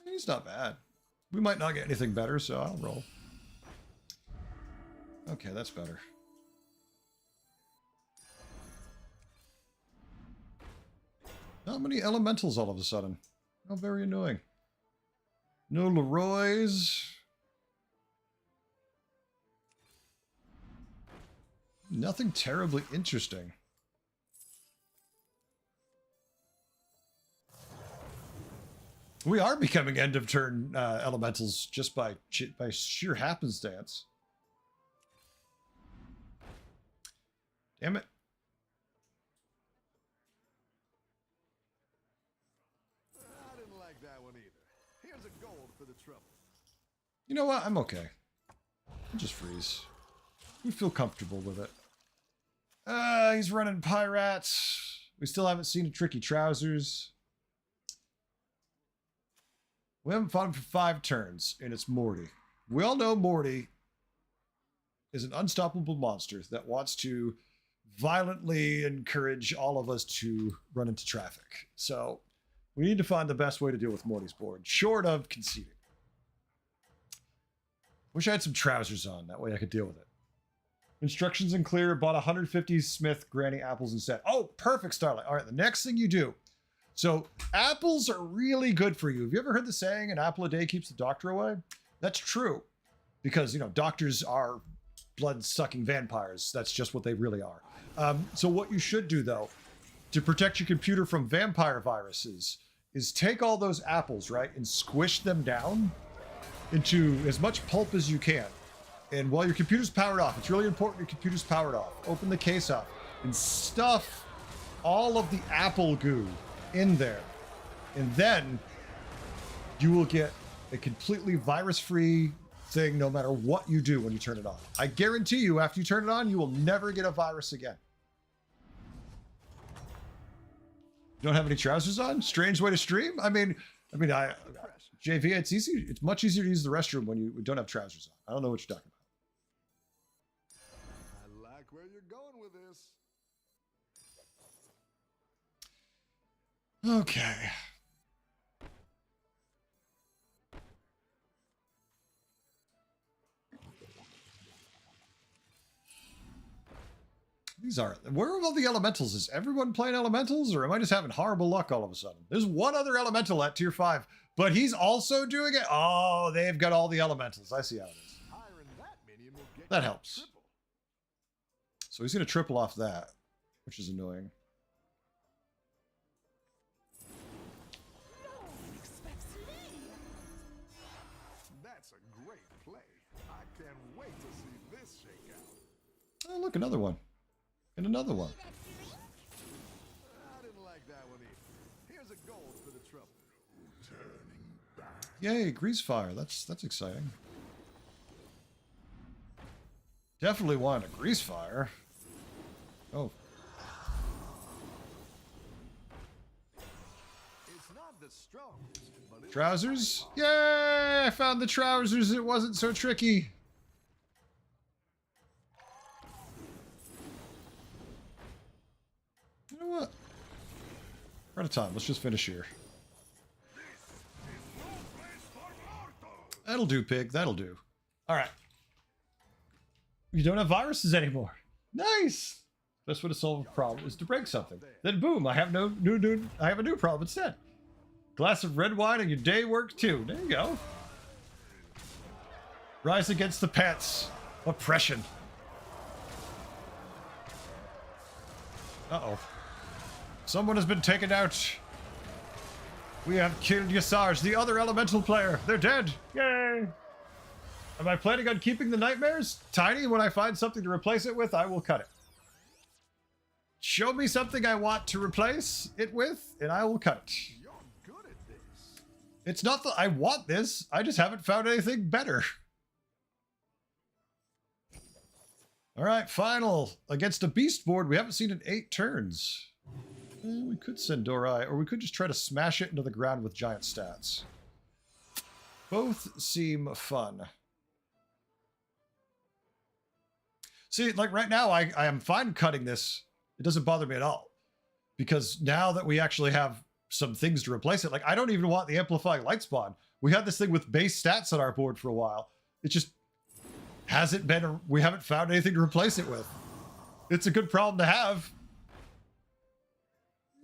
He's not bad. We might not get anything better, so I'll roll. Okay, that's better. Not many elementals all of a sudden. Oh, very annoying. No Leroy's. Nothing terribly interesting. We are becoming end of turn elementals just by sheer happenstance. Damn it. I didn't like that one either. Here's a gold for the trouble. You know what? I'm okay. I'll just freeze. We feel comfortable with it. He's running pirates. We still haven't seen a tricky trousers. We haven't fought him for 5 turns, and it's Morty. We all know Morty is an unstoppable monster that wants to violently encourage all of us to run into traffic. So we need to find the best way to deal with Morty's board, short of conceding. Wish I had some trousers on, that way I could deal with it. Instructions unclear, bought 150 Smith Granny apples instead. Oh, perfect, Starlight. All right, the next thing you do. So apples are really good for you. Have you ever heard the saying, an apple a day keeps the doctor away? That's true. Because, you know, doctors are blood-sucking vampires. That's just what they really are. So what you should do, though, to protect your computer from vampire viruses is take all those apples, right, and squish them down into as much pulp as you can. And while your computer's powered off, it's really important your computer's powered off. Open the case up and stuff all of the apple goo in there. And then you will get a completely virus-free thing no matter what you do when you turn it on. I guarantee you, after you turn it on, you will never get a virus again. You don't have any trousers on? Strange way to stream? I mean, JV, it's easy. It's much easier to use the restroom when you don't have trousers on. I don't know what you're talking I like where you're going with this. about. Okay. These are, where are all the elementals? Is everyone playing elementals, or am I just having horrible luck all of a sudden? There's one other elemental at tier 5, but he's also doing it. Oh, they've got all the elementals. I see how it is. Hiring that minion will get That you helps. triple. So he's going to triple off that, which is annoying. That's a great play. I can't wait to see this shake out. Oh, look, another one. And another one. I didn't like that one either. Here's a gold for the trouble. Yay, grease fire. That's exciting. Definitely want a grease fire. Oh, It's not the strongest, but it's trousers. Yay, I found the trousers. It wasn't so tricky. You know what? We're out of time. Let's just finish here. That'll do, pig. That'll do. All right. You don't have viruses anymore. Nice. Best way to solve a problem is to break something. Then boom, I have a new problem instead. Glass of red wine and your day works too. There you go. Rise against the pets. Oppression. Uh-oh. Someone has been taken out. We have killed Yasarj, the other elemental player. They're dead. Yay! Am I planning on keeping the nightmares? Tiny, when I find something to replace it with, I will cut it. Show me something I want to replace it with, and I will cut it. You're good at this. It's not that I want this, I just haven't found anything better. Alright, final. Against a beast board we haven't seen in 8 turns. We could send Dorai, or we could just try to smash it into the ground with giant stats. Both seem fun. See, like right now, I am fine cutting this. It doesn't bother me at all. Because now that we actually have some things to replace it, like I don't even want the Amplifying Light Spawn. We had this thing with base stats on our board for a while. It just hasn't been, we haven't found anything to replace it with. It's a good problem to have.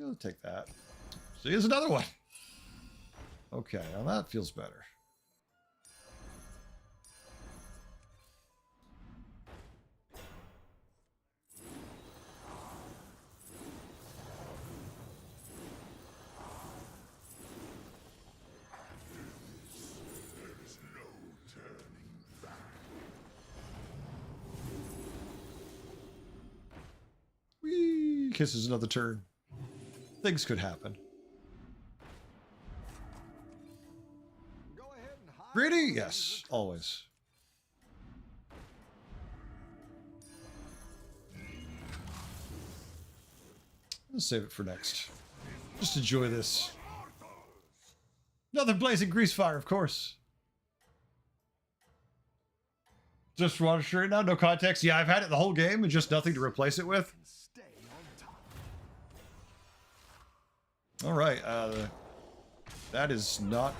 I'll take that. See, here's another one. Okay, now that feels better. Whee! Kisses another turn. Things could happen. Go ahead and hide. Greedy? Yes, always. Let's save it for next. Just enjoy this. Another blazing grease fire, of course. Just water shirt now, no context. Yeah, I've had it the whole game and just nothing to replace it with. Stay on top. All right, that is not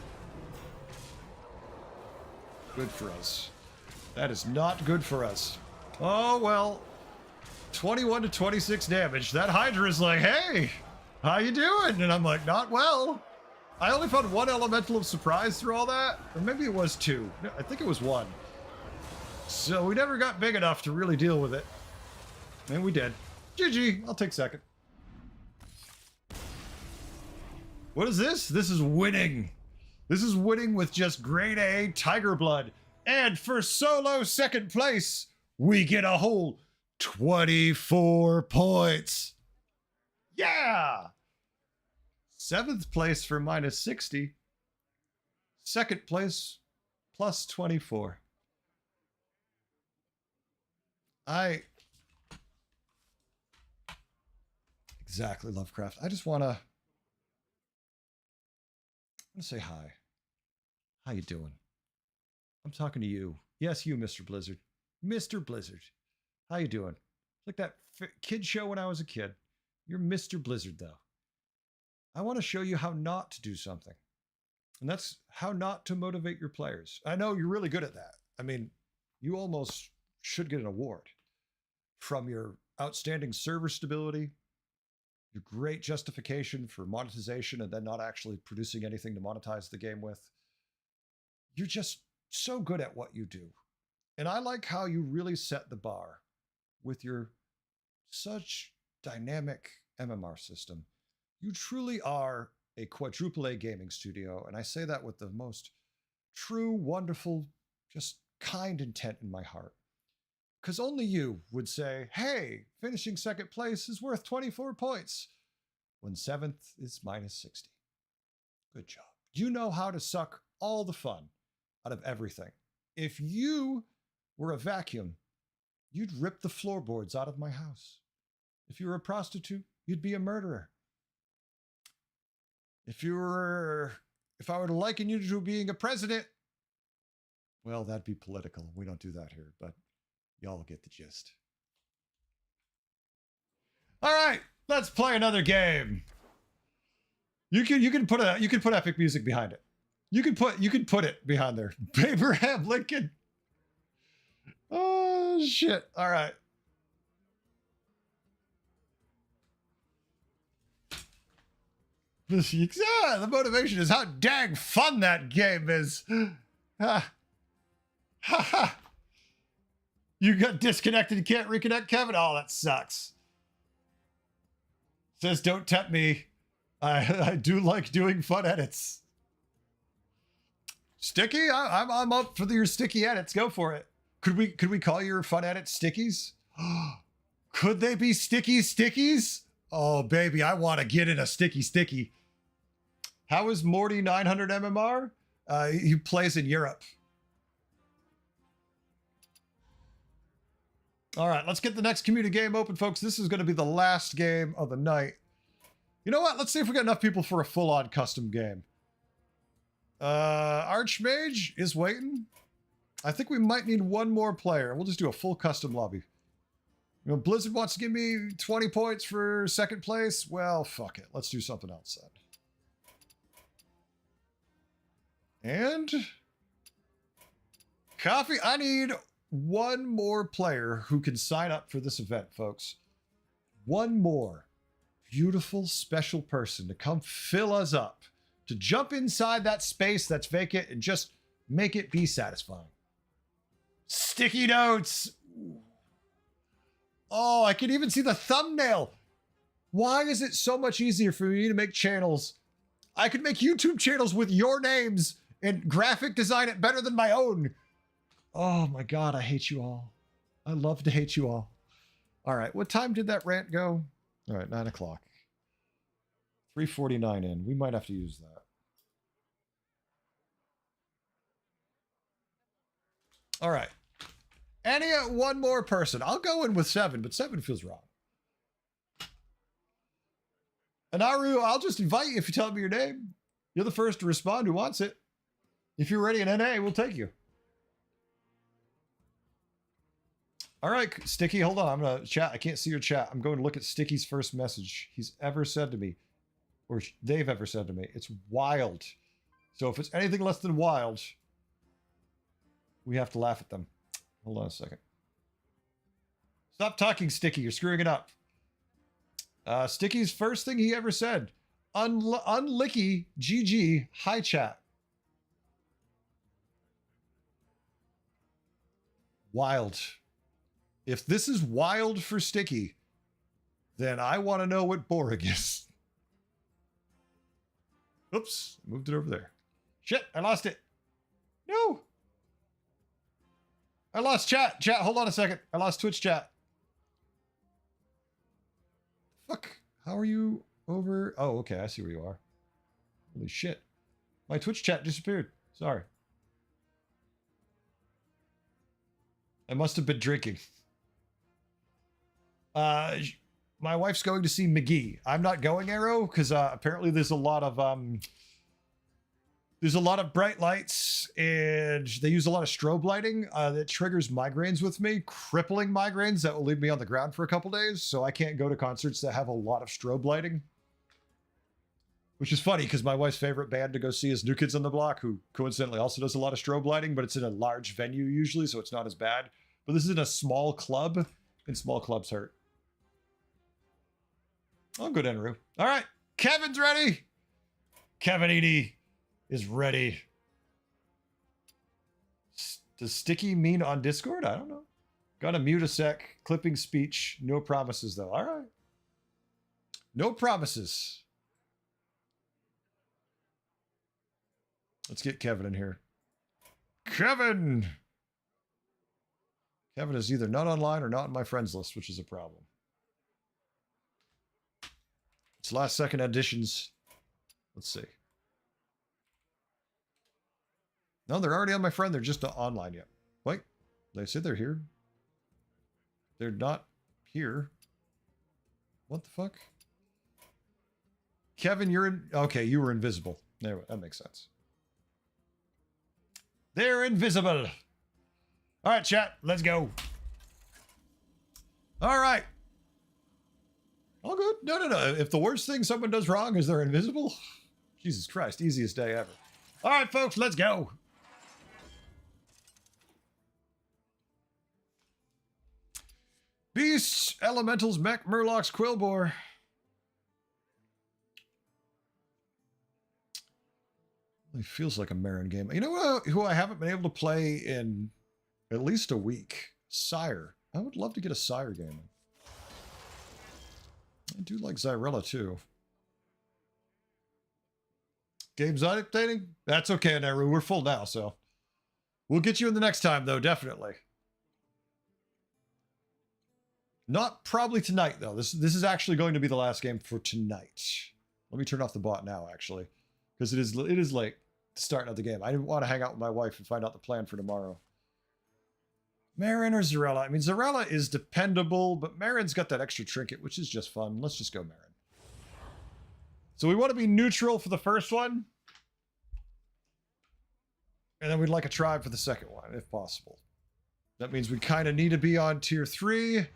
good for us. That is not good for us. Oh, well, 21 to 26 damage. That Hydra is like, hey, how you doing? And I'm like, not well. I only found 1 elemental of surprise through all that. Or maybe it was 2. No, I think it was 1. So we never got big enough to really deal with it. And we did. GG, I'll take second. What is this? This is winning. This is winning with just grade A Tiger Blood. And for solo second place, we get a whole 24 points. Yeah! 7th place for minus 60. 2nd place plus 24. Exactly, Lovecraft. I just want to say hi. How you doing? I'm talking to you. Yes, you, Mr. Blizzard. Mr. Blizzard. How you doing? Like that kid show when I was a kid. You're Mr. Blizzard, though. I want to show you how not to do something. And that's how not to motivate your players. I know you're really good at that. I mean, you almost should get an award from your outstanding server stability, your great justification for monetization and then not actually producing anything to monetize the game with. You're just so good at what you do. And I like how you really set the bar with your such dynamic MMR system. You truly are a quadruple A gaming studio, and I say that with the most true, wonderful, just kind intent in my heart. Because only you would say, hey, finishing 2nd place is worth 24 points, when 7th is minus 60. Good job. You know how to suck all the fun out of everything. If you were a vacuum, you'd rip the floorboards out of my house. If you were a prostitute, you'd be a murderer. If I were to liken you to being a president, well, that'd be political. We don't do that here, but y'all get the gist. All right, let's play another game. You can put epic music behind it. You can put it behind there. Abraham Lincoln. Oh shit. All right. Yeah, the motivation is how dang fun that game is. Ha ha ha. You got disconnected and can't reconnect, Kevin? Oh, that sucks. Says, don't tempt me. I do like doing fun edits. Sticky? I'm up for your sticky edits. Go for it. Could we call your fun edits stickies? Could they be sticky stickies? Oh, baby, I want to get in a sticky. How is Morty 900 MMR? He plays in Europe. All right, let's get the next community game open, folks. This is going to be the last game of the night. You know what? Let's see if we got enough people for a full-on custom game. Archmage is waiting. I think we might need one more player. We'll just do a full custom lobby. You know, Blizzard wants to give me 20 points for second place. Well, fuck it. Let's do something else then. And coffee. I need one more player who can sign up for this event, folks. One more beautiful, special person to come fill us up, to jump inside that space that's vacant and just make it be satisfying. Sticky notes. Oh, I can even see the thumbnail. Why is it so much easier for me to make channels? I could make YouTube channels with your names and graphic design it better than my own. Oh my God, I hate you all. I love to hate you all. All right, what time did that rant go? All right, 9 o'clock. 3:49 in. We might have to use that. All right. Any one more person. I'll go in with 7, but 7 feels wrong. Anaru, I'll just invite you if you tell me your name. You're the first to respond who wants it. If you're ready in NA, we'll take you. All right, Sticky, hold on. I'm going to chat. I can't see your chat. I'm going to look at Sticky's first message he's ever said to me, or they've ever said to me. It's wild. So if it's anything less than wild, we have to laugh at them. Hold on a second. Stop talking, Sticky. You're screwing it up. Sticky's first thing he ever said. Unlicky GG hi chat. Wild. If this is wild for Sticky, then I want to know what Borg is. Oops, moved it over there. Shit, I lost it. No. I lost chat. Chat, hold on a second. I lost Twitch chat. Fuck. How are you over? Oh, okay. I see where you are. Holy shit. My Twitch chat disappeared. Sorry. I must have been drinking. My wife's going to see McGee. I'm not going, Arrow, because apparently there's a lot of bright lights and they use a lot of strobe lighting that triggers migraines with me, crippling migraines that will leave me on the ground for a couple days. So I can't go to concerts that have a lot of strobe lighting, which is funny because my wife's favorite band to go see is New Kids on the Block, who coincidentally also does a lot of strobe lighting, but it's in a large venue usually, so it's not as bad. But this is in a small club, and small clubs hurt. Oh, good, Enru. All right, Kevin's ready. Kevin Edie is ready. Does sticky mean on Discord? I don't know. Gotta mute a sec. Clipping speech. No promises, though. All right. No promises. Let's get Kevin in here. Kevin! Kevin is either not online or not in my friends list, which is a problem. It's last second additions. Let's see. No, they're already on my friend. They're just not online yet. Wait, they said they're here. They're not here. What the fuck? Kevin, you're in. Okay, you were invisible. There, that makes sense. They're invisible. All right, chat, let's go. All right. All good. No. If the worst thing someone does wrong is they're invisible, Jesus Christ, easiest day ever. All right, folks, let's go. Beasts, Elementals, Mech, Murlocs, Quillbore. It feels like a Marin game. You know what, who I haven't been able to play in at least a week? Sire. I would love to get a Sire game. I do like Zyrella too. Game's not updating? That's okay, Naru. We're full now, so. We'll get you in the next time, though, definitely. Not probably tonight, though. This is actually going to be the last game for tonight. Let me turn off the bot now, actually. Because it is late to start another game. I didn't want to hang out with my wife and find out the plan for tomorrow. Marin or Zarella? I mean, Zarella is dependable, but Marin's got that extra trinket, which is just fun. Let's just go Marin. So we want to be neutral for the first one. And then we'd like a tribe for the second one, if possible. That means we kind of need to be on tier 3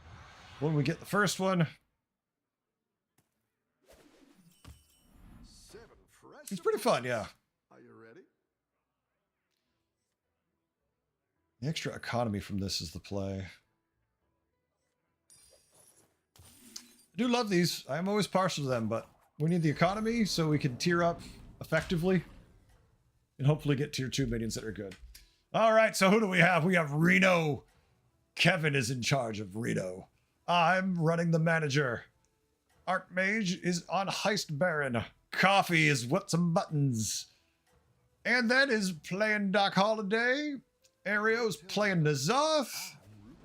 when we get the first one. 7 fresh. It's pretty fun, yeah. Are you ready? The extra economy from this is the play. I do love these. I'm always partial to them, but we need the economy so we can tier up effectively and hopefully get tier 2 minions that are good. All right, so who do we have? We have Reno. Kevin is in charge of Reno. I'm running the manager. Archmage is on Heist Baron. Coffee is what some buttons. And then is playing Doc Holiday. Ario's playing Nazoth.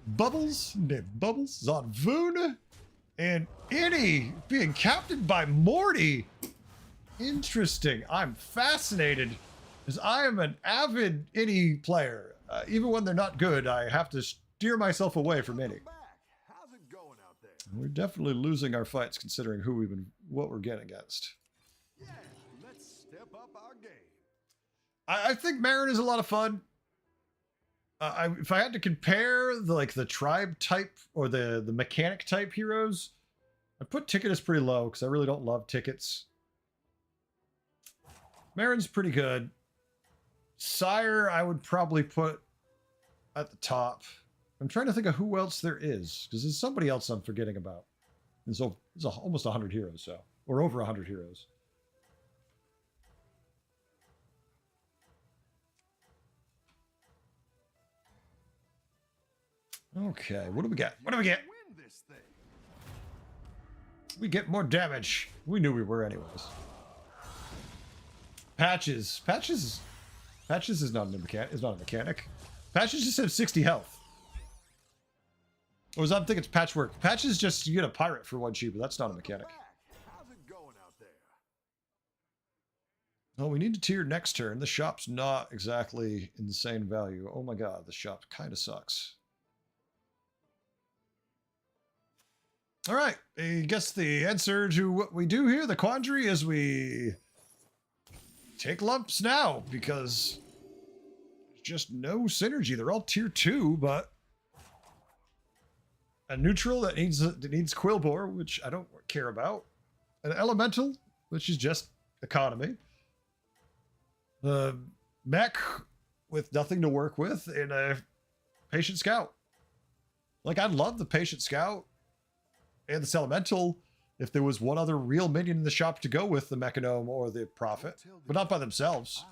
Bubbles is on Voon. And Innie being captained by Morty. Interesting. I'm fascinated because I am an avid Innie player. Even when they're not good, I have to steer myself away from Innie. How's it going out there? We're definitely losing our fights considering what we're getting against. Yeah, let's step up our game. I think Marin is a lot of fun. If I had to compare the tribe type or the mechanic type heroes, I'd put Ticketus pretty low because I really don't love tickets. Marin's pretty good. Sire, I would probably put at the top. I'm trying to think of who else there is because there's somebody else I'm forgetting about. And so it's almost 100 heroes, so or over 100 heroes. Okay, what do we get? What do we get? Win this thing. We get more damage. We knew we were anyways. Patches is not a mechanic. Patches just have 60 health. Or was I thinking it's patchwork? Patches just you get a pirate for 1 cheaper. That's not a mechanic. How's it going out there? Oh, we need to tier next turn. The shop's not exactly insane value. Oh my god, the shop kind of sucks. All right, I guess the answer to what we do here, the quandary, is we take lumps now because there's just no synergy. They're all tier 2, but a neutral that needs Quillbore, which I don't care about. An elemental, which is just economy. The mech with nothing to work with, and a patient scout. Like I love the patient scout. And this elemental, if there was one other real minion in the shop to go with the Mechanome or the Prophet, but not by themselves.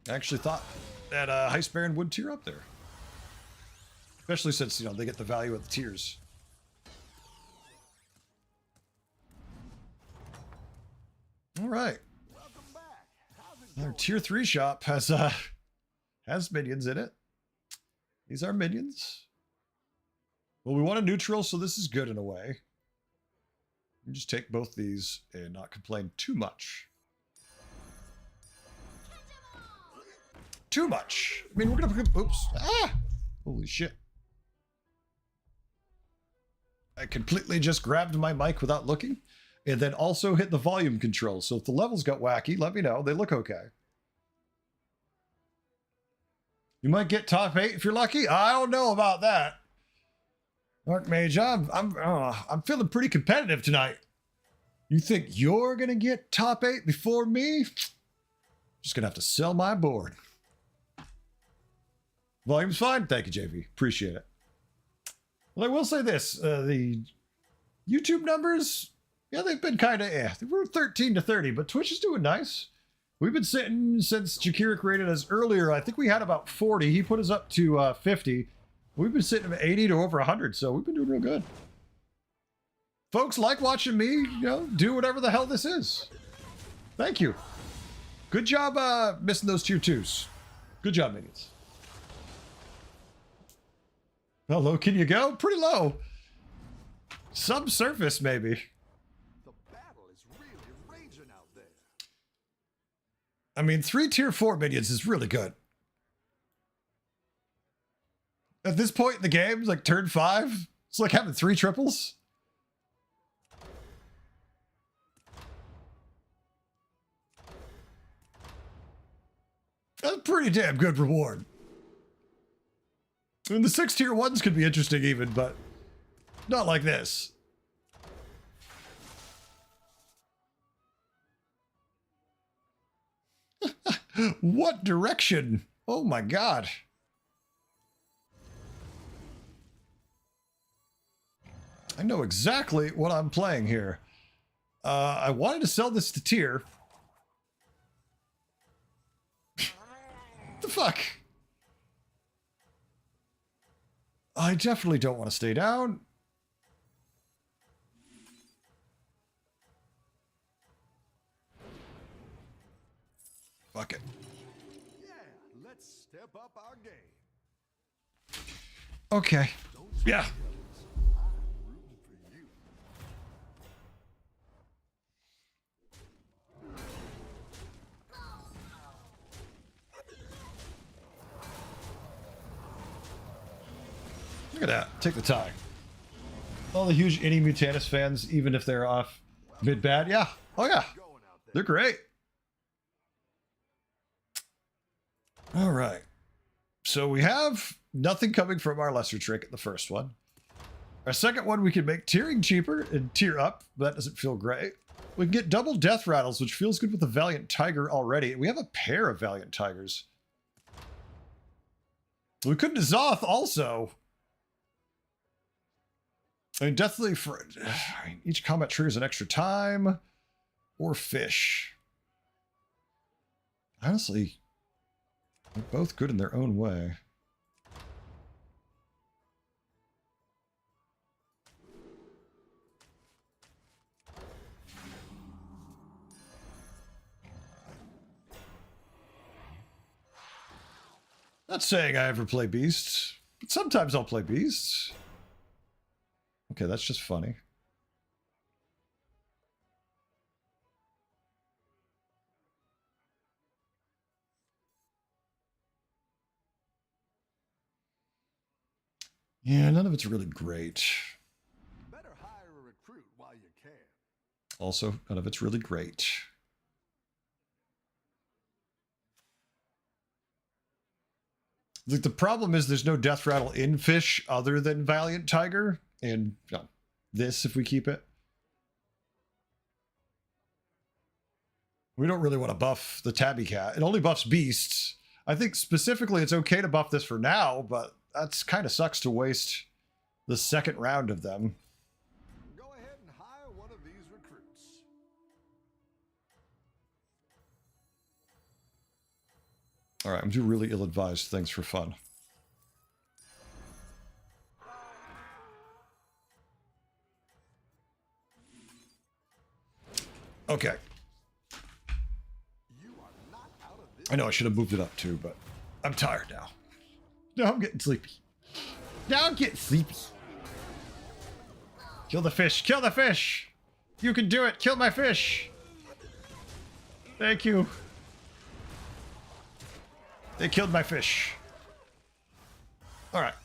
I actually thought that Heist Baron would tier up there. Especially since, they get the value of the tiers. All right. Welcome back. How's it Our going? tier 3 shop has minions in it. These are minions. Well, we want a neutral, so this is good in a way. We just take both these and not complain too much. Too much. I mean, we're gonna oops. Ah! Holy shit. I completely just grabbed my mic without looking and then also hit the volume control. So if the levels got wacky, let me know. They look okay. You might get top 8 if you're lucky. I don't know about that. Archmage, I'm feeling pretty competitive tonight. You think you're gonna get top 8 before me? Just gonna have to sell my board. Volume's fine. Thank you, JV. Appreciate it. Well, I will say this. The YouTube numbers Yeah, they've been kind of, we're 13 to 30, but Twitch is doing nice. We've been sitting since Jakira created us earlier. I think we had about 40. He put us up to 50. We've been sitting at 80 to over 100, so we've been doing real good. Folks like watching me, you know, do whatever the hell this is. Thank you. Good job missing those tier 2s. Good job, minions. How low can you go? Pretty low. Subsurface, maybe. The battle is really raging out there. I mean, 3 tier 4 minions is really good. At this point in the game, like turn 5, it's like having 3 triples. That's a pretty damn good reward. I mean, the 6 tier 1s could be interesting even, but not like this. What direction? Oh my god. I know exactly what I'm playing here. I wanted to sell this to tier. The fuck? I definitely don't want to stay down. Fuck it. Yeah, let's step up our game. Okay. Yeah. I'm rooting for you. Look at that. Take the tie. All the huge Any Mutanus fans, even if they're off mid-bad. Yeah. Oh, yeah. Going out there. They're great. All right. So we have nothing coming from our lesser trinket, the first one. Our second one, we can make tiering cheaper and tier up, but that doesn't feel great. We can get double death rattles, which feels good with the Valiant Tiger already. We have a pair of Valiant Tigers. We could Zoth also. I mean, definitely for each combat triggers an extra time, or fish. Honestly, they're both good in their own way. Not saying I ever play beasts, but sometimes I'll play beasts. Okay, that's just funny. Yeah, none of it's really great. Better hire a recruit while you can. Also, none of it's really great. The problem is there's no death rattle in fish other than Valiant Tiger, and this if we keep it. We don't really want to buff the Tabby Cat. It only buffs beasts. I think specifically it's okay to buff this for now, but that's kind of sucks to waste the second round of them. Go ahead and hire one of these recruits. All right, I'm doing really ill-advised things for fun. Okay. You are not out of this. I know I should have moved it up too, but I'm tired now. Now I'm getting sleepy. Now I'm getting sleepy. Kill the fish. Kill the fish. You can do it. Kill my fish. Thank you. They killed my fish. All right.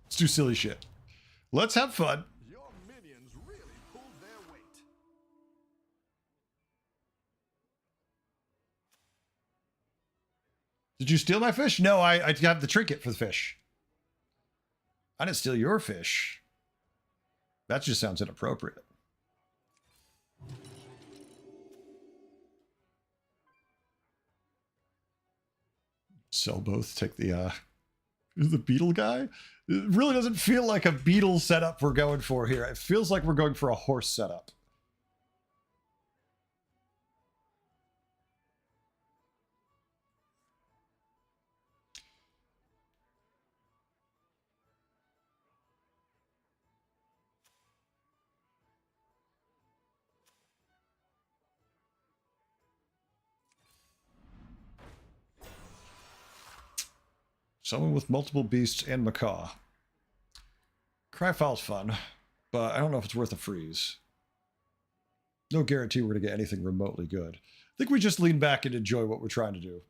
Let's do silly shit. Let's have fun. Your minions really pulled their weight. Did you steal my fish? No, I have the trinket for the fish. I didn't steal your fish. That just sounds inappropriate. Sell both. Take the The beetle guy? It really doesn't feel like a beetle setup we're going for here. It feels like we're going for a horse setup. Someone with multiple beasts and macaw. Cryfile's fun, but I don't know if it's worth a freeze. No guarantee we're going to get anything remotely good. I think we just lean back and enjoy what we're trying to do.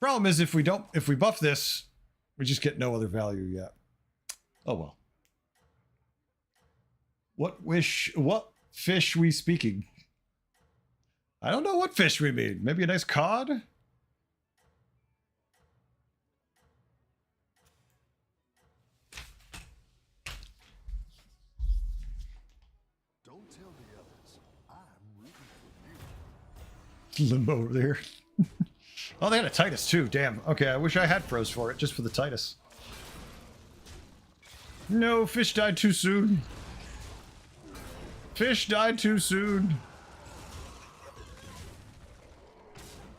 Problem is, if we buff this, we just get no other value yet. Oh well. What fish we speaking? I don't know what fish we mean. Maybe a nice cod? Don't tell the others. I'm rooting for you. Limbo over there. Oh, they had a Titus too. Damn. Okay, I wish I had froze for it, just for the Titus. No, fish died too soon. Fish died too soon.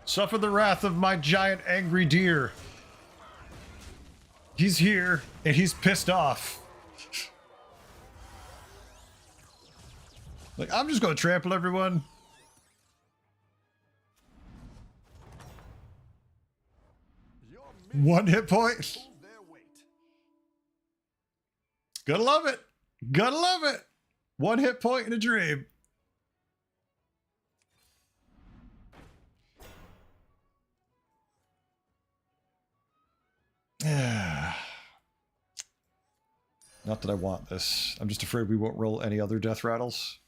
Suffer the wrath of my giant angry deer. He's here, and he's pissed off. Like, I'm just gonna trample everyone. Your 1 hit point. pull their weight. Gotta love it. Gotta love it. 1 hit point in a dream. Not that I want this. I'm just afraid we won't roll any other death rattles.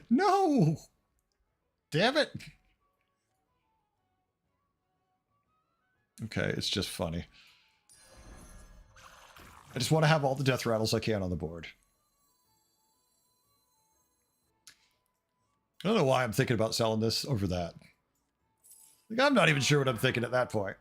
No! Damn it! Okay, it's just funny. I just want to have all the death rattles I can on the board. I don't know why I'm thinking about selling this over that. Like, I'm not even sure what I'm thinking at that point.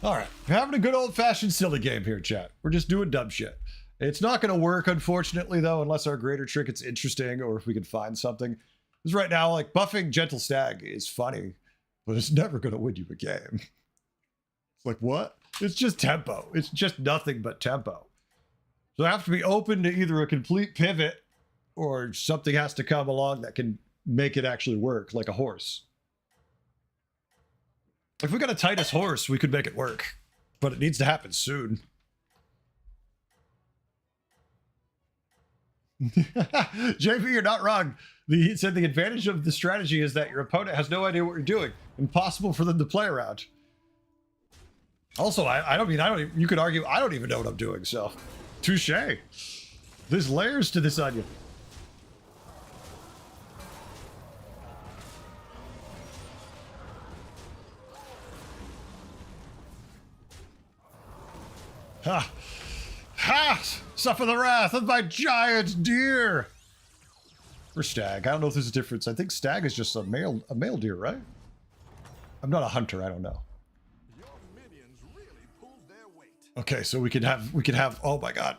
All right, we're having a good old-fashioned silly game here, chat. We're just doing dumb shit. It's not going to work, unfortunately, though, unless our greater trinket's interesting or if we can find something. Because right now, like, buffing Gentle Stag is funny, but it's never going to win you a game. It's like, what? It's just tempo. It's just nothing but tempo. So I have to be open to either a complete pivot or something has to come along that can make it actually work, like a horse. If we got a Titus horse, we could make it work, but it needs to happen soon. JP, you're not wrong. He said the advantage of the strategy is that your opponent has no idea what you're doing. Impossible for them to play around. Also, you could argue I don't even know what I'm doing, so touche. There's layers to this onion. Ha! Ha! Suffer the wrath of my giant deer! Or stag. I don't know if there's a difference. I think stag is just a male deer, right? I'm not a hunter, I don't know. Your minions really pulled their weight. Okay, so we could have oh my god.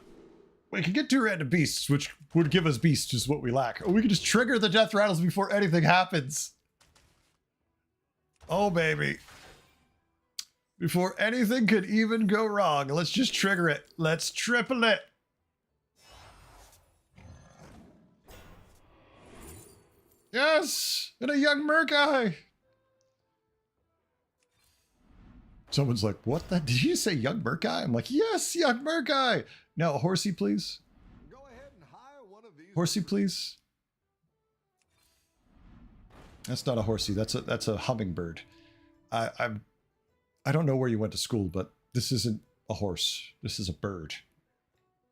We could get 2 random beasts, which would give us beasts, is what we lack. Or we could just trigger the death rattles before anything happens. Oh baby. Before anything could even go wrong, let's just trigger it. Let's triple it. Yes! And a young Merkai! Someone's like, what the? Did you say young Merkai? I'm like, yes, young Merkai! Now, a horsey, please. Go ahead and hire one of these. Horsey, please. That's not a horsey. That's a hummingbird. I don't know where you went to school, but this isn't a horse. This is a bird.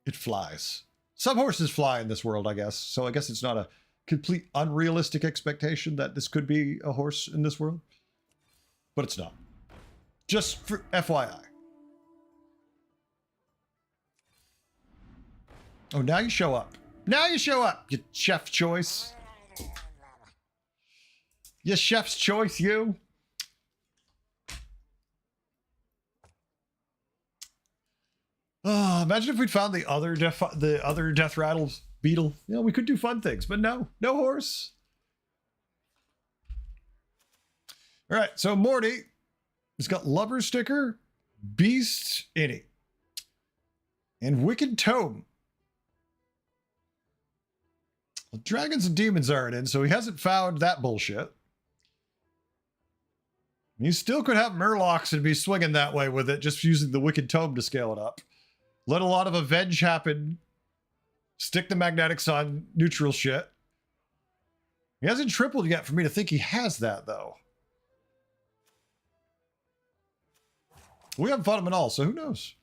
It flies. Some horses fly in this world, I guess. So I guess it's not a complete unrealistic expectation that this could be a horse in this world. But it's not. Just for FYI. Oh, now you show up. Now you show up, you chef choice. You chef's choice, you. Oh, imagine if we'd found the other death rattle beetle. You know, we could do fun things, but no horse. All right, so Morty has got Lover Sticker, Beast Innie, and Wicked Tome. Well, dragons and demons aren't in, so he hasn't found that bullshit. You still could have Murlocs and be swinging that way with it, just using the Wicked Tome to scale it up. Let a lot of avenge happen. Stick the magnetics on neutral shit. He hasn't tripled yet for me to think he has that, though. We haven't fought him at all, so who knows?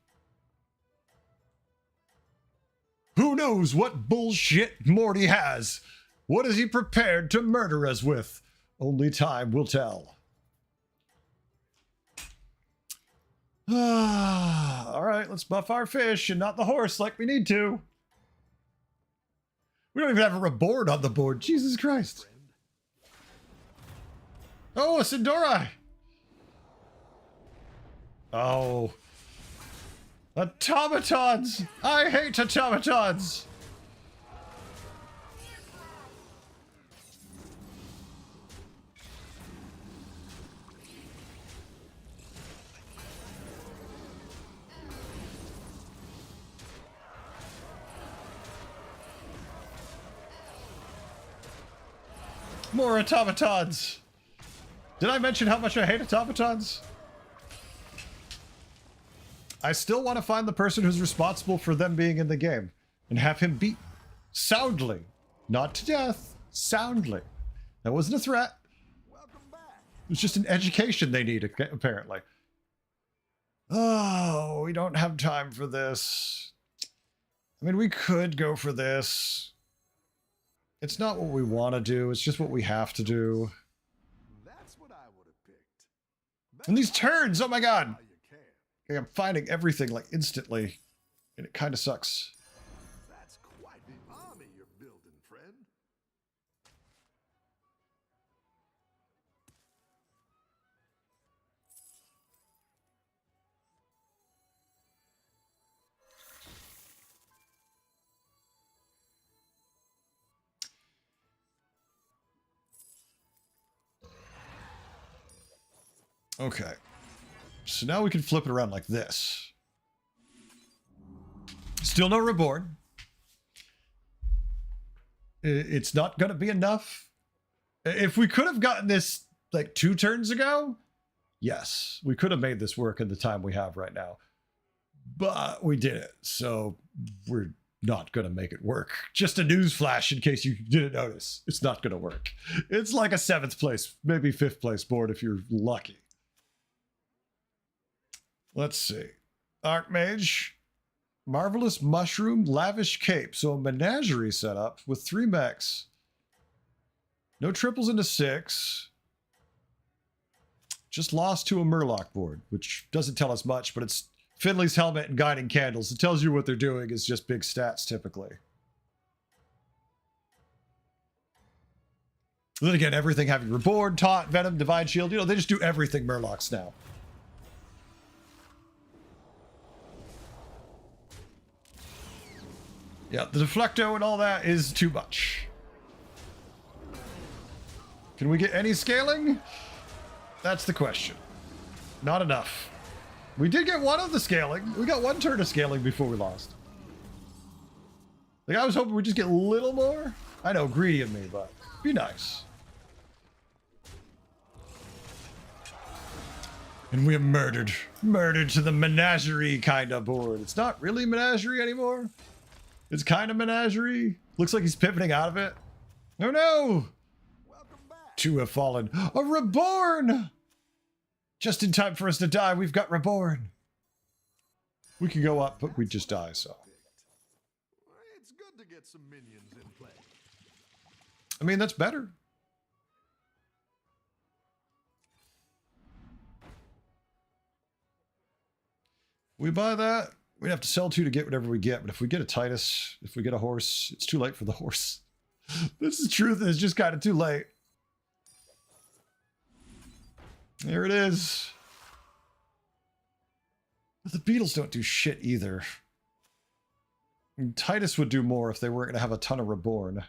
Who knows what bullshit Morty has? What is he prepared to murder us with? Only time will tell. All right, let's buff our fish and not the horse like we need to. We don't even have a reborn on the board. Jesus Christ. Oh, a Sindori. Oh. Automatons. I hate automatons. More automatons. Did I mention how much I hate automatons? I still want to find the person who's responsible for them being in the game and have him beat soundly. Not to death, soundly. That wasn't a threat. It was just an education they need, apparently. Oh, we don't have time for this. I mean, we could go for this. It's not what we want to do. It's just what we have to do. That's what I would have picked. And these turns, oh my god. How you can. Okay, I'm finding everything like instantly. And it kind of sucks. That's quite the army you're building, friend. Okay. So now we can flip it around like this. Still no reborn. It's not going to be enough. If we could have gotten this like 2 turns ago, yes, we could have made this work in the time we have right now. But we did it, so we're not going to make it work. Just a news flash in case you didn't notice. It's not going to work. It's like a 7th place, maybe 5th place board if you're lucky. Let's see. Archmage. Marvelous Mushroom, Lavish Cape. So a menagerie setup with 3 mechs. No triples into 6. Just lost to a Murloc board, which doesn't tell us much, but it's Finley's Helmet and Guiding Candles. It tells you what they're doing is just big stats, typically. And then again, everything having Reborn, Taunt, Venom, Divine Shield. You know, they just do everything Murlocs now. Yeah, the Deflecto and all that is too much. Can we get any scaling? That's the question. Not enough. We did get one of the scaling. We got 1 turn of scaling before we lost. Like, I was hoping we'd just get a little more. I know, greedy of me, but be nice. And we are murdered. Murdered to the menagerie kind of board. It's not really menagerie anymore. It's kind of menagerie. Looks like he's pivoting out of it. Oh no! Welcome back. 2 have fallen. A Reborn! Just in time for us to die, we've got Reborn. We can go up, but we just die, so. It's good to get some minions in play. I mean, that's better. We buy that. we'd have to sell 2 to get whatever we get. But if we get a Titus, if we get a horse, it's too late for the horse. This is the truth. It's just kind of too late. There it is. But the beetles don't do shit either. And Titus would do more if they weren't going to have a ton of reborn.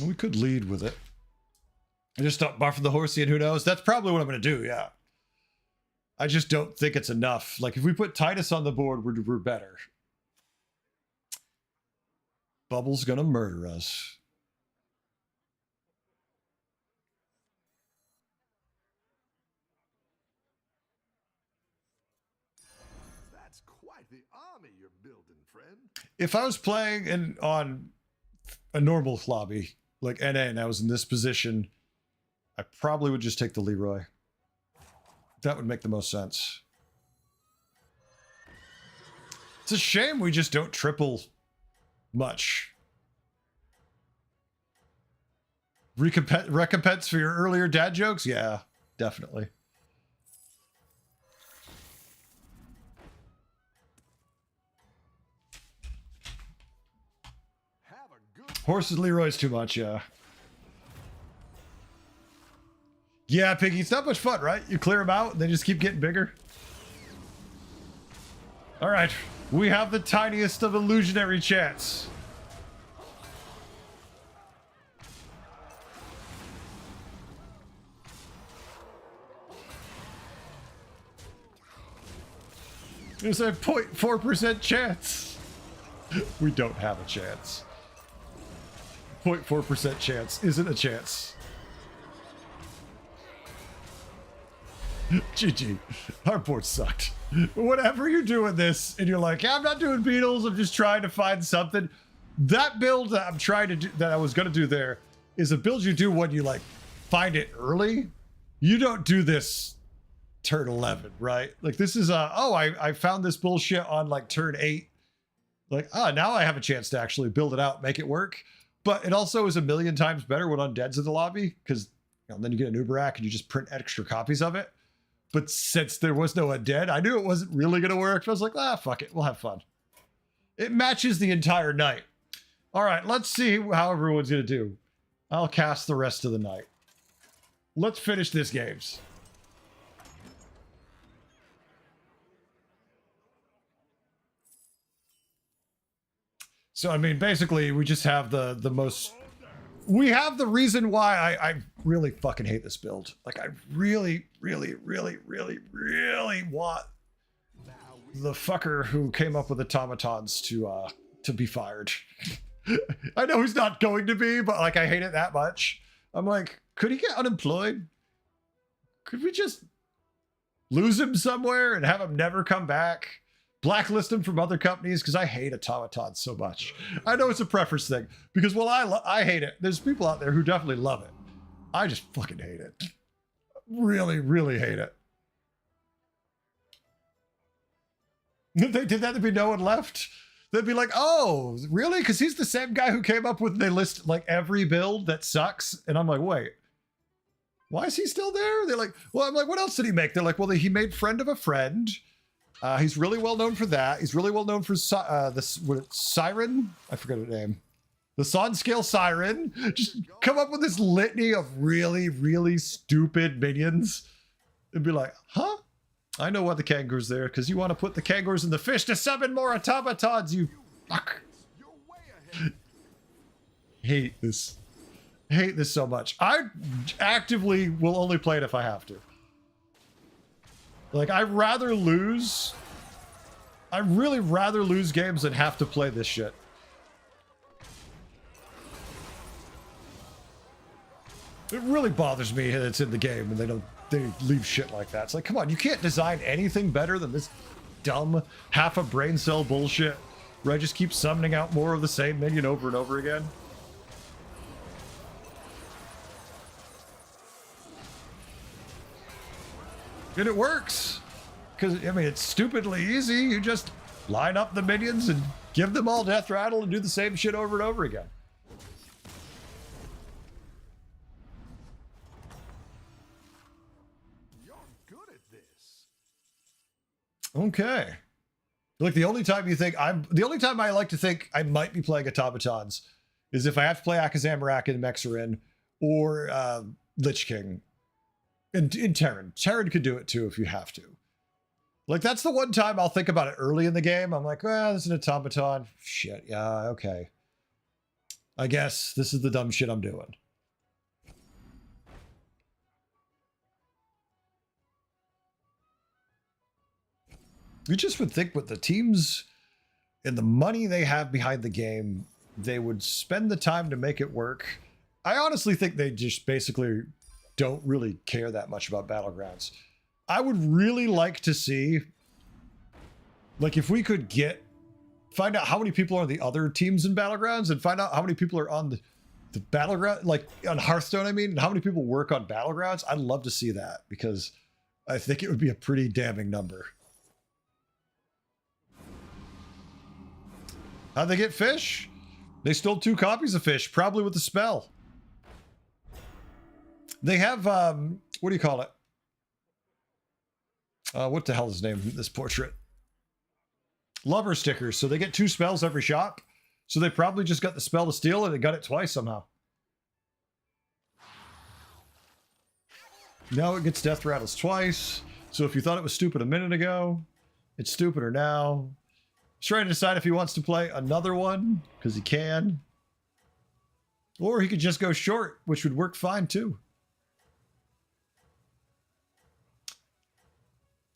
We could lead with it. I just stop buffing the horsey and who knows? That's probably what I'm going to do, yeah. I just don't think it's enough. Like, if we put Titus on the board, we're better. Bubble's going to murder us. That's quite the army you're building, friend. If I was playing on a normal lobby, like NA, and I was in this position, I probably would just take the Leroy. That would make the most sense. It's a shame we just don't triple much. Recompense for your earlier dad jokes? Yeah, definitely. Horses Leroy's too much, yeah. Yeah, Piggy, it's not much fun, right? You clear them out, and they just keep getting bigger. All right, we have the tiniest of illusionary chats. There's a 0.4% chance. We don't have a chance. 0.4% chance isn't a chance. GG. Our board sucked. Whenever you're doing this and you're like, yeah, I'm not doing beetles, I'm just trying to find something. That build that I'm trying to do, that I was going to do there, is a build you do when you like find it early. You don't do this turn 11, right? Like this is I found this bullshit on like turn 8. Like, now I have a chance to actually build it out, make it work. But it also is a million times better when undead's in the lobby, because then you get an Uberak and you just print extra copies of it. But since there was no undead, I knew it wasn't really going to work. So I was like, fuck it. We'll have fun. It matches the entire night. All right, let's see how everyone's going to do. I'll cast the rest of the night. Let's finish this games. So, I mean, basically, we just have the most... We have the reason why I really fucking hate this build. Like, I really, really, really, really, really want the fucker who came up with automatons to be fired. I know he's not going to be, but, like, I hate it that much. I'm like, could he get unemployed? Could we just lose him somewhere and have him never come back? Blacklist him from other companies, because I hate automatons so much. I know it's a preference thing, because while I hate it, there's people out there who definitely love it. I just fucking hate it. Really, really hate it. If they did that, there'd be no one left. They'd be like, oh, really? Because he's the same guy who came up with, they list like every build that sucks. And I'm like, wait, why is he still there? They're like, well, I'm like, what else did he make? They're like, well, he made Friend of a Friend. He's really well known for that. He's really well known for Siren. I forget her name. The Son Scale Siren. Just come up with this litany of really, really stupid minions and be like, huh? I know why the kangaroo's there, because you want to put the kangaroos in the fish to summon more automatons, you fuck. Hate this. Hate this so much. I actively will only play it if I have to. Like, I'd rather lose... I'd really rather lose games than have to play this shit. It really bothers me that it's in the game and they leave shit like that. It's like, come on, you can't design anything better than this dumb half a brain cell bullshit where I just keep summoning out more of the same minion over and over again. And it works. Because, I mean, it's stupidly easy. You just line up the minions and give them all death rattle and do the same shit over and over again. You're good at this. Okay. Like the only time I like to think I might be playing automatons is if I have to play Akazamurak and Mexerin or Lich King. And Terran. Terran could do it too if you have to. Like, that's the one time I'll think about it early in the game. I'm like, well, this is an automaton. Shit, yeah, okay. I guess this is the dumb shit I'm doing. You just would think with the teams and the money they have behind the game, they would spend the time to make it work. I honestly think they just basically don't really care that much about Battlegrounds. I would really like to see, like, if we could find out how many people are on the other teams in Battlegrounds and find out how many people are on the Battleground, like on Hearthstone, I mean, and how many people work on Battlegrounds. I'd love to see that because I think it would be a pretty damning number. How'd they get fish? They stole 2 copies of fish, probably with the spell. They have, what do you call it? What the hell is the name of this portrait? Lover stickers. So they get 2 spells every shop. So they probably just got the spell to steal and they got it twice somehow. Now it gets death rattles twice. So if you thought it was stupid a minute ago, it's stupider now. He's trying to decide if he wants to play another one, because he can. Or he could just go short, which would work fine too.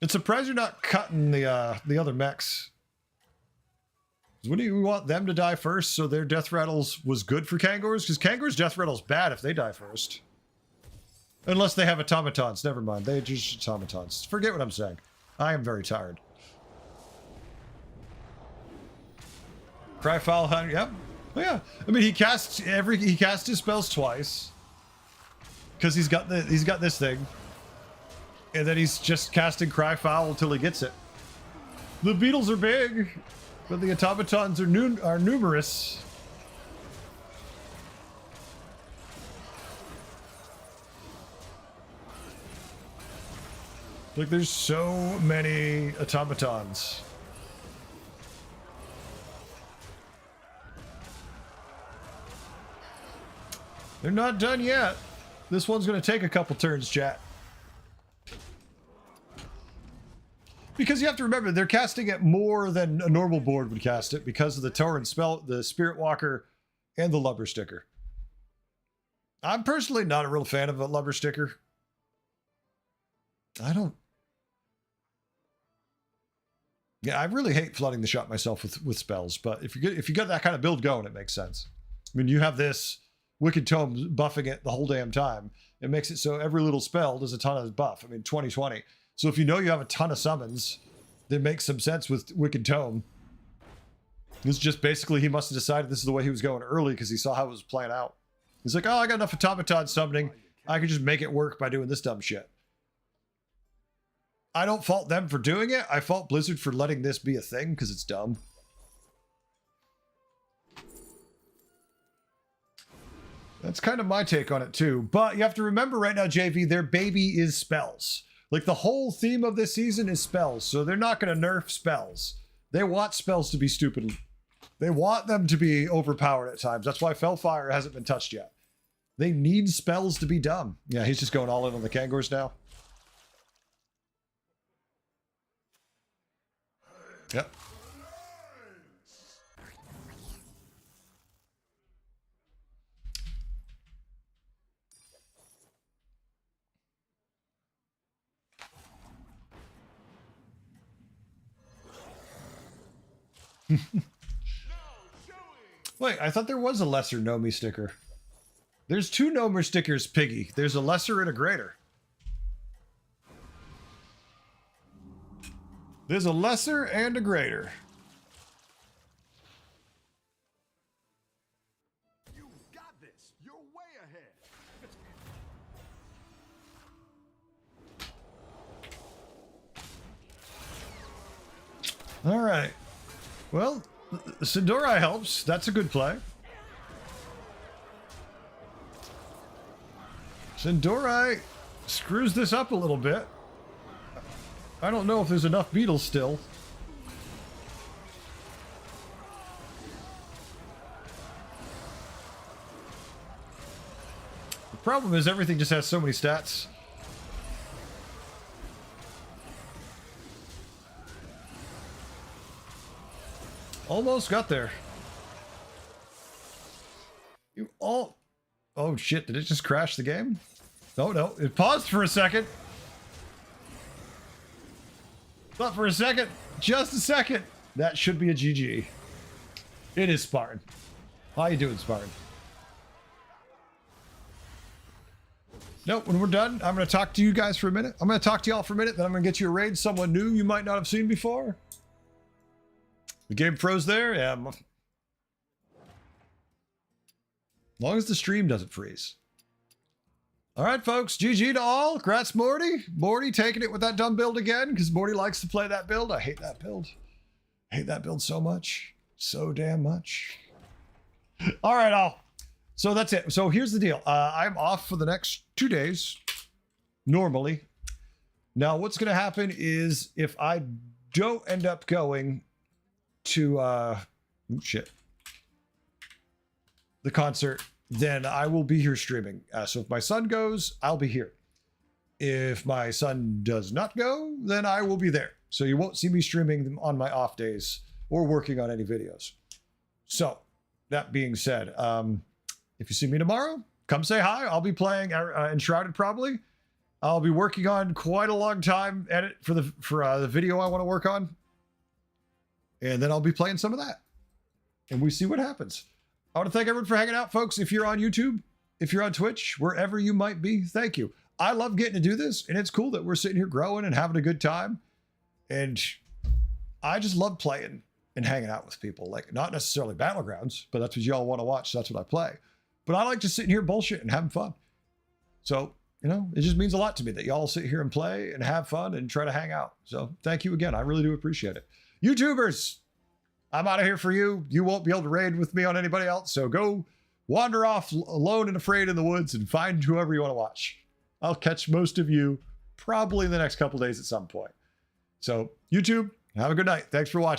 It's surprised you're not cutting the other mechs. What do you want them to die first so their death rattles was good for Kangors? Because Kangors' death rattle's bad if they die first. Unless they have automatons. Never mind. They just automatons. Forget what I'm saying. I am very tired. Cry foul hunter. Yep. Oh, yeah. I mean, he casts his spells twice. Because he's got this thing. And then he's just casting Cry Foul until he gets it. The beetles are big, but the automatons are numerous. Like, there's so many automatons. They're not done yet. This one's going to take a couple turns, chat. Because you have to remember, they're casting it more than a normal board would cast it because of the Tauren spell, the Spirit Walker, and the Lubber Sticker. I'm personally not a real fan of a Lubber Sticker. Yeah, I really hate flooding the shop myself with spells, but if you got that kind of build going, it makes sense. I mean, you have this Wicked Tome buffing it the whole damn time. It makes it so every little spell does a ton of buff. I mean, 2020. So if you know you have a ton of summons, that makes some sense with Wicked Tome. This is just basically, he must have decided this is the way he was going early because he saw how it was playing out. He's like, oh, I got enough automaton summoning. I can just make it work by doing this dumb shit. I don't fault them for doing it. I fault Blizzard for letting this be a thing because it's dumb. That's kind of my take on it too. But you have to remember right now, JV, their baby is spells. Like, the whole theme of this season is spells, so they're not going to nerf spells. They want spells to be stupid. They want them to be overpowered at times. That's why Fellfire hasn't been touched yet. They need spells to be dumb. Yeah, he's just going all in on the Kangors now. Yep. Wait, I thought there was a lesser Nomi sticker. There's 2 Nomer stickers, Piggy. There's a lesser and a greater. There's a lesser and a greater. You got this. You're way ahead. All right. Well, Sindorai helps. That's a good play. Sindorai screws this up a little bit. I don't know if there's enough beetles still. The problem is everything just has so many stats. Almost got there. You all... Oh shit, did it just crash the game? Oh no, it paused for a second. Thought for a second, just a second. That should be a GG. It is Spartan. How you doing, Spartan? Nope, when we're done, I'm going to talk to you guys for a minute. I'm going to talk to y'all for a minute, then I'm going to get you a raid, someone new you might not have seen before. The game froze there? Yeah. As long as the stream doesn't freeze. All right, folks. GG to all. Congrats, Morty. Morty taking it with that dumb build again, because Morty likes to play that build. I hate that build. I hate that build so much. So damn much. All right, all. So that's it. So here's the deal. I'm off for the next 2 days, normally. Now, what's going to happen is if I don't end up going to, the concert, then I will be here streaming. So if my son goes, I'll be here. If my son does not go, then I will be there. So you won't see me streaming on my off days or working on any videos. So that being said, if you see me tomorrow, come say hi. I'll be playing Enshrouded probably. I'll be working on quite a long time edit for the video I want to work on. And then I'll be playing some of that. And we see what happens. I want to thank everyone for hanging out, folks. If you're on YouTube, if you're on Twitch, wherever you might be, thank you. I love getting to do this, and it's cool that we're sitting here growing and having a good time. And I just love playing and hanging out with people. Like, not necessarily Battlegrounds, but that's what y'all want to watch, so that's what I play. But I like just sitting here bullshit and having fun. So, you know, it just means a lot to me that y'all sit here and play and have fun and try to hang out. So thank you again. I really do appreciate it. YouTubers, I'm out of here for you. You won't be able to raid with me on anybody else. So go wander off alone and afraid in the woods and find whoever you want to watch. I'll catch most of you probably in the next couple days at some point. So YouTube, have a good night. Thanks for watching.